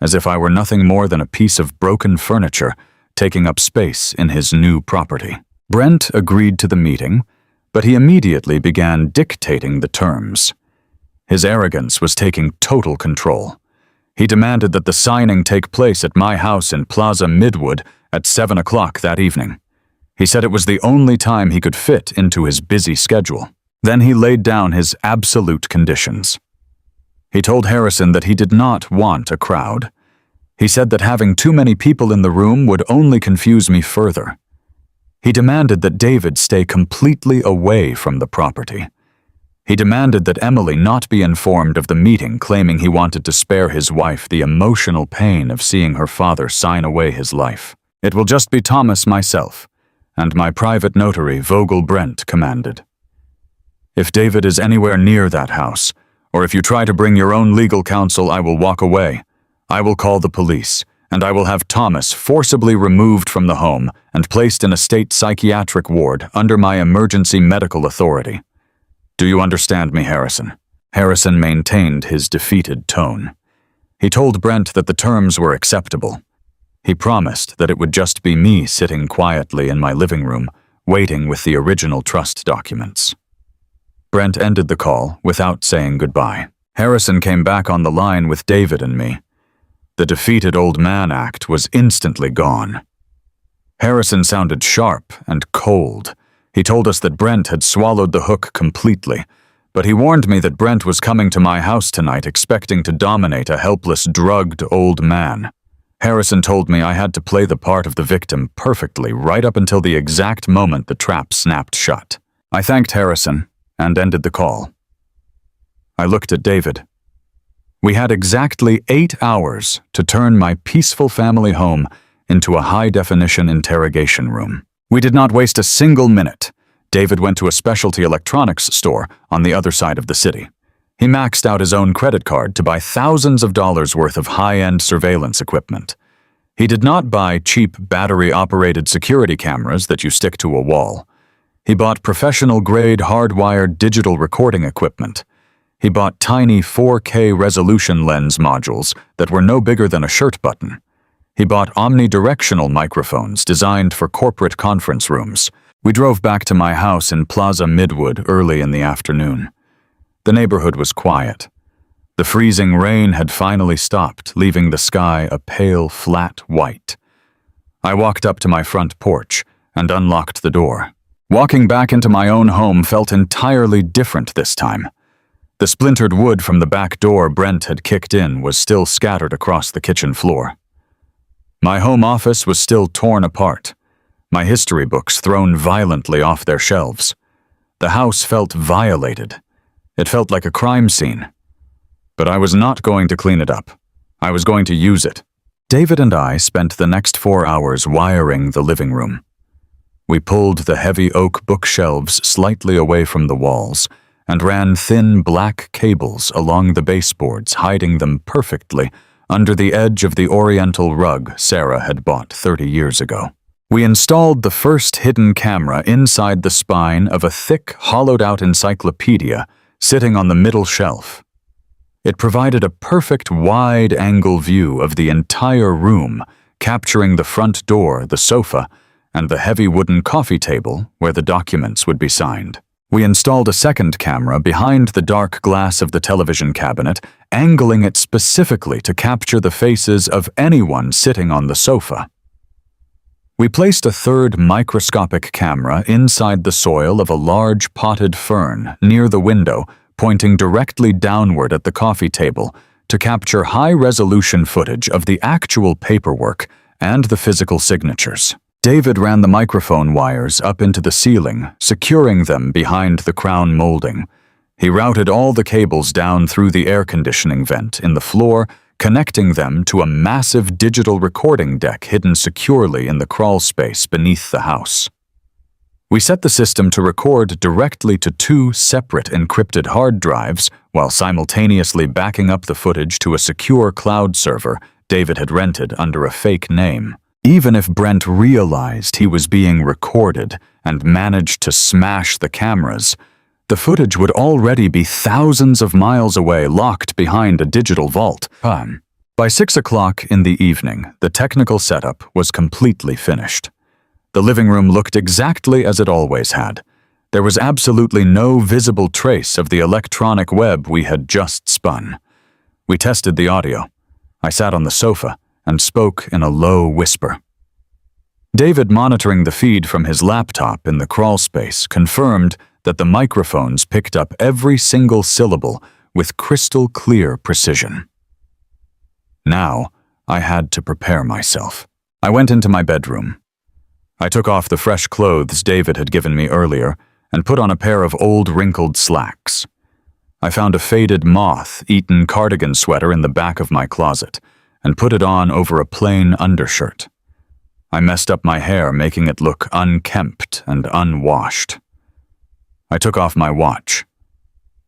[SPEAKER 1] as if I were nothing more than a piece of broken furniture taking up space in his new property. Brent agreed to the meeting, but he immediately began dictating the terms. His arrogance was taking total control. He demanded that the signing take place at my house in Plaza Midwood at 7 o'clock that evening. He said it was the only time he could fit into his busy schedule. Then he laid down his absolute conditions. He told Harrison that he did not want a crowd. He said that having too many people in the room would only confuse me further. He demanded that David stay completely away from the property. He demanded that Emily not be informed of the meeting, claiming he wanted to spare his wife the emotional pain of seeing her father sign away his life. "It will just be Thomas, myself, and my private notary, Vogel Brent, commanded. If David is anywhere near that house, or if you try to bring your own legal counsel, I will walk away. I will call the police, and I will have Thomas forcibly removed from the home and placed in a state psychiatric ward under my emergency medical authority. Do you understand me, Harrison?" Harrison maintained his defeated tone. He told Brent that the terms were acceptable. He promised that it would just be me sitting quietly in my living room, waiting with the original trust documents. Brent ended the call without saying goodbye. Harrison came back on the line with David and me. The defeated old man act was instantly gone. Harrison sounded sharp and cold. He told us that Brent had swallowed the hook completely, but he warned me that Brent was coming to my house tonight expecting to dominate a helpless, drugged old man. Harrison told me I had to play the part of the victim perfectly right up until the exact moment the trap snapped shut. I thanked Harrison and ended the call. I looked at David. We had exactly 8 hours to turn my peaceful family home into a high-definition interrogation room. We did not waste a single minute. David went to a specialty electronics store on the other side of the city. He maxed out his own credit card to buy thousands of dollars worth of high-end surveillance equipment. He did not buy cheap battery-operated security cameras that you stick to a wall. He bought professional-grade hardwired digital recording equipment. He bought tiny 4K resolution lens modules that were no bigger than a shirt button. He bought omnidirectional microphones designed for corporate conference rooms. We drove back to my house in Plaza Midwood early in the afternoon. The neighborhood was quiet. The freezing rain had finally stopped, leaving the sky a pale, flat white. I walked up to my front porch and unlocked the door. Walking back into my own home felt entirely different this time. The splintered wood from the back door Brent had kicked in was still scattered across the kitchen floor. My home office was still torn apart, my history books thrown violently off their shelves. The house felt violated. It felt like a crime scene. But I was not going to clean it up. I was going to use it. David and I spent the next 4 hours wiring the living room. We pulled the heavy oak bookshelves slightly away from the walls and ran thin black cables along the baseboards, hiding them perfectly under the edge of the oriental rug Sarah had bought 30 years ago. We installed the first hidden camera inside the spine of a thick, hollowed-out encyclopedia sitting on the middle shelf. It provided a perfect wide-angle view of the entire room, capturing the front door, the sofa, and the heavy wooden coffee table where the documents would be signed. We installed a second camera behind the dark glass of the television cabinet, angling it specifically to capture the faces of anyone sitting on the sofa. We placed a third microscopic camera inside the soil of a large potted fern near the window, pointing directly downward at the coffee table to capture high-resolution footage of the actual paperwork and the physical signatures. David ran the microphone wires up into the ceiling, securing them behind the crown molding. He routed all the cables down through the air conditioning vent in the floor, connecting them to a massive digital recording deck hidden securely in the crawl space beneath the house. We set the system to record directly to 2 separate encrypted hard drives while simultaneously backing up the footage to a secure cloud server David had rented under a fake name. Even if Brent realized he was being recorded and managed to smash the cameras, the footage would already be thousands of miles away, locked behind a digital vault. By 6 o'clock in the evening, the technical setup was completely finished. The living room looked exactly as it always had. There was absolutely no visible trace of the electronic web we had just spun. We tested the audio. I sat on the sofa and spoke in a low whisper. David, monitoring the feed from his laptop in the crawl space, confirmed that the microphones picked up every single syllable with crystal clear precision. Now, I had to prepare myself. I went into my bedroom. I took off the fresh clothes David had given me earlier and put on a pair of old wrinkled slacks. I found a faded moth-eaten cardigan sweater in the back of my closet and put it on over a plain undershirt. I messed up my hair, making it look unkempt and unwashed. I took off my watch.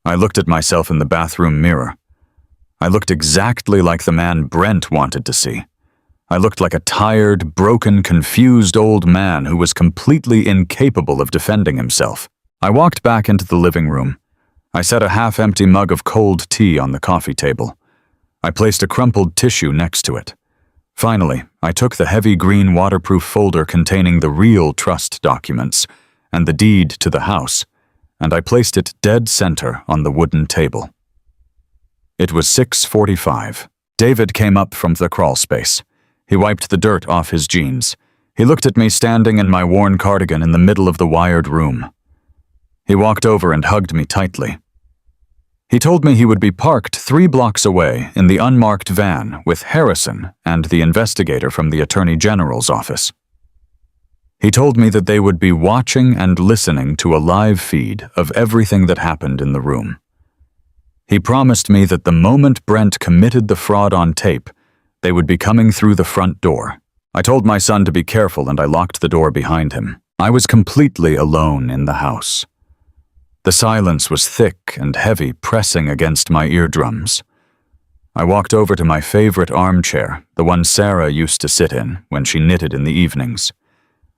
[SPEAKER 1] I looked at myself in the bathroom mirror. I looked exactly like the man Brent wanted to see. I looked like a tired, broken, confused old man who was completely incapable of defending himself. I walked back into the living room. I set a half-empty mug of cold tea on the coffee table. I placed a crumpled tissue next to it. Finally, I took the heavy green waterproof folder containing the real trust documents and the deed to the house, and I placed it dead center on the wooden table. It was 6:45. David came up from the crawl space. He wiped the dirt off his jeans. He looked at me standing in my worn cardigan in the middle of the wired room. He walked over and hugged me tightly. He told me he would be parked 3 blocks away in the unmarked van with Harrison and the investigator from the Attorney General's office. He told me that they would be watching and listening to a live feed of everything that happened in the room. He promised me that the moment Brent committed the fraud on tape, they would be coming through the front door. I told my son to be careful and I locked the door behind him. I was completely alone in the house. The silence was thick and heavy, pressing against my eardrums. I walked over to my favorite armchair, the one Sarah used to sit in when she knitted in the evenings.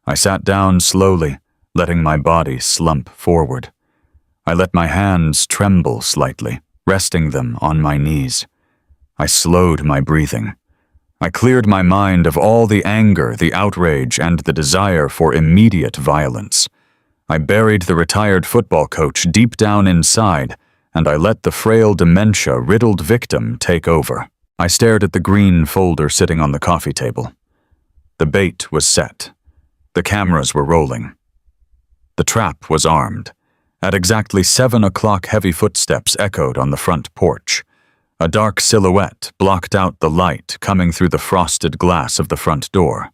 [SPEAKER 1] I sat down slowly, letting my body slump forward. I let my hands tremble slightly, resting them on my knees. I slowed my breathing. I cleared my mind of all the anger, the outrage, and the desire for immediate violence. I buried the retired football coach deep down inside, and I let the frail dementia-riddled victim take over. I stared at the green folder sitting on the coffee table. The bait was set. The cameras were rolling. The trap was armed. At exactly 7 o'clock, heavy footsteps echoed on the front porch. A dark silhouette blocked out the light coming through the frosted glass of the front door.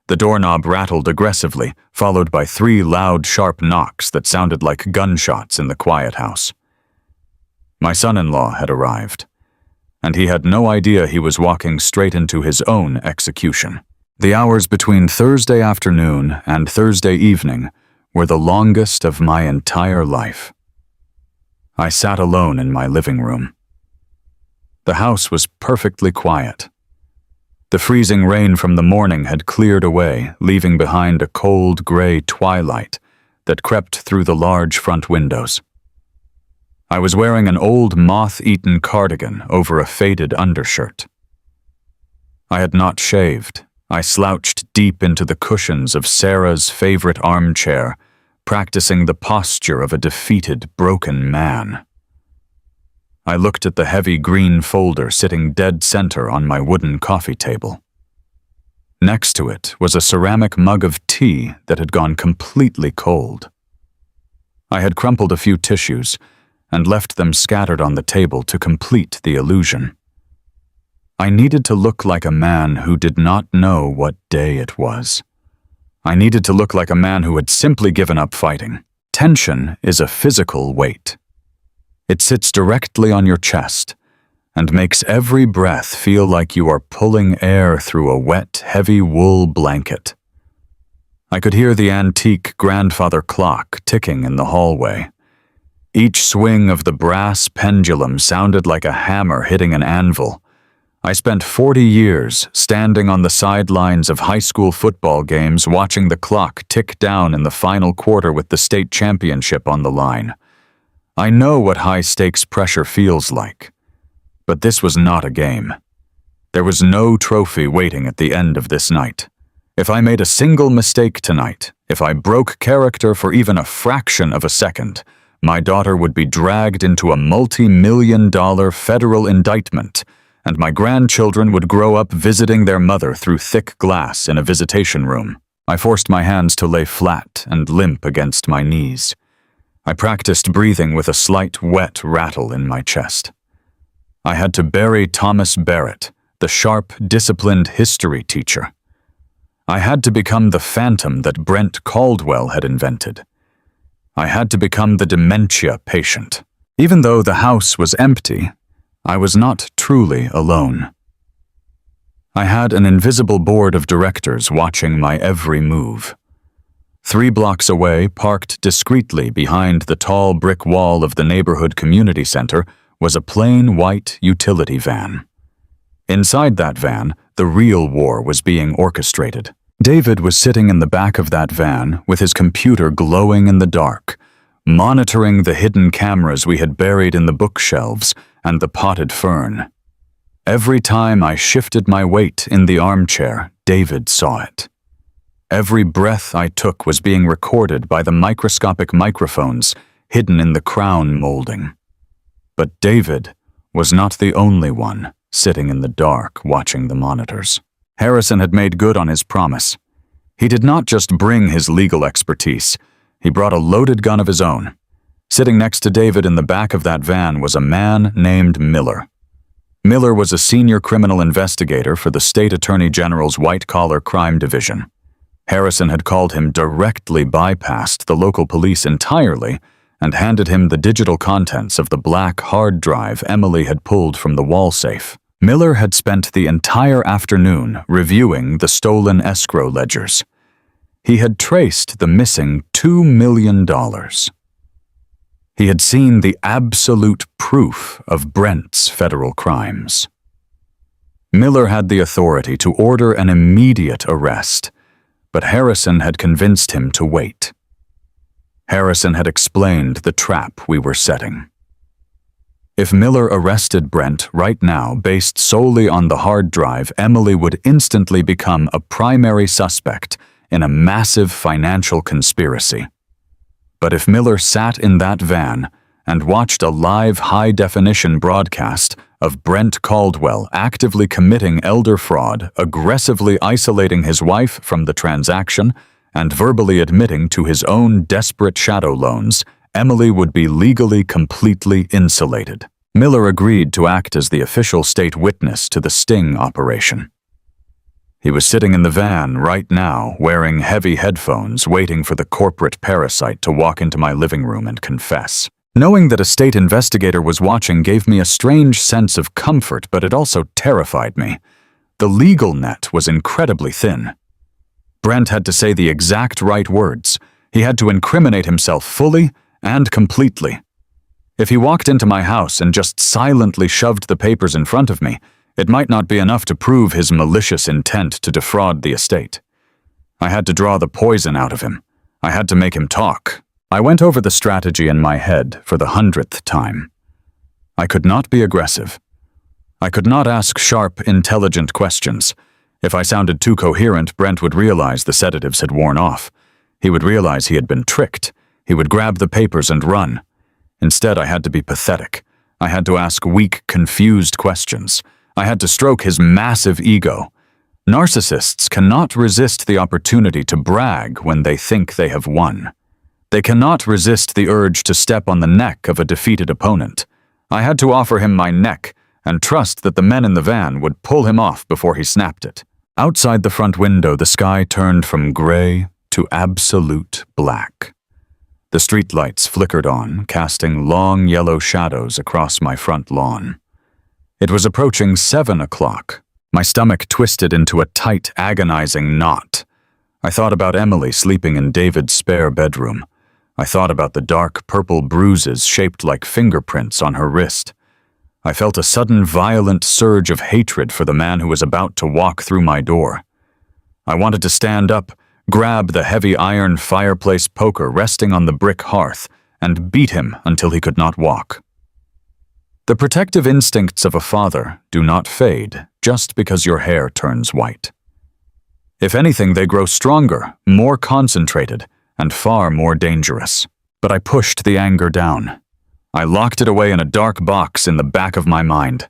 [SPEAKER 1] The doorknob rattled aggressively, followed by 3 loud, sharp knocks that sounded like gunshots in the quiet house. My son-in-law had arrived, and he had no idea he was walking straight into his own execution. The hours between Thursday afternoon and Thursday evening were the longest of my entire life. I sat alone in my living room. The house was perfectly quiet. The freezing rain from the morning had cleared away, leaving behind a cold gray twilight that crept through the large front windows. I was wearing an old moth-eaten cardigan over a faded undershirt. I had not shaved. I slouched deep into the cushions of Sarah's favorite armchair, practicing the posture of a defeated, broken man. I looked at the heavy green folder sitting dead center on my wooden coffee table. Next to it was a ceramic mug of tea that had gone completely cold. I had crumpled a few tissues and left them scattered on the table to complete the illusion. I needed to look like a man who did not know what day it was. I needed to look like a man who had simply given up fighting. Tension is a physical weight. It sits directly on your chest and makes every breath feel like you are pulling air through a wet, heavy wool blanket. I could hear the antique grandfather clock ticking in the hallway. Each swing of the brass pendulum sounded like a hammer hitting an anvil. I spent 40 years standing on the sidelines of high school football games watching the clock tick down in the final quarter with the state championship on the line. I know what high-stakes pressure feels like. But this was not a game. There was no trophy waiting at the end of this night. If I made a single mistake tonight, if I broke character for even a fraction of a second, my daughter would be dragged into a multi-million-dollar federal indictment, and my grandchildren would grow up visiting their mother through thick glass in a visitation room. I forced my hands to lay flat and limp against my knees. I practiced breathing with a slight wet rattle in my chest. I had to bury Thomas Barrett, the sharp, disciplined history teacher. I had to become the phantom that Brent Caldwell had invented. I had to become the dementia patient. Even though the house was empty, I was not truly alone. I had an invisible board of directors watching my every move. 3 blocks away, parked discreetly behind the tall brick wall of the neighborhood community center, was a plain white utility van. Inside that van, the real war was being orchestrated. David was sitting in the back of that van with his computer glowing in the dark, monitoring the hidden cameras we had buried in the bookshelves and the potted fern. Every time I shifted my weight in the armchair, David saw it. Every breath I took was being recorded by the microscopic microphones hidden in the crown molding. But David was not the only one sitting in the dark watching the monitors. Harrison had made good on his promise. He did not just bring his legal expertise, he brought a loaded gun of his own. Sitting next to David in the back of that van was a man named Miller. Miller was a senior criminal investigator for the State Attorney General's white-collar crime division. Harrison had called him directly bypassed the local police entirely and handed him the digital contents of the black hard drive Emily had pulled from the wall safe. Miller had spent the entire afternoon reviewing the stolen escrow ledgers. He had traced the missing $2 million. He had seen the absolute proof of Brent's federal crimes. Miller had the authority to order an immediate arrest, but Harrison had convinced him to wait. Harrison had explained the trap we were setting. If Miller arrested Brent right now based solely on the hard drive, Emily would instantly become a primary suspect in a massive financial conspiracy. But if Miller sat in that van and watched a live high-definition broadcast of Brent Caldwell actively committing elder fraud, aggressively isolating his wife from the transaction, and verbally admitting to his own desperate shadow loans, Emily would be legally completely insulated. Miller agreed to act as the official state witness to the sting operation. He was sitting in the van right now, wearing heavy headphones, waiting for the corporate parasite to walk into my living room and confess. Knowing that a state investigator was watching gave me a strange sense of comfort, but it also terrified me. The legal net was incredibly thin. Brent had to say the exact right words. He had to incriminate himself fully and completely. If he walked into my house and just silently shoved the papers in front of me, it might not be enough to prove his malicious intent to defraud the estate. I had to draw the poison out of him. I had to make him talk. I went over the strategy in my head for the 100th time. I could not be aggressive. I could not ask sharp, intelligent questions. If I sounded too coherent, Brent would realize the sedatives had worn off. He would realize he had been tricked. He would grab the papers and run. Instead, I had to be pathetic. I had to ask weak, confused questions. I had to stroke his massive ego. Narcissists cannot resist the opportunity to brag when they think they have won. They cannot resist the urge to step on the neck of a defeated opponent. I had to offer him my neck and trust that the men in the van would pull him off before he snapped it. Outside the front window, the sky turned from gray to absolute black. The streetlights flickered on, casting long yellow shadows across my front lawn. It was approaching 7 o'clock. My stomach twisted into a tight, agonizing knot. I thought about Emily sleeping in David's spare bedroom. I thought about the dark purple bruises shaped like fingerprints on her wrist. I felt a sudden violent surge of hatred for the man who was about to walk through my door. I wanted to stand up, grab the heavy iron fireplace poker resting on the brick hearth, and beat him until he could not walk. The protective instincts of a father do not fade just because your hair turns white. If anything, they grow stronger, more concentrated, and far more dangerous. But I pushed the anger down. I locked it away in a dark box in the back of my mind.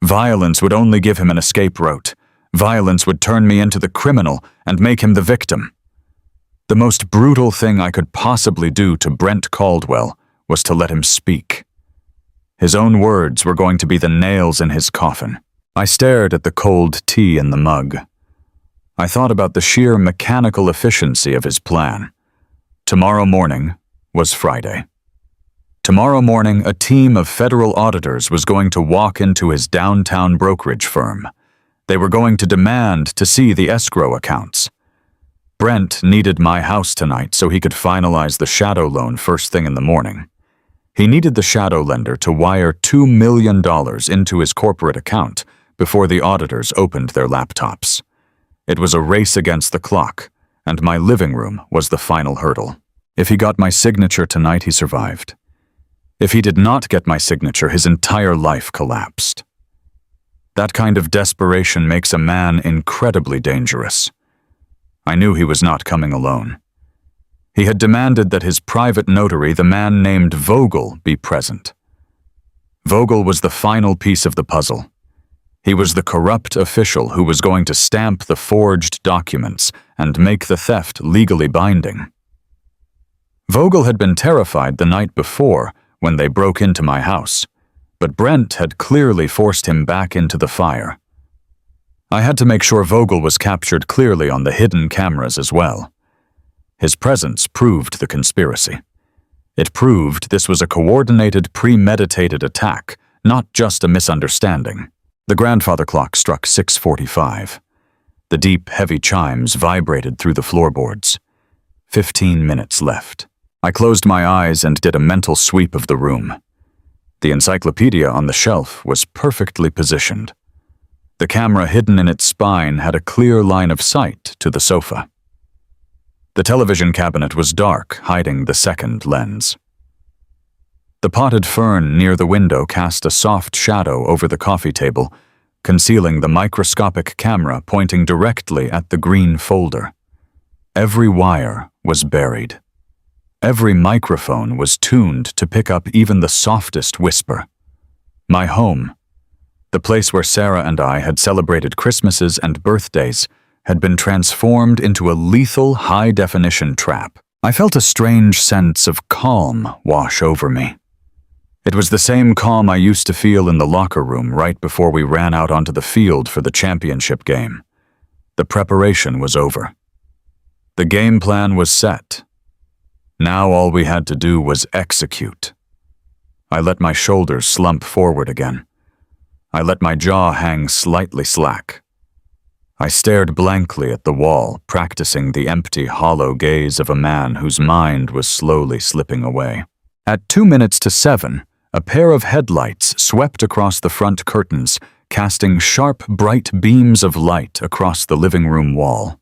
[SPEAKER 1] Violence would only give him an escape route. Violence would turn me into the criminal and make him the victim. The most brutal thing I could possibly do to Brent Caldwell was to let him speak. His own words were going to be the nails in his coffin. I stared at the cold tea in the mug. I thought about the sheer mechanical efficiency of his plan. Tomorrow morning was Friday. Tomorrow morning, a team of federal auditors was going to walk into his downtown brokerage firm. They were going to demand to see the escrow accounts. Brent needed my house tonight so he could finalize the shadow loan first thing in the morning. He needed the shadow lender to wire $2 million into his corporate account before the auditors opened their laptops. It was a race against the clock, and my living room was the final hurdle. If he got my signature tonight, he survived. If he did not get my signature, his entire life collapsed. That kind of desperation makes a man incredibly dangerous. I knew he was not coming alone. He had demanded that his private notary, the man named Vogel, be present. Vogel was the final piece of the puzzle. He was the corrupt official who was going to stamp the forged documents and make the theft legally binding. Vogel had been terrified the night before when they broke into my house, but Brent had clearly forced him back into the fire. I had to make sure Vogel was captured clearly on the hidden cameras as well. His presence proved the conspiracy. It proved this was a coordinated, premeditated attack, not just a misunderstanding. The grandfather clock struck 6:45. The deep, heavy chimes vibrated through the floorboards. 15 minutes left. I closed my eyes and did a mental sweep of the room. The encyclopedia on the shelf was perfectly positioned. The camera hidden in its spine had a clear line of sight to the sofa. The television cabinet was dark, hiding the second lens. The potted fern near the window cast a soft shadow over the coffee table, concealing the microscopic camera pointing directly at the green folder. Every wire was buried. Every microphone was tuned to pick up even the softest whisper. My home, the place where Sarah and I had celebrated Christmases and birthdays, had been transformed into a lethal high-definition trap. I felt a strange sense of calm wash over me. It was the same calm I used to feel in the locker room right before we ran out onto the field for the championship game. The preparation was over. The game plan was set. Now all we had to do was execute. I let my shoulders slump forward again. I let my jaw hang slightly slack. I stared blankly at the wall, practicing the empty, hollow gaze of a man whose mind was slowly slipping away. At 7:02, a pair of headlights swept across the front curtains, casting sharp, bright beams of light across the living room wall.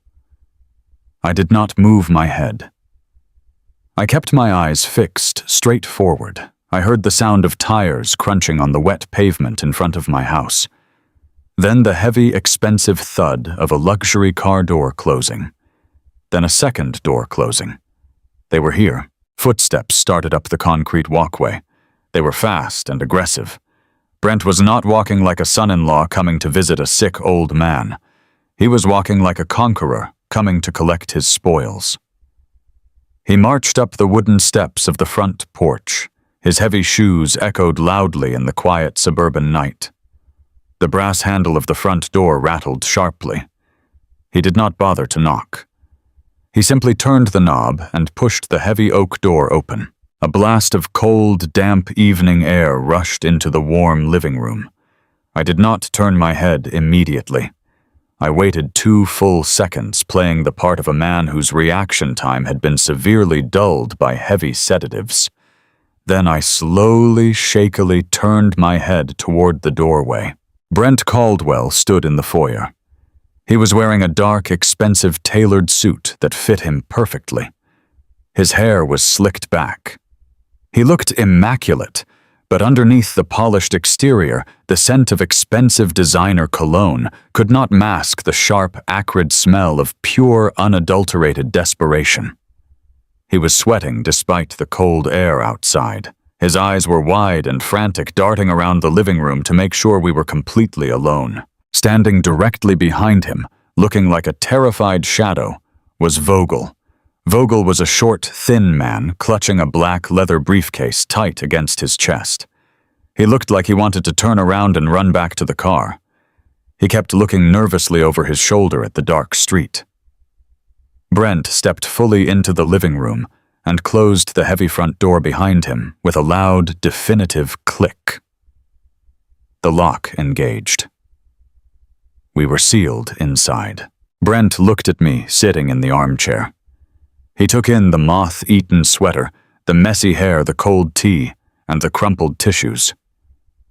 [SPEAKER 1] I did not move my head. I kept my eyes fixed straight forward. I heard the sound of tires crunching on the wet pavement in front of my house. Then the heavy, expensive thud of a luxury car door closing. Then a second door closing. They were here. Footsteps started up the concrete walkway. They were fast and aggressive. Brent was not walking like a son-in-law coming to visit a sick old man. He was walking like a conqueror coming to collect his spoils. He marched up the wooden steps of the front porch. His heavy shoes echoed loudly in the quiet suburban night. The brass handle of the front door rattled sharply. He did not bother to knock. He simply turned the knob and pushed the heavy oak door open. A blast of cold, damp evening air rushed into the warm living room. I did not turn my head immediately. I waited 2 full seconds, playing the part of a man whose reaction time had been severely dulled by heavy sedatives. Then I slowly, shakily turned my head toward the doorway. Brent Caldwell stood in the foyer. He was wearing a dark, expensive tailored suit that fit him perfectly. His hair was slicked back. He looked immaculate, but underneath the polished exterior, the scent of expensive designer cologne could not mask the sharp, acrid smell of pure, unadulterated desperation. He was sweating despite the cold air outside. His eyes were wide and frantic, darting around the living room to make sure we were completely alone. Standing directly behind him, looking like a terrified shadow, was Vogel. Vogel was a short, thin man clutching a black leather briefcase tight against his chest. He looked like he wanted to turn around and run back to the car. He kept looking nervously over his shoulder at the dark street. Brent stepped fully into the living room and closed the heavy front door behind him with a loud, definitive click. The lock engaged. We were sealed inside. Brent looked at me sitting in the armchair. He took in the moth-eaten sweater, the messy hair, the cold tea, and the crumpled tissues.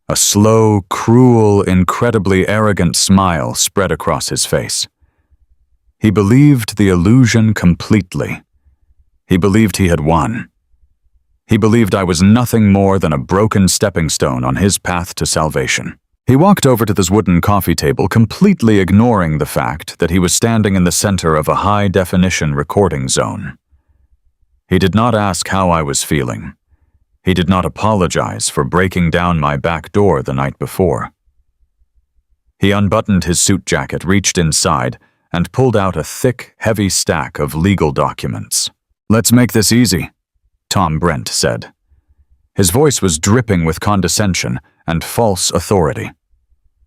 [SPEAKER 1] A slow, cruel, incredibly arrogant smile spread across his face. He believed the illusion completely. He believed he had won. He believed I was nothing more than a broken stepping stone on his path to salvation. He walked over to this wooden coffee table, completely ignoring the fact that he was standing in the center of a high-definition recording zone. He did not ask how I was feeling. He did not apologize for breaking down my back door the night before. He unbuttoned his suit jacket, reached inside, and pulled out a thick, heavy stack of legal documents. "Let's make this easy," Tom Brent said. His voice was dripping with condescension and false authority.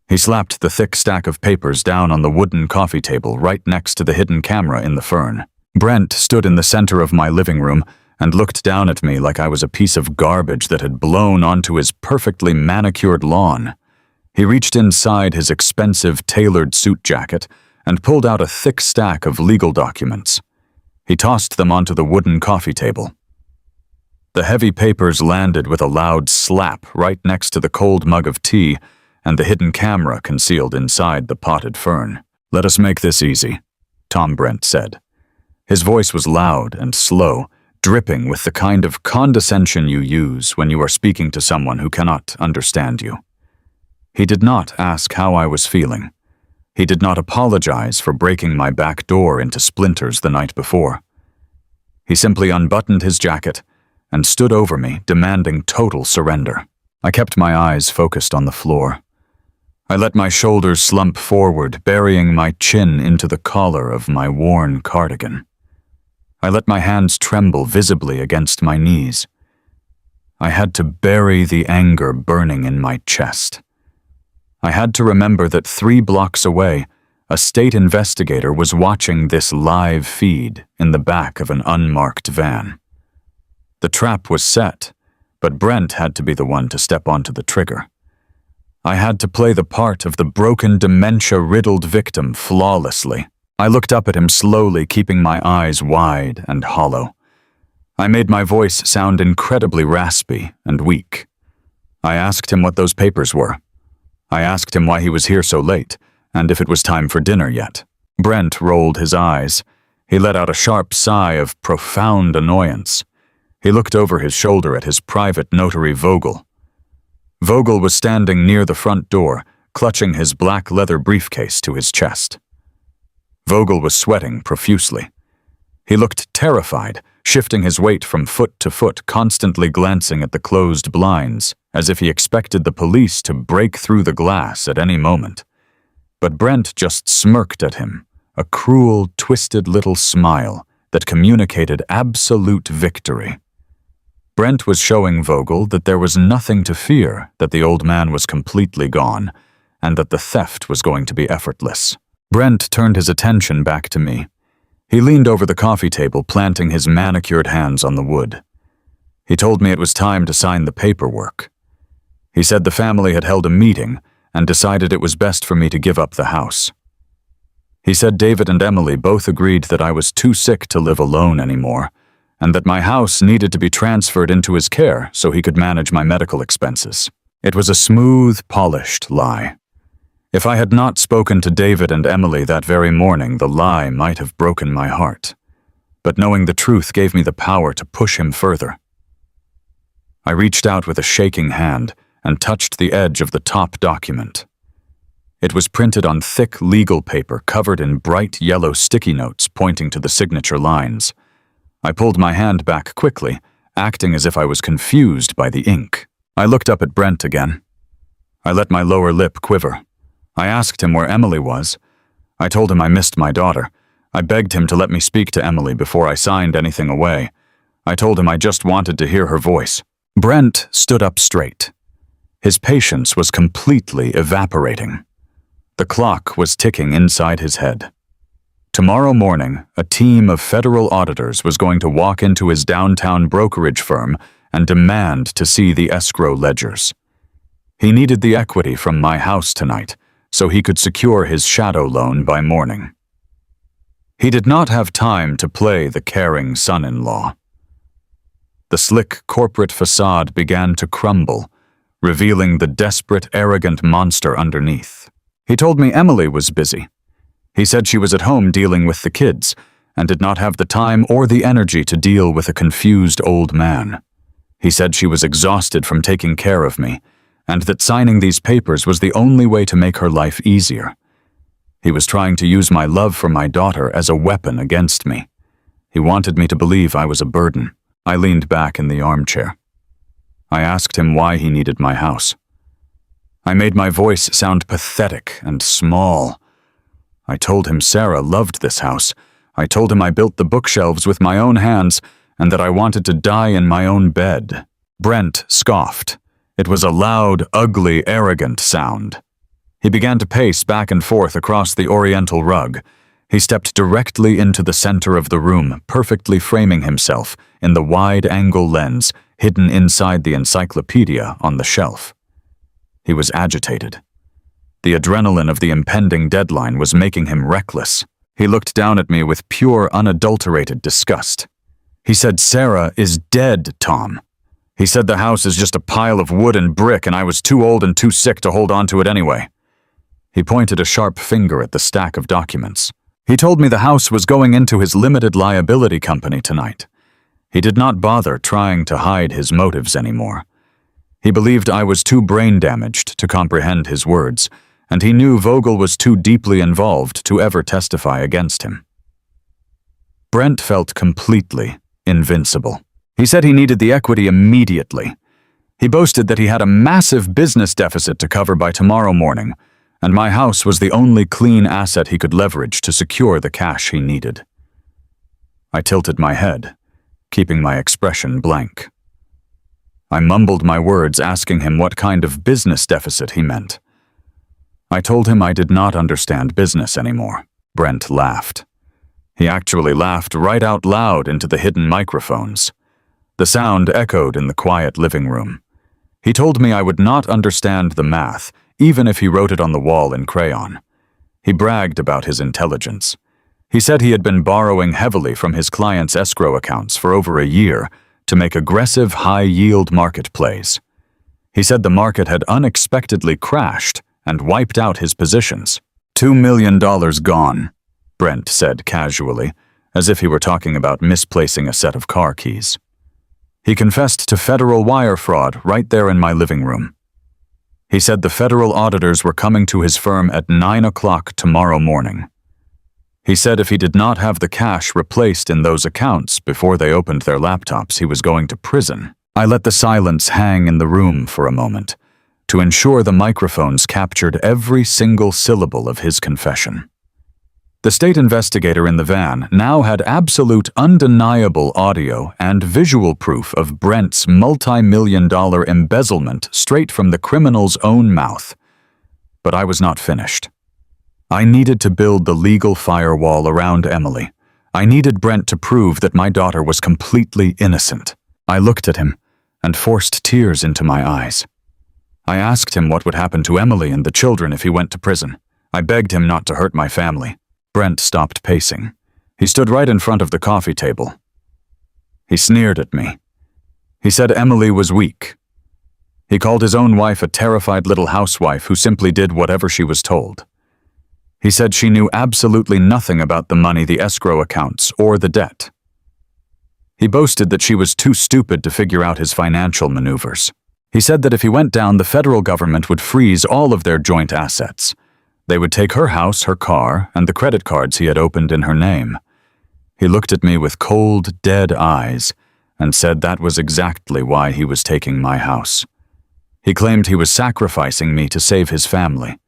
[SPEAKER 1] He slapped the thick stack of papers down on the wooden coffee table right next to the hidden camera in the fern. Brent stood in the center of my living room and looked down at me like I was a piece of garbage that had blown onto his perfectly manicured lawn. He reached inside his expensive tailored suit jacket and pulled out a thick stack of legal documents. He tossed them onto the wooden coffee table. The heavy papers landed with a loud slap right next to the cold mug of tea and the hidden camera concealed inside the potted fern. "Let us make this easy," Tom Brent said. His voice was loud and slow, dripping with the kind of condescension you use when you are speaking to someone who cannot understand you. He did not ask how I was feeling. He did not apologize for breaking my back door into splinters the night before. He simply unbuttoned his jacket and stood over me, demanding total surrender. I kept my eyes focused on the floor. I let my shoulders slump forward, burying my chin into the collar of my worn cardigan. I let my hands tremble visibly against my knees. I had to bury the anger burning in my chest. I had to remember that 3 blocks away, a state investigator was watching this live feed in the back of an unmarked van. The trap was set, but Brent had to be the one to step onto the trigger. I had to play the part of the broken, dementia-riddled victim flawlessly. I looked up at him slowly, keeping my eyes wide and hollow. I made my voice sound incredibly raspy and weak. I asked him what those papers were. I asked him why he was here so late, and if it was time for dinner yet. Brent rolled his eyes. He let out a sharp sigh of profound annoyance. He looked over his shoulder at his private notary Vogel. Vogel was standing near the front door, clutching his black leather briefcase to his chest. Vogel was sweating profusely. He looked terrified, shifting his weight from foot to foot, constantly glancing at the closed blinds, as if he expected the police to break through the glass at any moment. But Brent just smirked at him, a cruel, twisted little smile that communicated absolute victory. Brent was showing Vogel that there was nothing to fear, that the old man was completely gone, and that the theft was going to be effortless. Brent turned his attention back to me. He leaned over the coffee table, planting his manicured hands on the wood. He told me it was time to sign the paperwork. He said the family had held a meeting and decided it was best for me to give up the house. He said David and Emily both agreed that I was too sick to live alone anymore, and that my house needed to be transferred into his care so he could manage my medical expenses. It was a smooth, polished lie. If I had not spoken to David and Emily that very morning, the lie might have broken my heart. But knowing the truth gave me the power to push him further. I reached out with a shaking hand and touched the edge of the top document. It was printed on thick legal paper covered in bright yellow sticky notes pointing to the signature lines. I pulled my hand back quickly, acting as if I was confused by the ink. I looked up at Brent again. I let my lower lip quiver. I asked him where Emily was. I told him I missed my daughter. I begged him to let me speak to Emily before I signed anything away. I told him I just wanted to hear her voice. Brent stood up straight. His patience was completely evaporating. The clock was ticking inside his head. Tomorrow morning, a team of federal auditors was going to walk into his downtown brokerage firm and demand to see the escrow ledgers. He needed the equity from my house tonight, so he could secure his shadow loan by morning. He did not have time to play the caring son-in-law. The slick corporate facade began to crumble, revealing the desperate, arrogant monster underneath. He told me Emily was busy. He said she was at home dealing with the kids and did not have the time or the energy to deal with a confused old man. He said she was exhausted from taking care of me, and that signing these papers was the only way to make her life easier. He was trying to use my love for my daughter as a weapon against me. He wanted me to believe I was a burden. I leaned back in the armchair. I asked him why he needed my house. I made my voice sound pathetic and small. I told him Sarah loved this house. I told him I built the bookshelves with my own hands and that I wanted to die in my own bed. Brent scoffed. It was a loud, ugly, arrogant sound. He began to pace back and forth across the oriental rug. He stepped directly into the center of the room, perfectly framing himself in the wide-angle lens hidden inside the encyclopedia on the shelf. He was agitated. The adrenaline of the impending deadline was making him reckless. He looked down at me with pure, unadulterated disgust. He said, "Sarah is dead, Tom." He said the house is just a pile of wood and brick and I was too old and too sick to hold on to it anyway. He pointed a sharp finger at the stack of documents. He told me the house was going into his limited liability company tonight. He did not bother trying to hide his motives anymore. He believed I was too brain-damaged to comprehend his words, and he knew Vogel was too deeply involved to ever testify against him. Brent felt completely invincible. He said he needed the equity immediately. He boasted that he had a massive business deficit to cover by tomorrow morning, and my house was the only clean asset he could leverage to secure the cash he needed. I tilted my head, keeping my expression blank. I mumbled my words, asking him what kind of business deficit he meant. I told him I did not understand business anymore. Brent laughed. He actually laughed right out loud into the hidden microphones. The sound echoed in the quiet living room. He told me I would not understand the math, even if he wrote it on the wall in crayon. He bragged about his intelligence. He said he had been borrowing heavily from his clients' escrow accounts for over a year to make aggressive, high-yield market plays. He said the market had unexpectedly crashed and wiped out his positions. $2 million gone, Brent said casually, as if he were talking about misplacing a set of car keys. He confessed to federal wire fraud right there in my living room. He said the federal auditors were coming to his firm at 9 o'clock tomorrow morning. He said if he did not have the cash replaced in those accounts before they opened their laptops, he was going to prison. I let the silence hang in the room for a moment to ensure the microphones captured every single syllable of his confession. The state investigator in the van now had absolute undeniable audio and visual proof of Brent's multi-million-dollar embezzlement straight from the criminal's own mouth. But I was not finished. I needed to build the legal firewall around Emily. I needed Brent to prove that my daughter was completely innocent. I looked at him and forced tears into my eyes. I asked him what would happen to Emily and the children if he went to prison. I begged him not to hurt my family. Brent stopped pacing. He stood right in front of the coffee table. He sneered at me. He said Emily was weak. He called his own wife a terrified little housewife who simply did whatever she was told. He said she knew absolutely nothing about the money, the escrow accounts, or the debt. He boasted that she was too stupid to figure out his financial maneuvers. He said that if he went down, the federal government would freeze all of their joint assets. They would take her house, her car, and the credit cards he had opened in her name. He looked at me with cold, dead eyes and said that was exactly why he was taking my house. He claimed he was sacrificing me to save his family.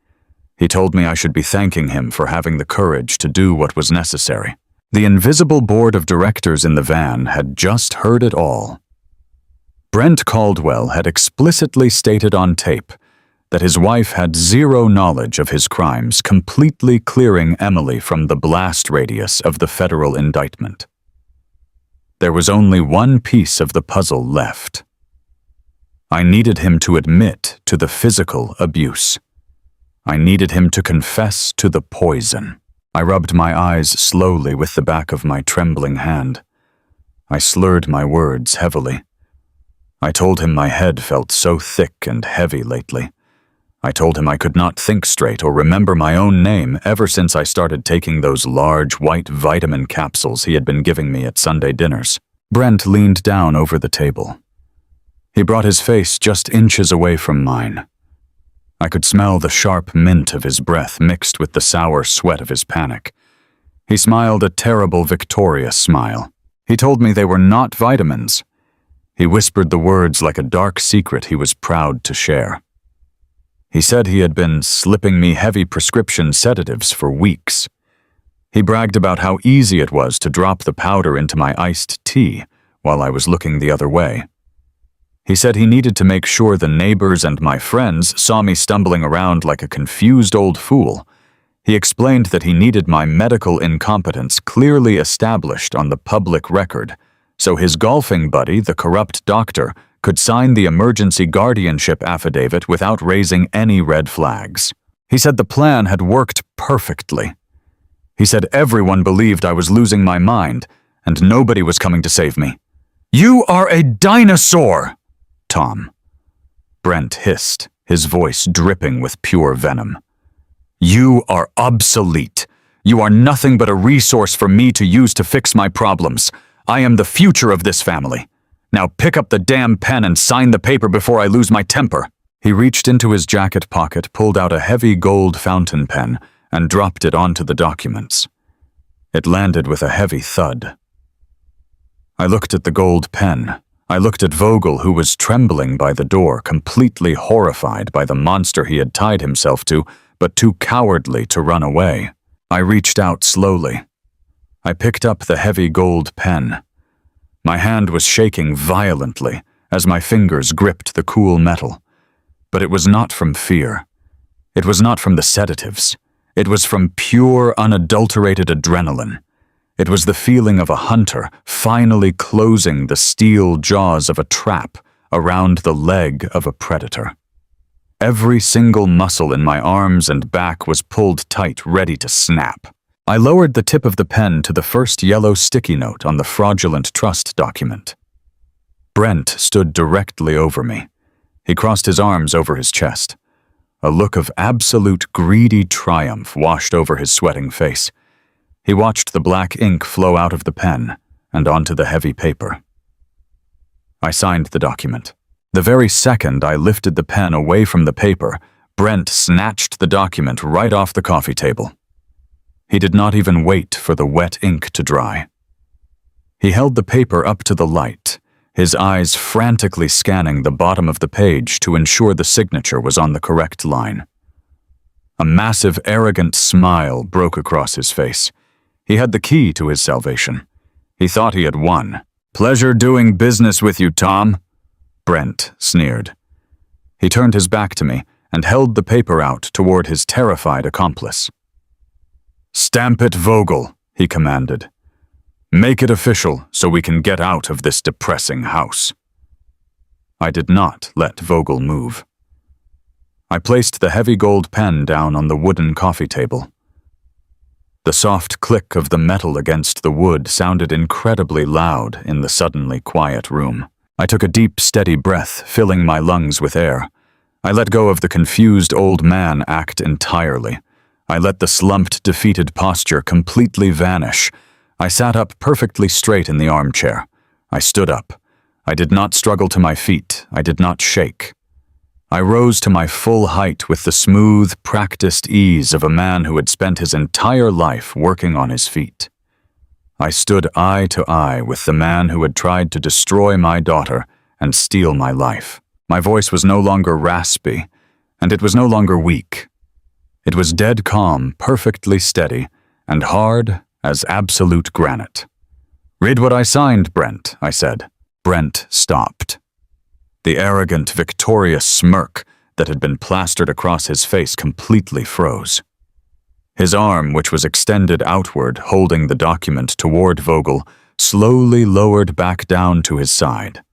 [SPEAKER 1] He told me I should be thanking him for having the courage to do what was necessary. The invisible board of directors in the van had just heard it all. Brent Caldwell had explicitly stated on tape that his wife had zero knowledge of his crimes, completely clearing Emily from the blast radius of the federal indictment. There was only one piece of the puzzle left. I needed him to admit to the physical abuse. I needed him to confess to the poison. I rubbed my eyes slowly with the back of my trembling hand. I slurred my words heavily. I told him my head felt so thick and heavy lately. I told him I could not think straight or remember my own name ever since I started taking those large white vitamin capsules he had been giving me at Sunday dinners. Brent leaned down over the table. He brought his face just inches away from mine. I could smell the sharp mint of his breath mixed with the sour sweat of his panic. He smiled a terrible, victorious smile. He told me they were not vitamins. He whispered the words like a dark secret he was proud to share. He said he had been slipping me heavy prescription sedatives for weeks. He bragged about how easy it was to drop the powder into my iced tea while I was looking the other way. He said he needed to make sure the neighbors and my friends saw me stumbling around like a confused old fool. He explained that he needed my medical incompetence clearly established on the public record, so his golfing buddy, the corrupt doctor, could sign the emergency guardianship affidavit without raising any red flags. He said the plan had worked perfectly. He said everyone believed I was losing my mind, and nobody was coming to save me. "You are a dinosaur, Tom," Brent hissed, his voice dripping with pure venom. "You are obsolete. You are nothing but a resource for me to use to fix my problems. I am the future of this family. Now pick up the damn pen and sign the paper before I lose my temper." He reached into his jacket pocket, pulled out a heavy gold fountain pen, and dropped it onto the documents. It landed with a heavy thud. I looked at the gold pen. I looked at Vogel, who was trembling by the door, completely horrified by the monster he had tied himself to, but too cowardly to run away. I reached out slowly. I picked up the heavy gold pen. My hand was shaking violently as my fingers gripped the cool metal. But it was not from fear. It was not from the sedatives. It was from pure, unadulterated adrenaline. It was the feeling of a hunter finally closing the steel jaws of a trap around the leg of a predator. Every single muscle in my arms and back was pulled tight, ready to snap. I lowered the tip of the pen to the first yellow sticky note on the fraudulent trust document. Brent stood directly over me. He crossed his arms over his chest. A look of absolute greedy triumph washed over his sweating face. He watched the black ink flow out of the pen and onto the heavy paper. I signed the document. The very second I lifted the pen away from the paper, Brent snatched the document right off the coffee table. He did not even wait for the wet ink to dry. He held the paper up to the light, his eyes frantically scanning the bottom of the page to ensure the signature was on the correct line. A massive, arrogant smile broke across his face. He had the key to his salvation. He thought he had won. "Pleasure doing business with you, Tom," Brent sneered. He turned his back to me and held the paper out toward his terrified accomplice. "Stamp it, Vogel," he commanded. "Make it official so we can get out of this depressing house." I did not let Vogel move. I placed the heavy gold pen down on the wooden coffee table. The soft click of the metal against the wood sounded incredibly loud in the suddenly quiet room. I took a deep, steady breath, filling my lungs with air. I let go of the confused old man act entirely. I let the slumped, defeated posture completely vanish. I sat up perfectly straight in the armchair. I stood up. I did not struggle to my feet. I did not shake. I rose to my full height with the smooth, practiced ease of a man who had spent his entire life working on his feet. I stood eye to eye with the man who had tried to destroy my daughter and steal my life. My voice was no longer raspy, and it was no longer weak. It was dead calm, perfectly steady, and hard as absolute granite. "Read what I signed, Brent," I said. Brent stopped. The arrogant, victorious smirk that had been plastered across his face completely froze. His arm, which was extended outward, holding the document toward Vogel, slowly lowered back down to his side.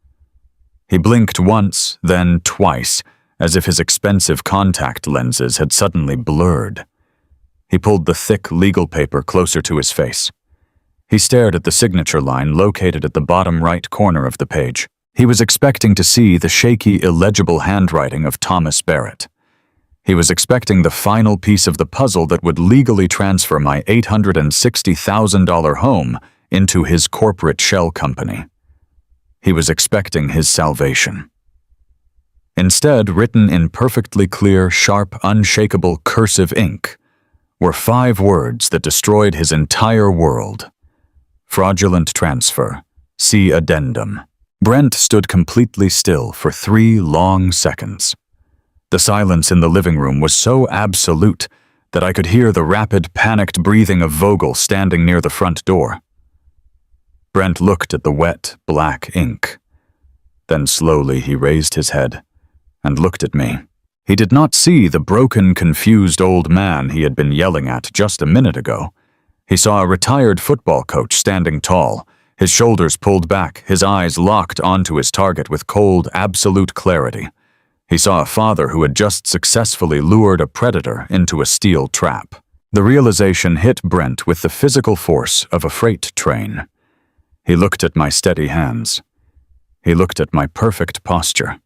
[SPEAKER 1] He blinked once, then twice, as if his expensive contact lenses had suddenly blurred. He pulled the thick legal paper closer to his face. He stared at the signature line located at the bottom right corner of the page. He was expecting to see the shaky, illegible handwriting of Thomas Barrett. He was expecting the final piece of the puzzle that would legally transfer my $860,000 home into his corporate shell company. He was expecting his salvation. Instead, written in perfectly clear, sharp, unshakable cursive ink, were 5 words that destroyed his entire world. Fraudulent transfer. See addendum. Brent stood completely still for 3 long seconds. The silence in the living room was so absolute that I could hear the rapid, panicked breathing of Vogel standing near the front door. Brent looked at the wet, black ink. Then slowly he raised his head and looked at me. He did not see the broken, confused old man he had been yelling at just a minute ago. He saw a retired football coach standing tall, his shoulders pulled back, his eyes locked onto his target with cold, absolute clarity. He saw a father who had just successfully lured a predator into a steel trap. The realization hit Brent with the physical force of a freight train. He looked at my steady hands. He looked at my perfect posture.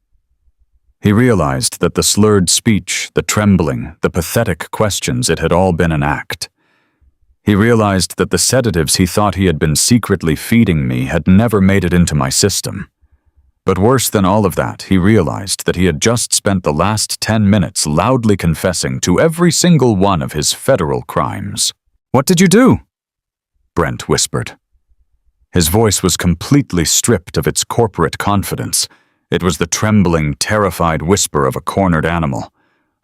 [SPEAKER 1] He realized that the slurred speech, the trembling, the pathetic questions, it had all been an act. He realized that the sedatives he thought he had been secretly feeding me had never made it into my system. But worse than all of that, he realized that he had just spent the last 10 minutes loudly confessing to every single one of his federal crimes. "What did you do?" Brent whispered. His voice was completely stripped of its corporate confidence. It was the trembling, terrified whisper of a cornered animal.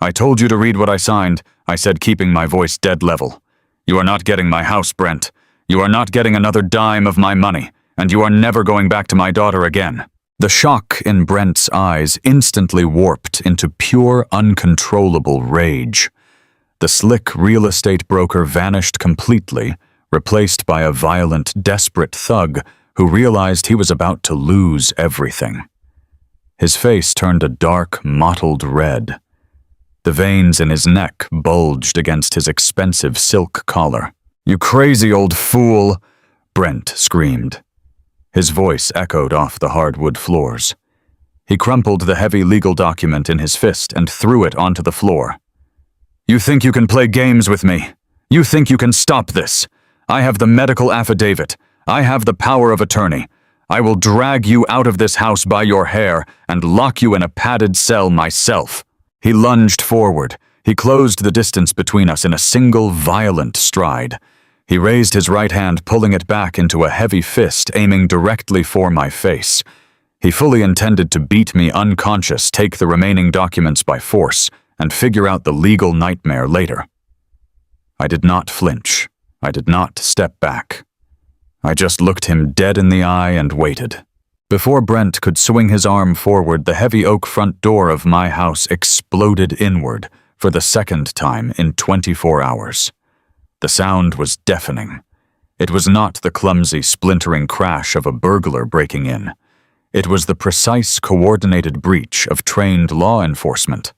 [SPEAKER 1] "I told you to read what I signed," I said, keeping my voice dead level. "You are not getting my house, Brent. You are not getting another dime of my money, and you are never going back to my daughter again." The shock in Brent's eyes instantly warped into pure, uncontrollable rage. The slick real estate broker vanished completely, replaced by a violent, desperate thug who realized he was about to lose everything. His face turned a dark, mottled red. The veins in his neck bulged against his expensive silk collar. "You crazy old fool!" Brent screamed. His voice echoed off the hardwood floors. He crumpled the heavy legal document in his fist and threw it onto the floor. "You think you can play games with me? You think you can stop this? I have the medical affidavit. I have the power of attorney. I will drag you out of this house by your hair and lock you in a padded cell myself." He lunged forward. He closed the distance between us in a single violent stride. He raised his right hand, pulling it back into a heavy fist, aiming directly for my face. He fully intended to beat me unconscious, take the remaining documents by force, and figure out the legal nightmare later. I did not flinch. I did not step back. I just looked him dead in the eye and waited. Before Brent could swing his arm forward, the heavy oak front door of my house exploded inward for the second time in 24 hours. The sound was deafening. It was not the clumsy, splintering crash of a burglar breaking in. It was the precise, coordinated breach of trained law enforcement.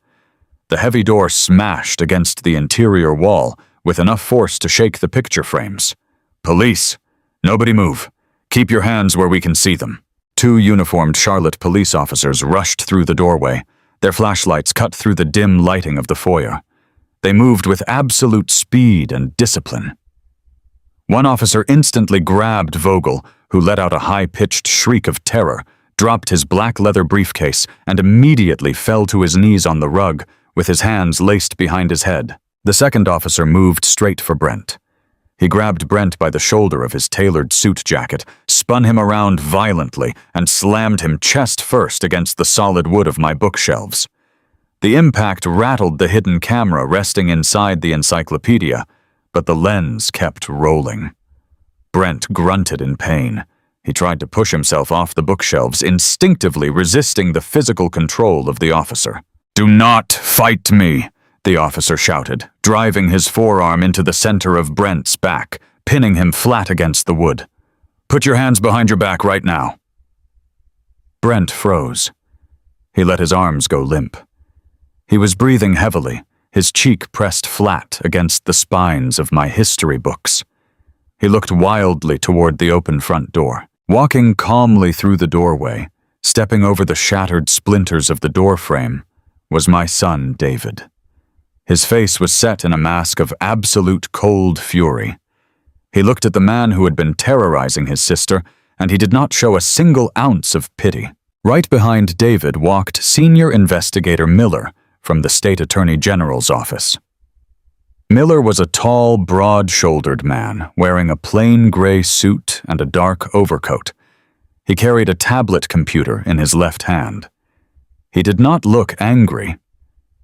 [SPEAKER 1] The heavy door smashed against the interior wall with enough force to shake the picture frames. "Police! Nobody move. Keep your hands where we can see them." 2 uniformed Charlotte police officers rushed through the doorway. Their flashlights cut through the dim lighting of the foyer. They moved with absolute speed and discipline. One officer instantly grabbed Vogel, who let out a high-pitched shriek of terror, dropped his black leather briefcase, and immediately fell to his knees on the rug, with his hands laced behind his head. The second officer moved straight for Brent. He grabbed Brent by the shoulder of his tailored suit jacket, spun him around violently, and slammed him chest first against the solid wood of my bookshelves. The impact rattled the hidden camera resting inside the encyclopedia, but the lens kept rolling. Brent grunted in pain. He tried to push himself off the bookshelves, instinctively resisting the physical control of the officer. "Do not fight me," the officer shouted, driving his forearm into the center of Brent's back, pinning him flat against the wood. "Put your hands behind your back right now." Brent froze. He let his arms go limp. He was breathing heavily, his cheek pressed flat against the spines of my history books. He looked wildly toward the open front door. Walking calmly through the doorway, stepping over the shattered splinters of the doorframe, was my son, David. His face was set in a mask of absolute cold fury. He looked at the man who had been terrorizing his sister, and he did not show a single ounce of pity. Right behind David walked Senior Investigator Miller from the State Attorney General's office. Miller was a tall, broad-shouldered man, wearing a plain gray suit and a dark overcoat. He carried a tablet computer in his left hand. He did not look angry.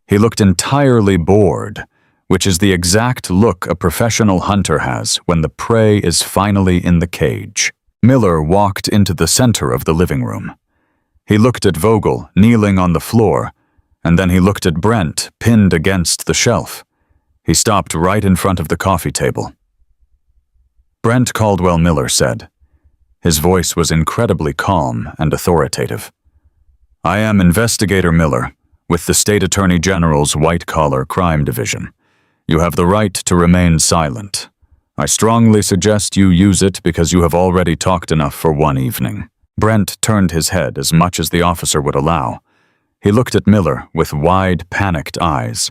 [SPEAKER 1] He looked entirely bored, which is the exact look a professional hunter has when the prey is finally in the cage. Miller walked into the center of the living room. He looked at Vogel, kneeling on the floor, and then he looked at Brent, pinned against the shelf. He stopped right in front of the coffee table. "Brent Caldwell Miller said." His voice was incredibly calm and authoritative. "I am Investigator Miller, with the State Attorney General's White-Collar Crime Division. You have the right to remain silent. I strongly suggest you use it because you have already talked enough for one evening." Brent turned his head as much as the officer would allow. He looked at Miller with wide, panicked eyes.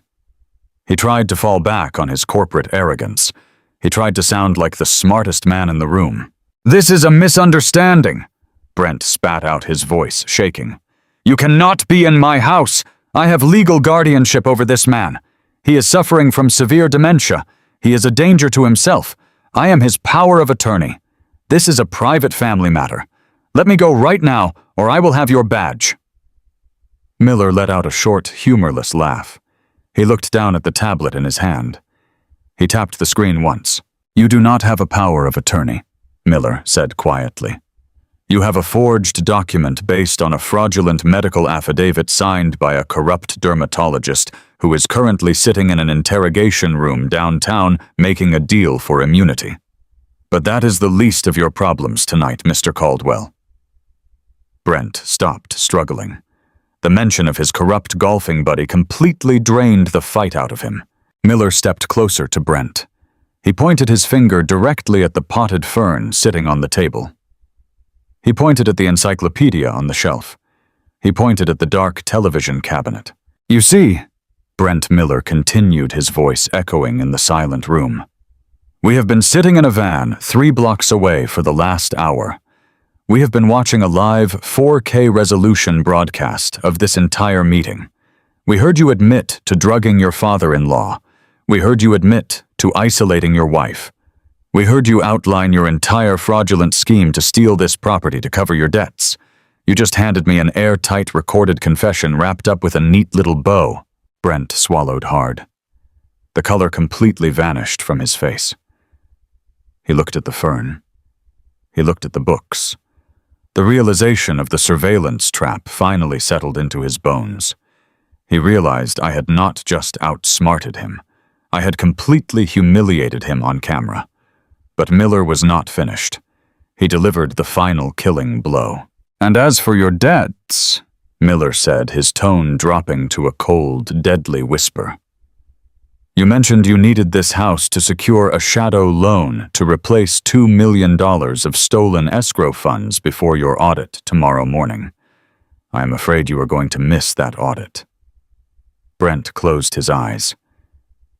[SPEAKER 1] He tried to fall back on his corporate arrogance. He tried to sound like the smartest man in the room. "This is a misunderstanding," Brent spat out, his voice shaking. "You cannot be in my house. I have legal guardianship over this man. He is suffering from severe dementia. He is a danger to himself. I am his power of attorney. This is a private family matter. Let me go right now, or I will have your badge." Miller let out a short, humorless laugh. He looked down at the tablet in his hand. He tapped the screen once. "You do not have a power of attorney," Miller said quietly. "You have a forged document based on a fraudulent medical affidavit signed by a corrupt dermatologist who is currently sitting in an interrogation room downtown making a deal for immunity. But that is the least of your problems tonight, Mr. Caldwell." Brent stopped struggling. The mention of his corrupt golfing buddy completely drained the fight out of him. Miller stepped closer to Brent. He pointed his finger directly at the potted fern sitting on the table. He pointed at the encyclopedia on the shelf. He pointed at the dark television cabinet. "You see," Brent Miller continued, his voice echoing in the silent room, "we have been sitting in a van 3 blocks away for the last hour. We have been watching a live 4K resolution broadcast of this entire meeting. We heard you admit to drugging your father-in-law. We heard you admit to isolating your wife. We heard you outline your entire fraudulent scheme to steal this property to cover your debts. You just handed me an airtight recorded confession wrapped up with a neat little bow. Brent swallowed hard. The color completely vanished from his face. He looked at the fern. He looked at the books. The realization of the surveillance trap finally settled into his bones. He realized I had not just outsmarted him. I had completely humiliated him on camera. But Miller was not finished. He delivered the final killing blow. "And as for your debts," Miller said, his tone dropping to a cold, deadly whisper. "You mentioned you needed this house to secure a shadow loan to replace $2 million of stolen escrow funds before your audit tomorrow morning. I am afraid you are going to miss that audit." Brent closed his eyes.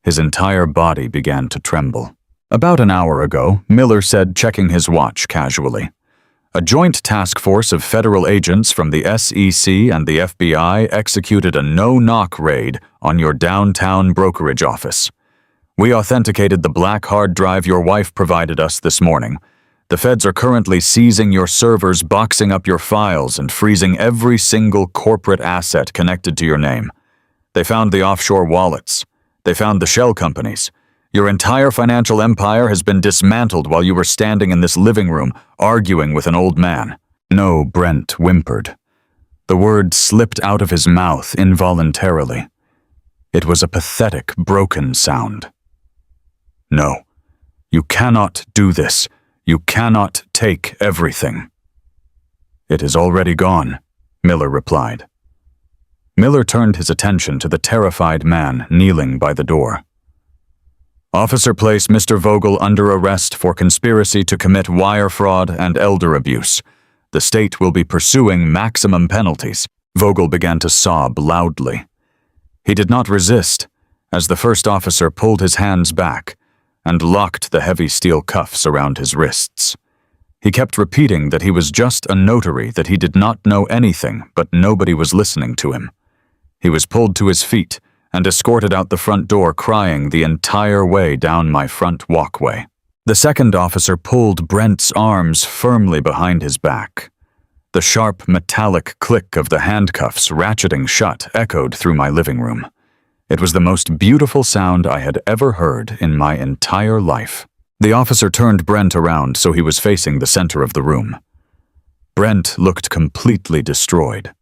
[SPEAKER 1] His entire body began to tremble. About an hour ago, Miller said, checking his watch casually, "A joint task force of federal agents from the SEC and the FBI executed a no-knock raid on your downtown brokerage office. We authenticated the black hard drive your wife provided us this morning. The feds are currently seizing your servers, boxing up your files, and freezing every single corporate asset connected to your name. They found the offshore wallets. They found the shell companies. Your entire financial empire has been dismantled while you were standing in this living room, arguing with an old man." "No," Brent whimpered. The word slipped out of his mouth involuntarily. It was a pathetic, broken sound. "No, you cannot do this. You cannot take everything." "It is already gone," Miller replied. Miller turned his attention to the terrified man kneeling by the door. "Officer, place Mr. Vogel under arrest for conspiracy to commit wire fraud and elder abuse. The state will be pursuing maximum penalties." Vogel began to sob loudly. He did not resist, as the first officer pulled his hands back and locked the heavy steel cuffs around his wrists. He kept repeating that he was just a notary, that he did not know anything, but nobody was listening to him. He was pulled to his feet and escorted out the front door, crying the entire way down my front walkway. The second officer pulled Brent's arms firmly behind his back. The sharp, metallic click of the handcuffs ratcheting shut echoed through my living room. It was the most beautiful sound I had ever heard in my entire life. The officer turned Brent around so he was facing the center of the room. Brent looked completely destroyed.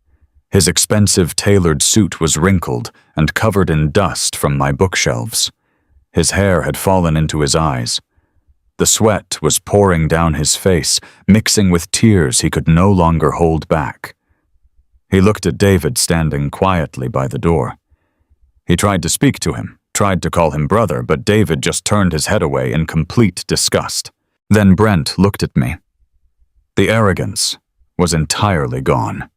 [SPEAKER 1] His expensive tailored suit was wrinkled and covered in dust from my bookshelves. His hair had fallen into his eyes. The sweat was pouring down his face, mixing with tears he could no longer hold back. He looked at David standing quietly by the door. He tried to speak to him, tried to call him brother, but David just turned his head away in complete disgust. Then Brent looked at me. The arrogance was entirely gone.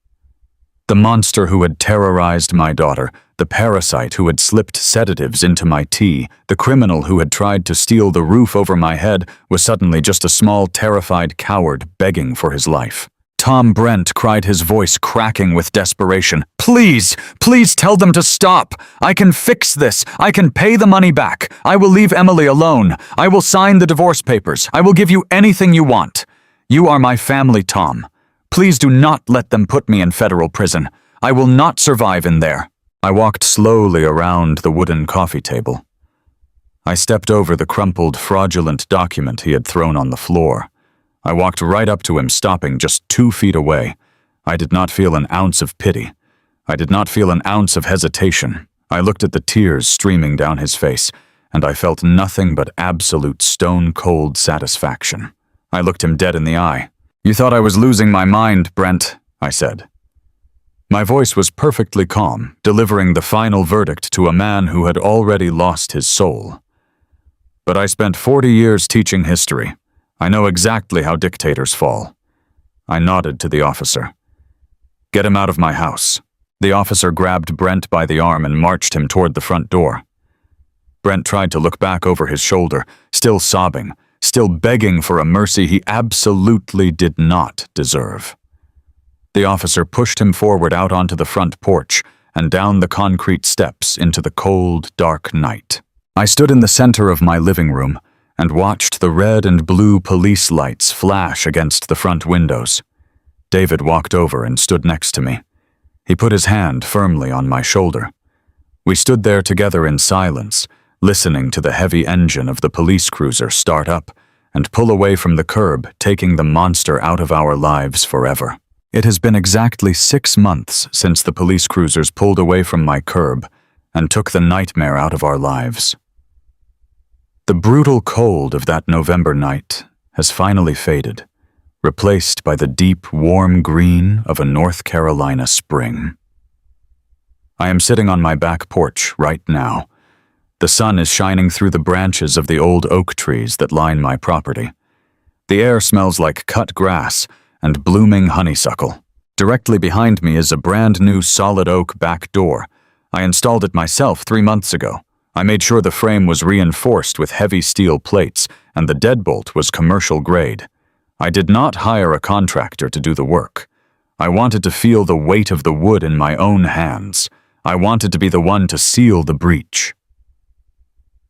[SPEAKER 1] The monster who had terrorized my daughter, the parasite who had slipped sedatives into my tea, the criminal who had tried to steal the roof over my head, was suddenly just a small, terrified coward begging for his life. "Tom," Brent cried, his voice cracking with desperation. "Please, please tell them to stop. I can fix this. I can pay the money back. I will leave Emily alone. I will sign the divorce papers. I will give you anything you want. You are my family, Tom. Please do not let them put me in federal prison. I will not survive in there." I walked slowly around the wooden coffee table. I stepped over the crumpled, fraudulent document he had thrown on the floor. I walked right up to him, stopping just 2 feet away. I did not feel an ounce of pity. I did not feel an ounce of hesitation. I looked at the tears streaming down his face, and I felt nothing but absolute stone-cold satisfaction. I looked him dead in the eye. "You thought I was losing my mind, Brent," I said. My voice was perfectly calm, delivering the final verdict to a man who had already lost his soul. "But I spent 40 years teaching history. I know exactly how dictators fall." I nodded to the officer. "Get him out of my house." The officer grabbed Brent by the arm and marched him toward the front door. Brent tried to look back over his shoulder, still sobbing, still begging for a mercy he absolutely did not deserve. The officer pushed him forward out onto the front porch and down the concrete steps into the cold, dark night. I stood in the center of my living room and watched the red and blue police lights flash against the front windows. David walked over and stood next to me. He put his hand firmly on my shoulder. We stood there together in silence, listening to the heavy engine of the police cruiser start up and pull away from the curb, taking the monster out of our lives forever. It has been exactly 6 months since the police cruisers pulled away from my curb and took the nightmare out of our lives. The brutal cold of that November night has finally faded, replaced by the deep, warm green of a North Carolina spring. I am sitting on my back porch right now. The sun is shining through the branches of the old oak trees that line my property. The air smells like cut grass and blooming honeysuckle. Directly behind me is a brand new solid oak back door. I installed it myself 3 months ago. I made sure the frame was reinforced with heavy steel plates and the deadbolt was commercial grade. I did not hire a contractor to do the work. I wanted to feel the weight of the wood in my own hands. I wanted to be the one to seal the breach.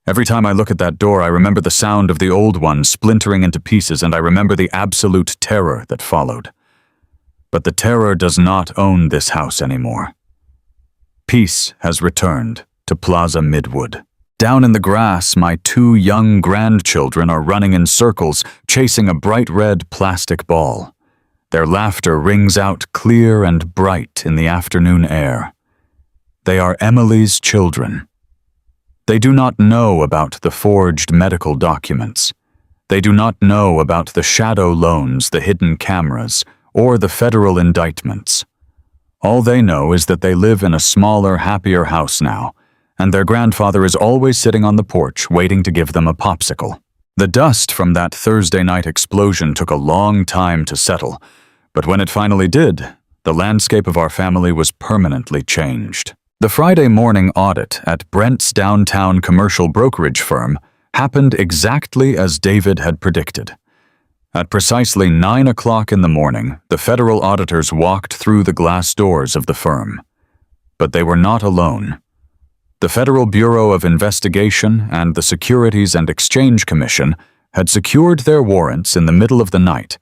[SPEAKER 1] Every time I look at that door, I remember the sound of the old one splintering into pieces, and I remember the absolute terror that followed. But the terror does not own this house anymore. Peace has returned to Plaza Midwood. Down in the grass, my 2 young grandchildren are running in circles, chasing a bright red plastic ball. Their laughter rings out clear and bright in the afternoon air. They are Emily's children. They do not know about the forged medical documents. They do not know about the shadow loans, the hidden cameras, or the federal indictments. All they know is that they live in a smaller, happier house now, and their grandfather is always sitting on the porch waiting to give them a popsicle. The dust from that Thursday night explosion took a long time to settle, but when it finally did, the landscape of our family was permanently changed. The Friday morning audit at Brent's downtown commercial brokerage firm happened exactly as David had predicted. At precisely 9 o'clock in the morning, the federal auditors walked through the glass doors of the firm. But they were not alone. The Federal Bureau of Investigation and the Securities and Exchange Commission had secured their warrants in the middle of the night,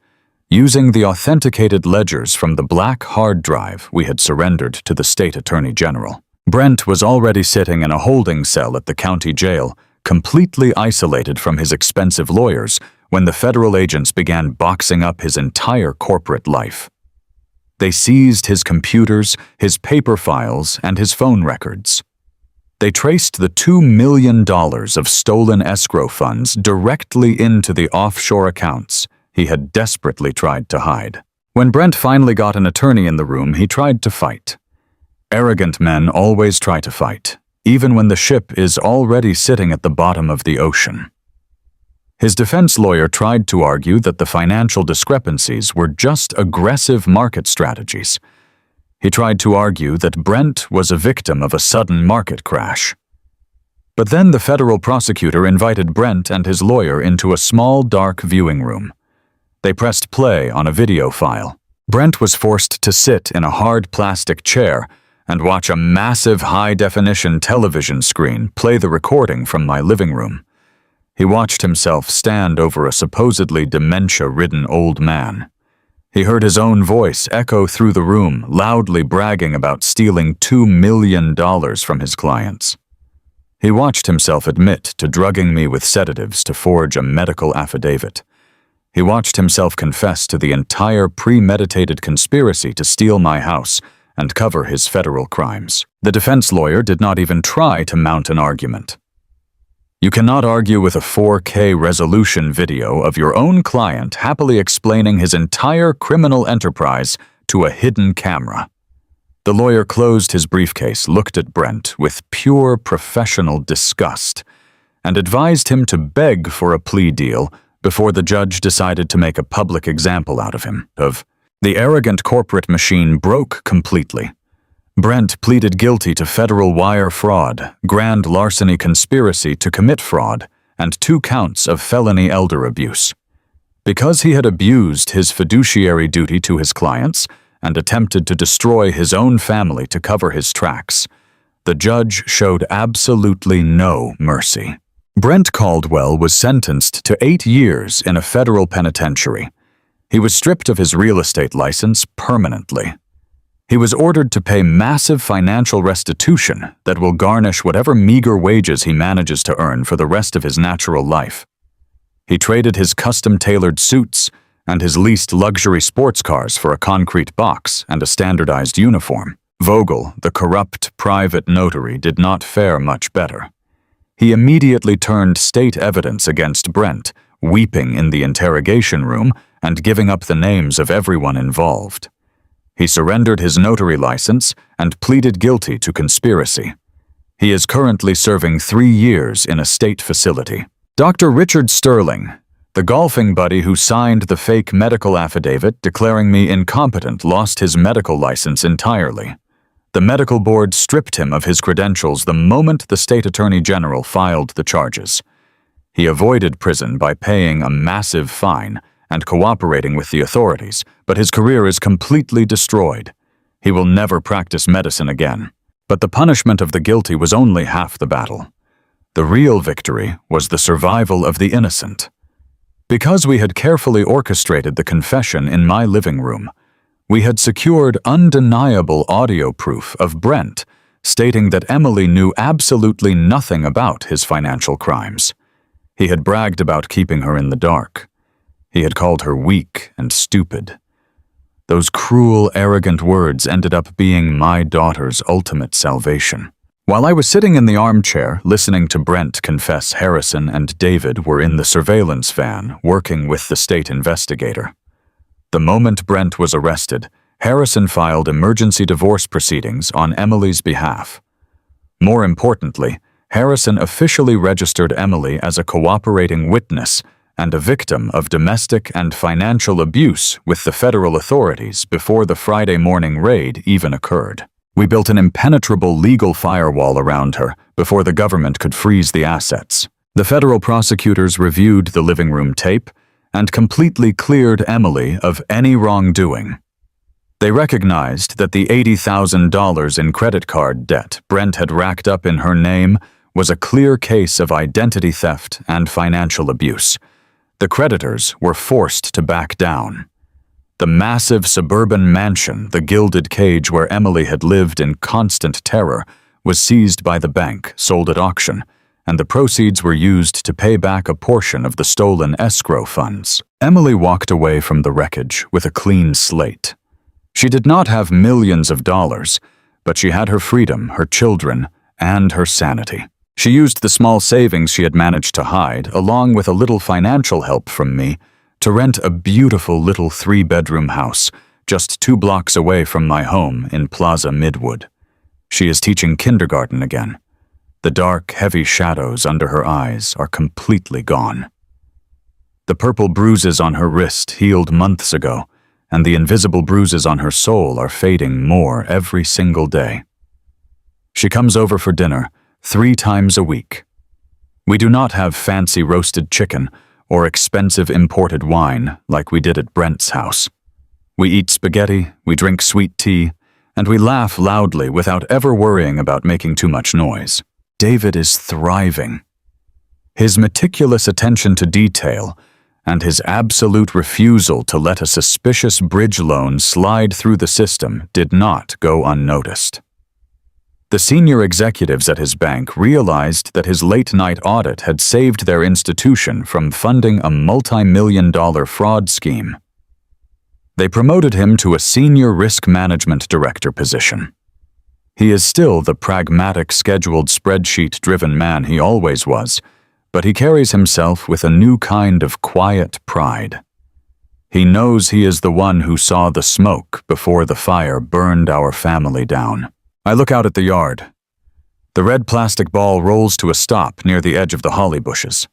[SPEAKER 1] using the authenticated ledgers from the black hard drive we had surrendered to the state attorney general. Brent was already sitting in a holding cell at the county jail, completely isolated from his expensive lawyers, when the federal agents began boxing up his entire corporate life. They seized his computers, his paper files, and his phone records. They traced the $2 million of stolen escrow funds directly into the offshore accounts he had desperately tried to hide. When Brent finally got an attorney in the room, he tried to fight. Arrogant men always try to fight, even when the ship is already sitting at the bottom of the ocean. His defense lawyer tried to argue that the financial discrepancies were just aggressive market strategies. He tried to argue that Brent was a victim of a sudden market crash. But then the federal prosecutor invited Brent and his lawyer into a small, dark viewing room. They pressed play on a video file. Brent was forced to sit in a hard plastic chair and watch a massive high-definition television screen play the recording from my living room. He watched himself stand over a supposedly dementia-ridden old man. He heard his own voice echo through the room, loudly bragging about stealing $2 million from his clients. He watched himself admit to drugging me with sedatives to forge a medical affidavit. He watched himself confess to the entire premeditated conspiracy to steal my house and cover his federal crimes. The defense lawyer did not even try to mount an argument. You cannot argue with a 4K resolution video of your own client happily explaining his entire criminal enterprise to a hidden camera. The lawyer closed his briefcase, looked at Brent with pure professional disgust, and advised him to beg for a plea deal before the judge decided to make a public example out of him. The arrogant corporate machine broke completely. Brent pleaded guilty to federal wire fraud, grand larceny conspiracy to commit fraud, and 2 counts of felony elder abuse. Because he had abused his fiduciary duty to his clients and attempted to destroy his own family to cover his tracks, the judge showed absolutely no mercy. Brent Caldwell was sentenced to 8 years in a federal penitentiary. He was stripped of his real estate license permanently. He was ordered to pay massive financial restitution that will garnish whatever meager wages he manages to earn for the rest of his natural life. He traded his custom-tailored suits and his leased luxury sports cars for a concrete box and a standardized uniform. Vogel, the corrupt private notary, did not fare much better. He immediately turned state evidence against Brent, weeping in the interrogation room and giving up the names of everyone involved. He surrendered his notary license and pleaded guilty to conspiracy. He is currently serving 3 years in a state facility. Dr. Richard Sterling, the golfing buddy who signed the fake medical affidavit declaring me incompetent, lost his medical license entirely. The medical board stripped him of his credentials the moment the state attorney general filed the charges. He avoided prison by paying a massive fine and cooperating with the authorities, but his career is completely destroyed. He will never practice medicine again. But the punishment of the guilty was only half the battle. The real victory was the survival of the innocent. Because we had carefully orchestrated the confession in my living room, we had secured undeniable audio proof of Brent stating that Emily knew absolutely nothing about his financial crimes. He had bragged about keeping her in the dark. He had called her weak and stupid. Those cruel, arrogant words ended up being my daughter's ultimate salvation. While I was sitting in the armchair listening to Brent confess, Harrison and David were in the surveillance van working with the state investigator. The moment Brent was arrested, Harrison filed emergency divorce proceedings on Emily's behalf. More importantly, Harrison officially registered Emily as a cooperating witness and a victim of domestic and financial abuse with the federal authorities before the Friday morning raid even occurred. We built an impenetrable legal firewall around her before the government could freeze the assets. The federal prosecutors reviewed the living room tape and completely cleared Emily of any wrongdoing. They recognized that the $80,000 in credit card debt Brent had racked up in her name was a clear case of identity theft and financial abuse. The creditors were forced to back down. The massive suburban mansion, the gilded cage where Emily had lived in constant terror, was seized by the bank, sold at auction, and the proceeds were used to pay back a portion of the stolen escrow funds. Emily walked away from the wreckage with a clean slate. She did not have millions of dollars, but she had her freedom, her children, and her sanity. She used the small savings she had managed to hide, along with a little financial help from me, to rent a beautiful little 3-bedroom house just 2 blocks away from my home in Plaza Midwood. She is teaching kindergarten again. The dark, heavy shadows under her eyes are completely gone. The purple bruises on her wrist healed months ago, and the invisible bruises on her soul are fading more every single day. She comes over for dinner 3 times a week. We do not have fancy roasted chicken or expensive imported wine like we did at Brent's house. We eat spaghetti, we drink sweet tea, and we laugh loudly without ever worrying about making too much noise. David is thriving. His meticulous attention to detail and his absolute refusal to let a suspicious bridge loan slide through the system did not go unnoticed. The senior executives at his bank realized that his late-night audit had saved their institution from funding a multi-million-dollar fraud scheme. They promoted him to a senior risk management director position. He is still the pragmatic, scheduled, spreadsheet-driven man he always was, but he carries himself with a new kind of quiet pride. He knows he is the one who saw the smoke before the fire burned our family down. I look out at the yard. The red plastic ball rolls to a stop near the edge of the holly bushes.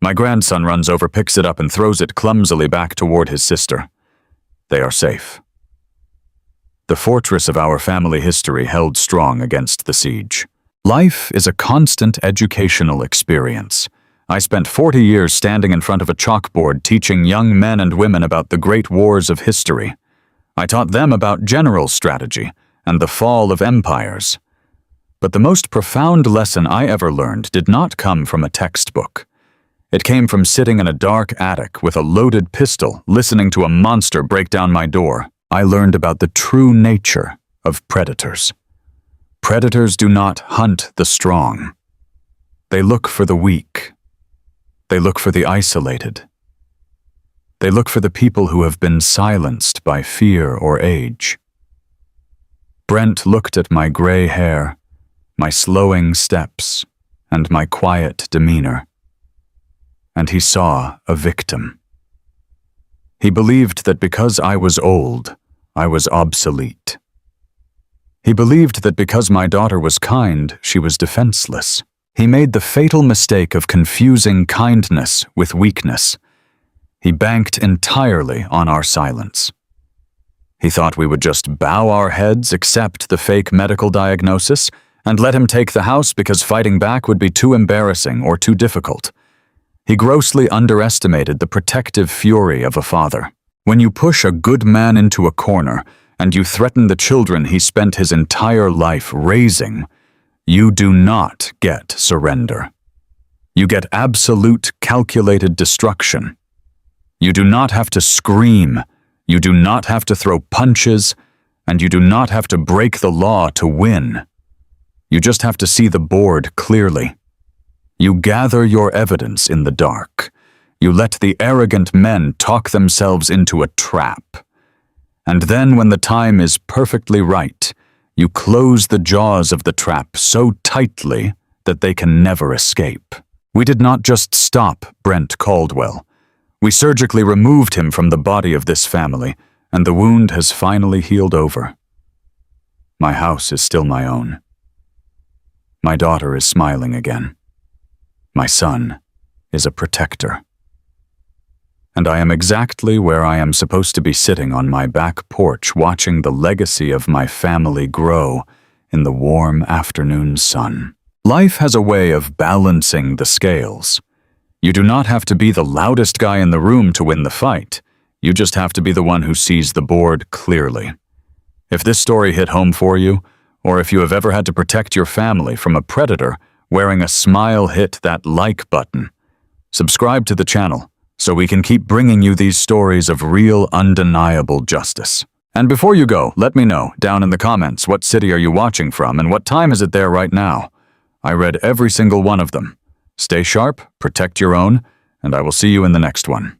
[SPEAKER 1] My grandson runs over, picks it up, and throws it clumsily back toward his sister. They are safe. The fortress of our family history held strong against the siege. Life is a constant educational experience, I spent 40 years standing in front of a chalkboard teaching young men and women about the great wars of history. I taught them about general strategy and the fall of empires. But the most profound lesson I ever learned did not come from a textbook. It came from sitting in a dark attic with a loaded pistol, listening to a monster break down my door. I learned about the true nature of predators. Predators do not hunt the strong. They look for the weak. They look for the isolated. They look for the people who have been silenced by fear or age. Brent looked at my gray hair, my slowing steps, and my quiet demeanor. And he saw a victim. He believed that because I was old, I was obsolete. He believed that because my daughter was kind, she was defenseless. He made the fatal mistake of confusing kindness with weakness. He banked entirely on our silence. He thought we would just bow our heads, accept the fake medical diagnosis, and let him take the house because fighting back would be too embarrassing or too difficult. He grossly underestimated the protective fury of a father. When you push a good man into a corner and you threaten the children he spent his entire life raising, you do not get surrender. You get absolute calculated destruction. You do not have to scream, you do not have to throw punches, and you do not have to break the law to win. You just have to see the board clearly. You gather your evidence in the dark. You let the arrogant men talk themselves into a trap. And then when the time is perfectly right, you close the jaws of the trap so tightly that they can never escape. We did not just stop Brent Caldwell. We surgically removed him from the body of this family, and the wound has finally healed over. My house is still my own. My daughter is smiling again. My son is a protector. And I am exactly where I am supposed to be sitting on my back porch watching the legacy of my family grow in the warm afternoon sun. Life has a way of balancing the scales. You do not have to be the loudest guy in the room to win the fight. You just have to be the one who sees the board clearly. If this story hit home for you, or if you have ever had to protect your family from a predator, wearing a smile, hit that like button. Subscribe to the channel so we can keep bringing you these stories of real, undeniable justice. And before you go, let me know down in the comments what city are you watching from and what time is it there right now. I read every single one of them. Stay sharp, protect your own, and I will see you in the next one.